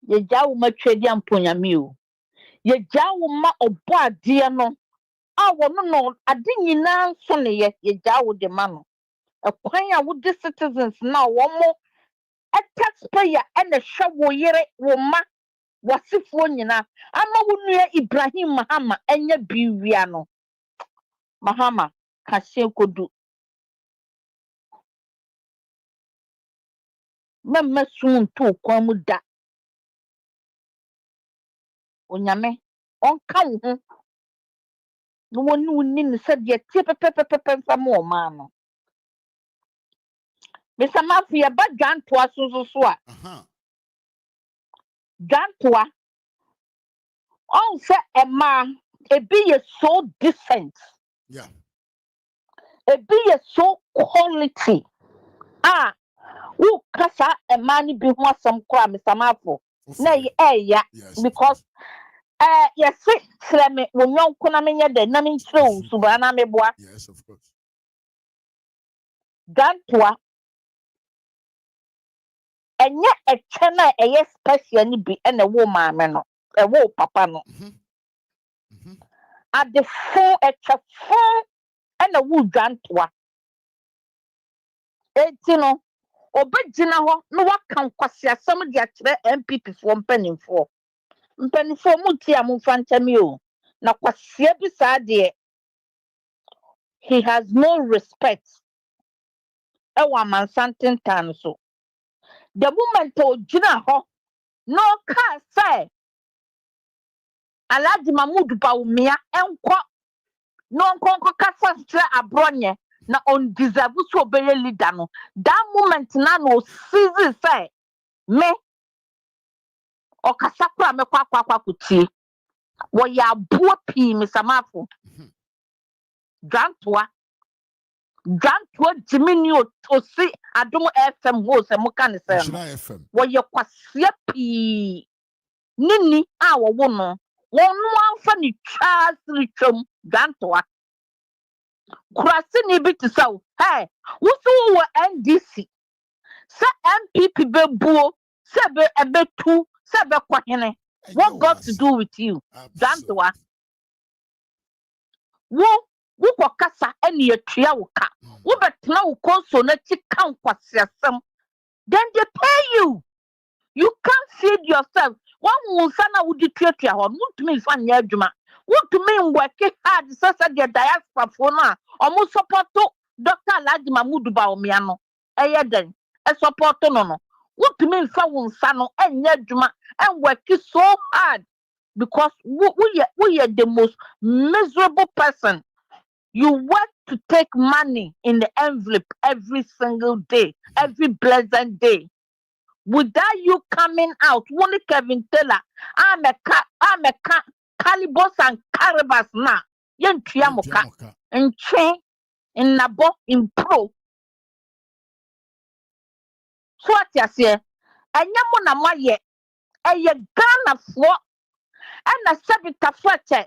yɛgyaa wo ma twɛdi amponyame o yɛgyaa wo ma ɔbɔ adeɛ no a wɔno no ade nyinaa nso ne yɛgyaa wo de ma no ɛkwan a wode citizens na wɔn taxpayer ɛna hwɛ wo yere wo ma wasifoɔ nyinaa ama wo nua Ibrahim Mahama ɛnyɛ bi wia no Mahama kahyɛ kodu mɛmɛ sum nto kwan mu da onyame ɔnka wo ho na wɔne wo ni ne sɛ deɛ tie pɛpɛpɛpɛ mfa ma ɔmaa no mesamaafo yɛba dwantoa so a dwantoa ɔn sɛ ɛmaa ebi yɛ so decent ebi yɛ so quality wo kasa ɛmaa no bi ho asɛm koraa mesamaafo na ɛyɛ because yɛse kyerɛ me wo nyɔnko na menyɛ dɛ na menkyerɛ wo subaa na meboa dwantoa ɛnyɛ ɛkyɛ na ɛyɛ special ni bi ɛna wo maame no ɛwo papa no adefo ɛkyɛfo ɛna wo dwantoa eti no obegyina hɔ na waka nkwasi asɛm de akyerɛ MPP foɔ mpanimfoɔ mu tia mo mfa nkyɛm o na kwasia bi saa deɛ he has no respect ɛwɔ amansantentan so the moment ogyina hɔ na ɔka sɛ Alhaji Mahmood Bawumia ɛnkɔ na ɔnkɔ kasa kyerɛ aborɔnyɛ na on deserve so obeye leader no that moment na no seize say me okasa kura me kwa kutie wo ya buo pii mesamafo dwantoa jimini osi adom FM ho se muka ne se wo ye kwase pii nini a wo wo no wonu anfa ni twa siri twam dwantoa kurase ni bi ti saw hey Wusu wo NDC. Sa MPP be buo, se be ebe tu, se be kwahene. What got to do with you? Dantoa. Wo kasa eni etua wo ka. Wo betena wo konso na chi kan kwasiasem. Then they pay you. You can't feed yourself. One will sana would declare what to me fan yajuma. What to mean working hard such as the diaspora for now. Almost support to Dr. Lajima Muduba Omiano. Then a support no. What to mean fan sano and yajuma and working so hard because we are the most miserable person. You work to take money in the envelope every single day, every blessed day. Without you coming out, only Kevin Taylor, I'm a Calibos and Caribas now. Yen Triamoka, in chain, in Nabo, in pro. So what you say? And Yamona Maye, a Ghana for, and a sabita fletcher.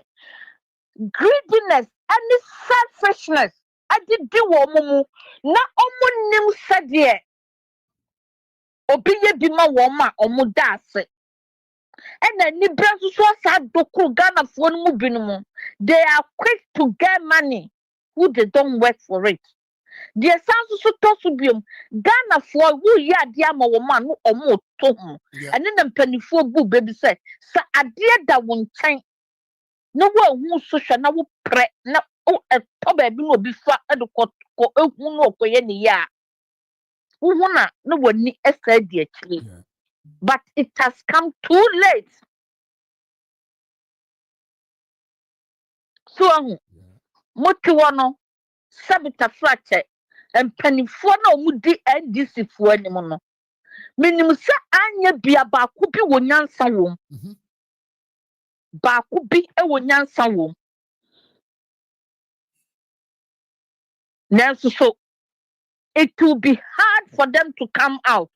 Greediness, any selfishness. I did do woman. Na omu nim said ye. Obiye bima woma omu dase. And then ni brasu so sa doku Ghana for mu binumu. They are quick to get money who they don't work for it. The sounds so tosubium Ghana for who ya dia ma woma no omu to ho. And then the penny for bu baby say sa adie da won chen. No one who social na wo pre na o eto ba bi no bi fa edukọ ko ehun no okoye ni ya wo na no wani esa di akire but it has come too late so moti wono sabita frache empanifo na omudi NDC fo anim no minim se anya bia ba ko bi wonyansa wom ba ko bi e wonyansa wom Nancy, so it will be hard for them to come out.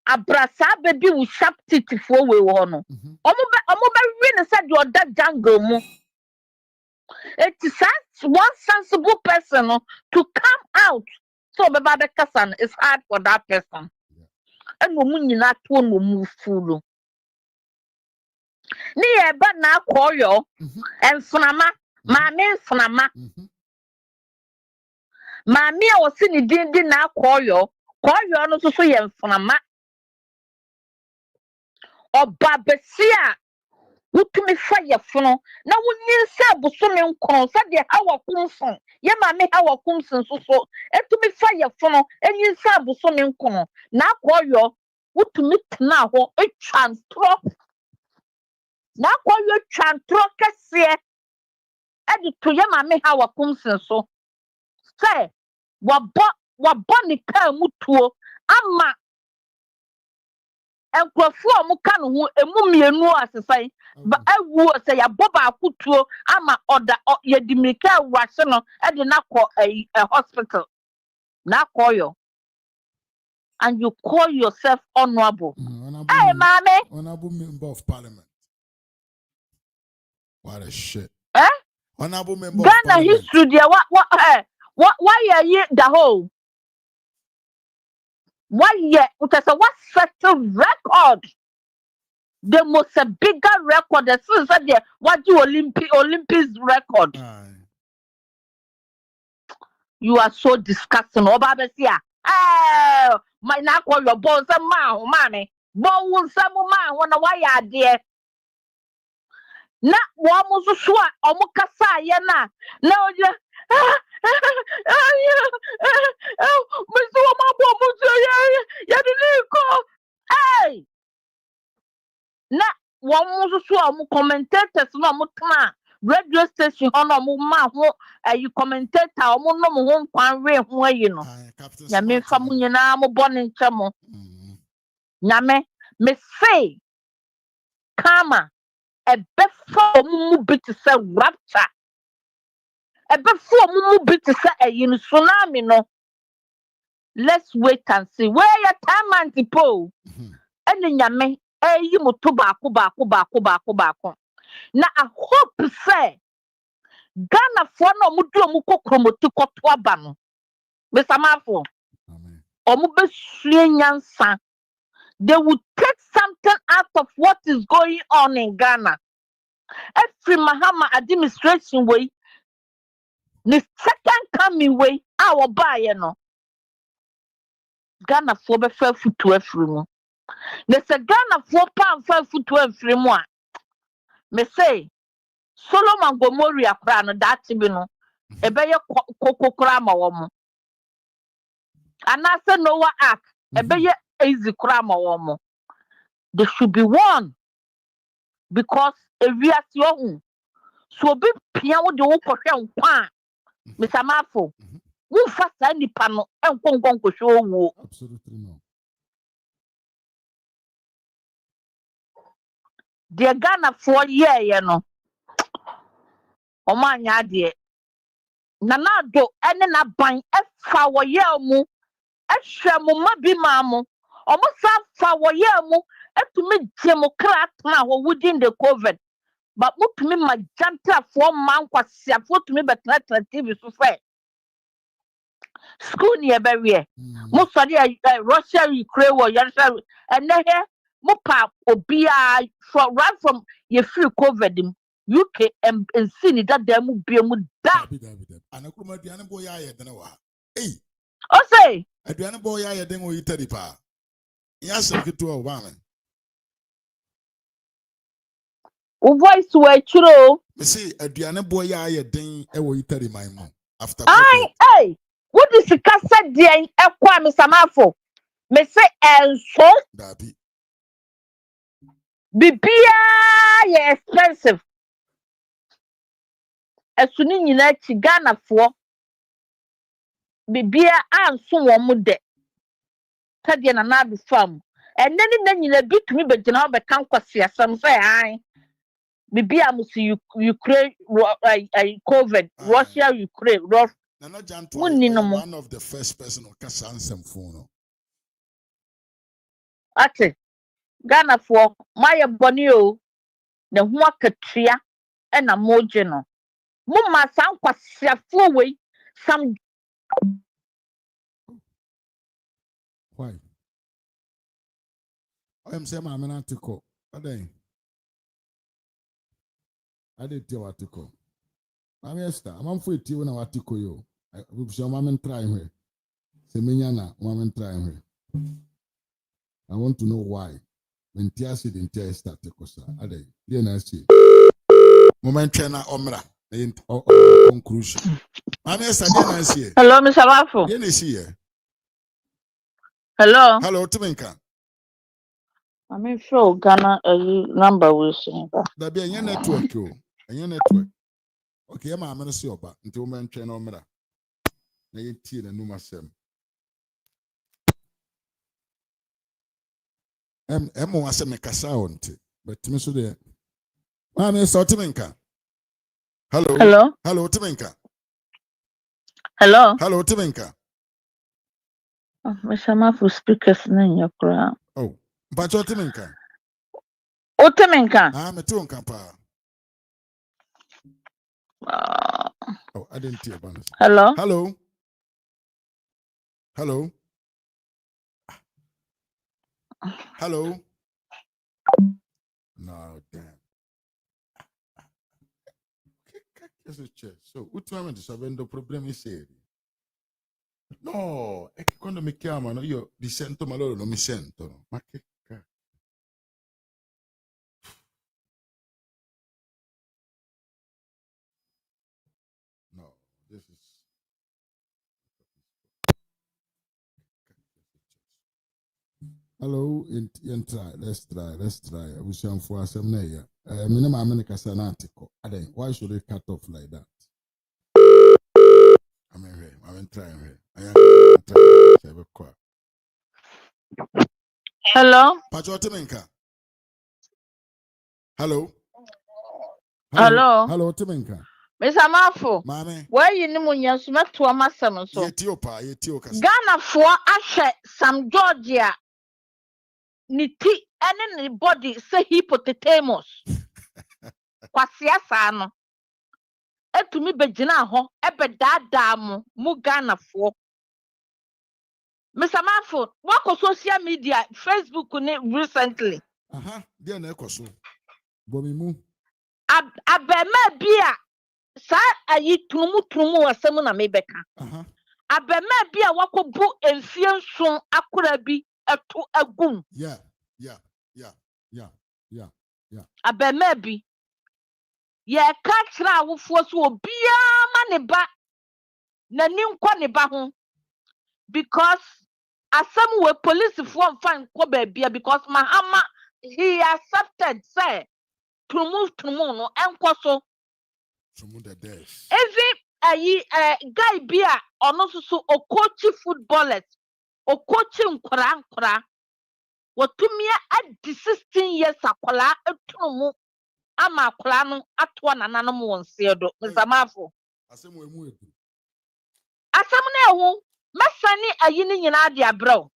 Abrasa baby will sharp teeth for we wono. Omoba really said you're that jungle mo. It is one sensible person to come out. So baba kasan it's hard for that person. And woman you not one will move through. Ni eba na koyo and funama, mame funama. Mami a wasi ni dindi na koyo no so ye mframa oba besia wutumi fa ye fono na wonyinsa bosome nkron sa de hawa kumson ye mami hawa kumson so etumi fa ye fono enyinsa bosome nkron na koyo wutumi tena ho na koyo twantro kese edi to ye mami hawa kumson so say wabɔ ka mutuo ama enkrofo mu ka no ho emu mienu asesai ba awu se ya bɔ ba akutuo ama oda ye dimika wahye no e de na kɔ a hospital na koyo and you call yourself honorable hey mame honorable member of parliament what a shit honorable member Ghana of parliament history there what why are you the whole why yeah what settle record the most bigger record the since there what do Olympics record you are so disgusting obabesia my na call your boss ma mommy bo some ma wanna why are there na wo mo so a omo kasa ye na oje hey na one so commentators no mo tana radio station ono mo ma ho you commentator mo no mo ho kwan we ho ayi no ya me fa mo nyina mo bone nche mo nyame me say kama e be for mo bit say rapture e be for mo bit say ayi no tsunami no let's wait and see where your time antipo ene nyame eyi moto baako na I hope say Ghana for no mudu mu kokromoti koto aba no Mr. Mafo. Omubesue. They will take something out of what is going on in Ghana. Every Mahama administration way, the second coming way, our buyer no. Ghana for be fair foot to every one. There's a Ghana £4 fair foot to every one. Me say, Solomon Gomoria crown that tibino, a better cocoa crama woman. And I said Noah Ark, a better easy crama woman. There should be one because if we are young, so be piano the open pan, Mr. Mafo. Who fast any panel and go show. Absolutely no. Dear Ghana 4 year, you know. Omanya dear. Nanado, and then I bind a flower yamu, a shamu mabi mamu, almost a flower yamu, and to me, Democrat now within the COVID. But what to me, my gentle 4 months was put to me, but not TV so fair. School near barrier. Most of the Russia, Ukraine, or Yarsa, and then Mopa Obia right from your free COVID. UK and see that there will be a muda. And a cruma diana boy, I don't Hey, oh, say, a diana boy, I don't know you tell the pa. Yes, I get to a woman. Voice way true. See, a diana boy, I ding a way tell my mom. After hey, what is the cassette dear in Equa, Mr. Mafo? Me say, and so, Bibia, expensive. As soon as you let Ghana for Bibia and so one mude. Tadian another farm. And then you bit me, but you know, but can't see some say, I Bibia must Ukraine, COVID, Russia, Ukraine, Rough. One of the first person who can some phone. Ate Ghana for my bonio, the Huakatria and a mojeno. Mumma sound quite full way, some. Why? I am saying, I'm an article. I did your article. I'm Esther. I'm for it when I article you. I will show Mamma trying her. Seminiana, Mamma trying her. I want to know why. When Tiasi didn't tell us that because I didn't see. Moment trainer Omra. Conclusion. Mamma Esther, didn't see. Hello, Mr. Wafo. Didn't see. Hello. Hello, Timinka. I mean, sure, Ghana number will sing. There be a network, you. A network. Okay, I'm going to see you back until men train on me. Now you tea the number 7. Was a mekasa on it, but to me, so there. Mammy, so Timinka. Hello. Hello. Hello, Timinka. Hello. Hello, Timinka. Mr. Mafu speakers in your crowd. Oh, but what Timinka? Oh, Timinka. I'm a tune camper. Oh, I didn't hear bonus. Hello. Hello. Hello. Hello. No, damn. So, what time is the problem is here? No, è che quando mi chiamano io li sento ma loro non mi sentono. Ma che cazzo? No, this is... Hello, try. Let's try. We shall for some name. Minimum America Sanatico. Why should it cut off like that? I'm trying here. Hello. Pachotimenka. Hello. Hello. Hello, Timenka. Mr. Mafo. Mame. Where you know when you're smart to a master? Ethiopia. Ghana for Ashe, some Georgia. Niti anybody say hippopotamus. Kwasia sano. Etumi bejina ho ebe dadamu mu Ghana for Mr. Manford, what on social media, Facebook recently? Dear Nekoso. Bomimu. Abema bia sa ayi tumu asemu na mebeka. Abema bia wako bu enfie nson akura bi etu agum. Yeah. Abema bi ye ka kira awofo so obia ma ne ba na ni nkɔ ne ba ho because asem we police for fan ko ba bia because Mahama he accepted say tumu no enko so every guy bia ono so okochi footballers okochi nkora watumia at 16 years akola etumu ama akola no atwa nananom wonse do nsamafo asem na ehu mesane ayi ni nyina de abro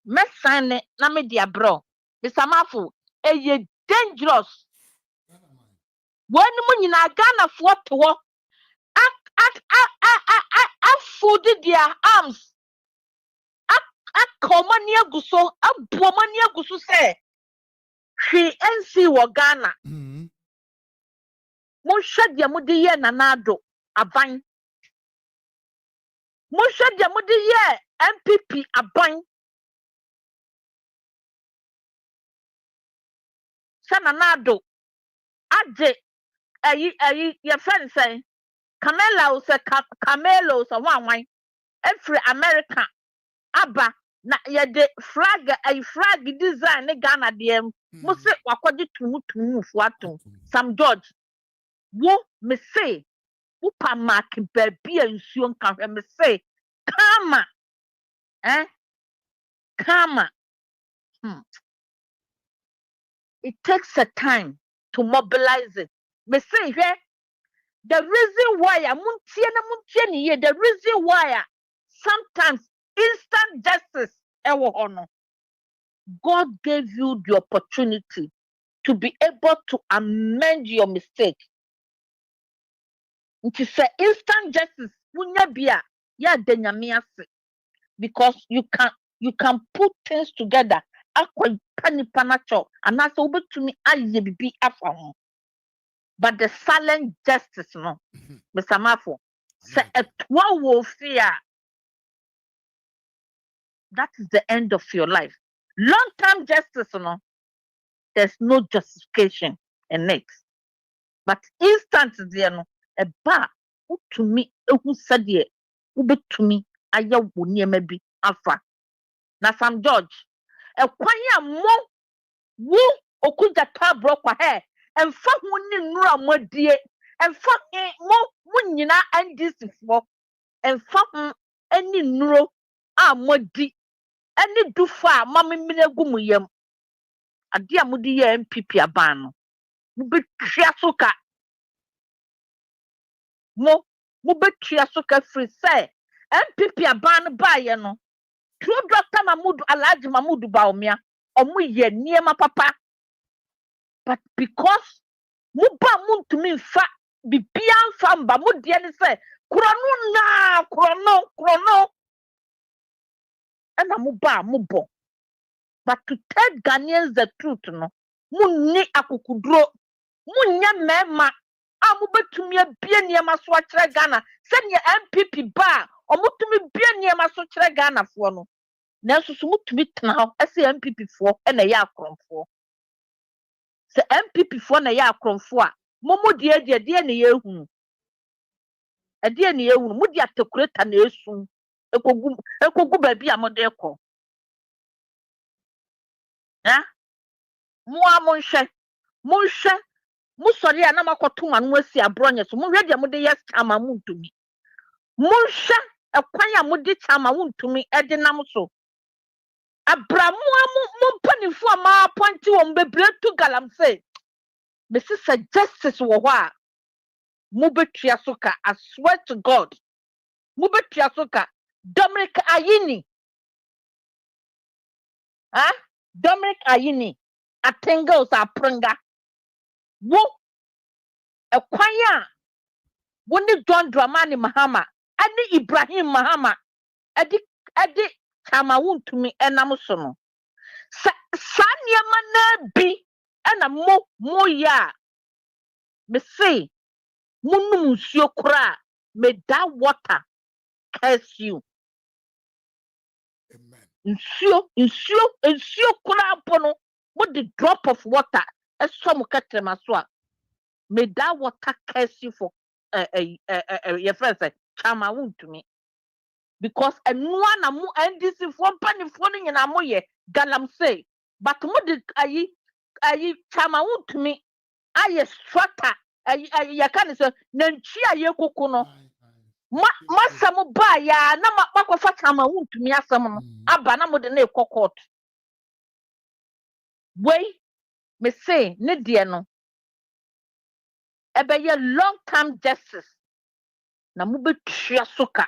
mesane na me de abro nsamafo eye dangerous when mu nyina Ghana fo to food their arms akomani aguso abuomani aguso se hwe ensi wo Ghana mo hwede mo de ye nanado aban mo hwede mo de ye MPP aban sananado ade ayi ye friend say Camelo say Camelo so wanwan every America aba na ye de flag design ne Ghana dem mo se wakwaje tumu fu ato Sam George wo me say wo pa mark baby ensuo nka hwe me say kama it takes a time to mobilize it me say here the reason why muntie ni ye the reason why sometimes instant justice ewo hono God gave you the opportunity to be able to amend your mistake. It is instant justice munya bia ya denyame ase because you can put things together akwa panipa nacho and as obetumi aye bibi afa ho. But the silent justice no Mr. Mafo say etwa wo fear that is the end of your life. Long-term justice no there's no justification in it. But instant there no eba utumi ehu sade ubetumi aya wo niema bi afa. Na Sam George ekwan ya mo wo okuja tabro kwa he emfa ho ni nura modie emfa mo nyina NDC fo emfa ho ani nuro a modi ani dufa mamemine gumu yam ade a modi ye MPP aban no mo betwa soka mo betwa soka free say MPP aban ba ye no through Dr. Alhaji Mahmood Bawumia omo ye niema papa but because mo ba muntumi mfa bibia mfa mba mo de ne say krono ana mo ba mo bo but to tell Ghanaians the truth no munni akukudro munya mema a mo betumi abie niema so akere Ghana se ne MPP ba omutumi bie niema so akere Ghana fo no nanso so mutumi tena ho ese MPP fo na ya akromfo se MPP fo na ya akromfo a momo de ne yehu ade ne yehu mo de atakureta na esu ekogu ba bi amode ekọ mo amonhwe mo sori a na makoto anu asi abronye so mo hwe de mo de yes chama mo ntumi mo hwe ekwan a mo de chama mo ntumi ede nam so abramu mo panifo ma appointi wo mbebre tu galamse me say justice wo ho a mo betua soka I swear to God mo betua soka Dominic Ayini atengels aprenga wo ekwan a wo ni John Dramani Mahama ani Ibrahim Mahama edi chama wuntumi enam so no sa nneɛma na bi ɛna mo ya me say munum nsuo kora me that water curse you. Nsuo kora pono with the drop of water ɛsɔ mo katrema so a may that water curse you for your friend say chama wuntumi because enua na mo NDC for panifo no nyina mo ye galamsey but mo de ayi chama wuntumi aye strata ya kan say nantwi aye kuku no masam ba ya na makofa chama wuntumi asam no aba na mo de na ekokot wey me say ne de no ebe ye long term justice na mo betua soka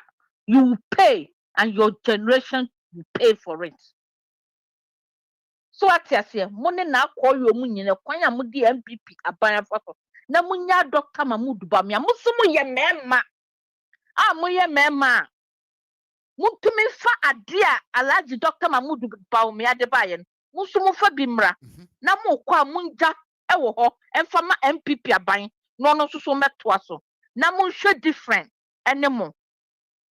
you will pay and your generation will pay for it. So what you say, money na call you munyine kwanya mu di MPP aban afaso. Na munya Dr. Mahmoud Bawumia musumu ye mema. Mo ye mema. Muntumi fa ade a Alhaji Dr. Mahmoud Bawumia de baye. Musumu fa bimra. Na mo kwa munja ewo ho emfa ma MPP aban. No no so meto so. Na mo hwe different enemo.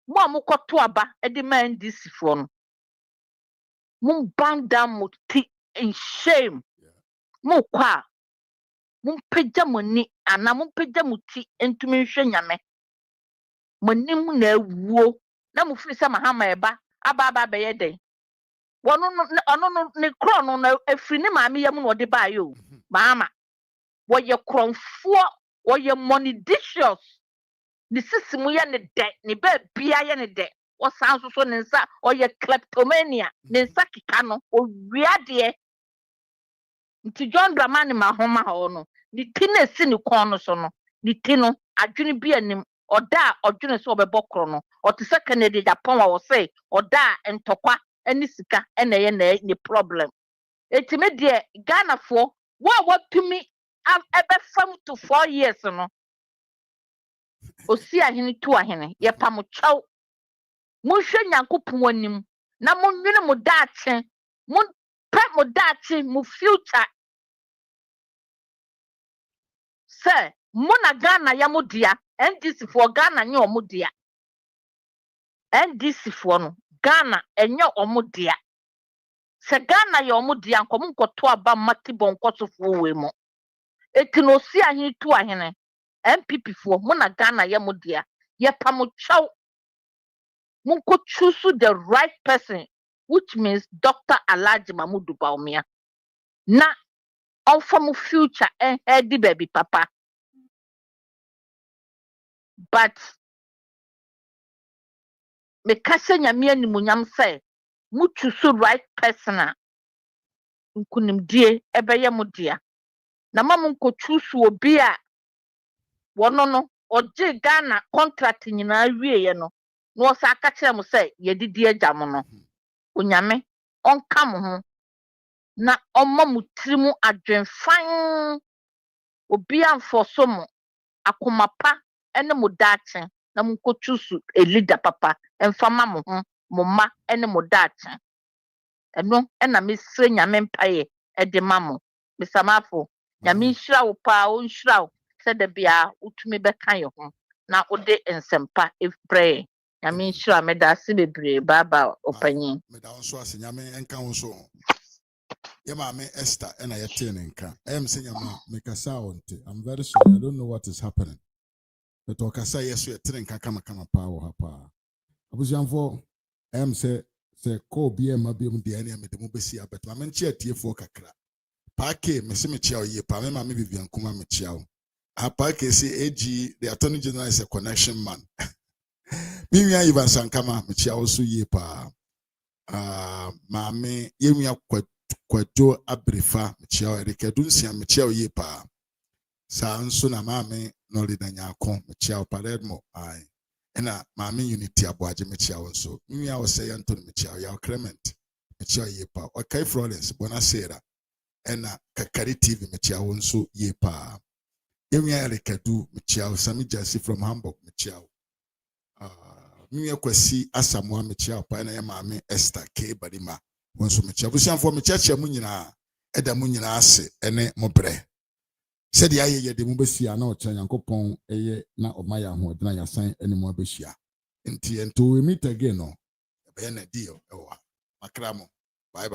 Mo amukoto aba edi man this from mun bang down muti in shame mo kwa mun pagya moni ana mun pagya muti entumi hwe nyame monim na awuo na mu firi se mahama eba aba be ye den wono no ne kro no na afiri ne maame yam no de ba yo mahama wo ye kronfo wo ye monidicious ni sisimu ye ne de ne ba bia ye ne de o san so ne nsa o ye kleptomania ne nsa kika no o wiade nti John Dramani mahoma ho no ni ti na si ni kon no so no ni ti no adwene bi anim oda odwene so obebokro no o te se Kennedy Japan wa wo say oda entokwa ani sika ena ye na ni problem etime de Ghana fo wa tumi ebe fam to 4 years no osi ahene tu ahene ye pam chaw munhwe nyankopon anim na munwene mo daache mun pe mo daache mo future se muna Ghana ya mudia NDC for Ghana nye omudia NDC for no Ghana enye omudia se Ghana ya omudia nkom nkoto aba matibo nkosofo we mo etino si ahene tu ahene MPP for muna Ghana ya mudia ye pam chaw munko choose the right person, which means Dr. Alhaji Mahmoud Bawumia. Na on from future and heady baby papa. But me kase nyamia ni munyam say, mu choose right person nkunim die ebeye mudia. Na mamunko choose obi a wono no oje Ghana contract nyina wie no. No sa aka kire mo say yedidi agam no. Onyame onka mo ho na omma mutirimu adwenfan obi amfoso mo akomapa ene mo dache na munkochusu a leader papa emfama mo ho mo ma ene mo dache eno ena mesre nyame mpaye ede mamo mesamafo nyame nhira wo pa o nhira wo se de bia utumi beka ye ho na ode ensempa efbre nyame nhira meda se bebre baba opanyin meda wonso ase nyame enka wonso yeah, Mama Esther, and I attend in camp. I am saying, make a sound. I'm very sorry. I don't know what is happening. But I can say, yes, we are telling Kakama power. Hapa. I was young for, I am say, call BM, be the enemy, the Mubesia, but I'm in chair for Kakra. Parke, Messimi Chow, ye, Pamema, maybe Viankuma Michao. A Parke say, AG, the Attorney General is a connection man. Mimi, Ivan Sankama, Michao, so ye pa. Mame, Yemia kwajo abrifa mchiao erikadunsia mchiao yepa sa nso na mame no le danyako mchiao paredmo ai ena mame unity aboaje mchiao nso nwi a wose ya ntoni mchiao ya Clement mchiao yepa okai Florence bonasera ena kakari TV mchiao nso yepa nwi a erikadu mchiao Sami Jasi from Hamburg mchiao me kwasi asamoa mechia pa na maame Esther K Badima wonso mechia busianfo mechia mu nyina eda mu nyina ase ene mo bre said the aye de mu besia na o chan yankopon eye na omaya ho de na yasan ene mo besia enti ento we meet again no be na deal ewa makramo bye bye.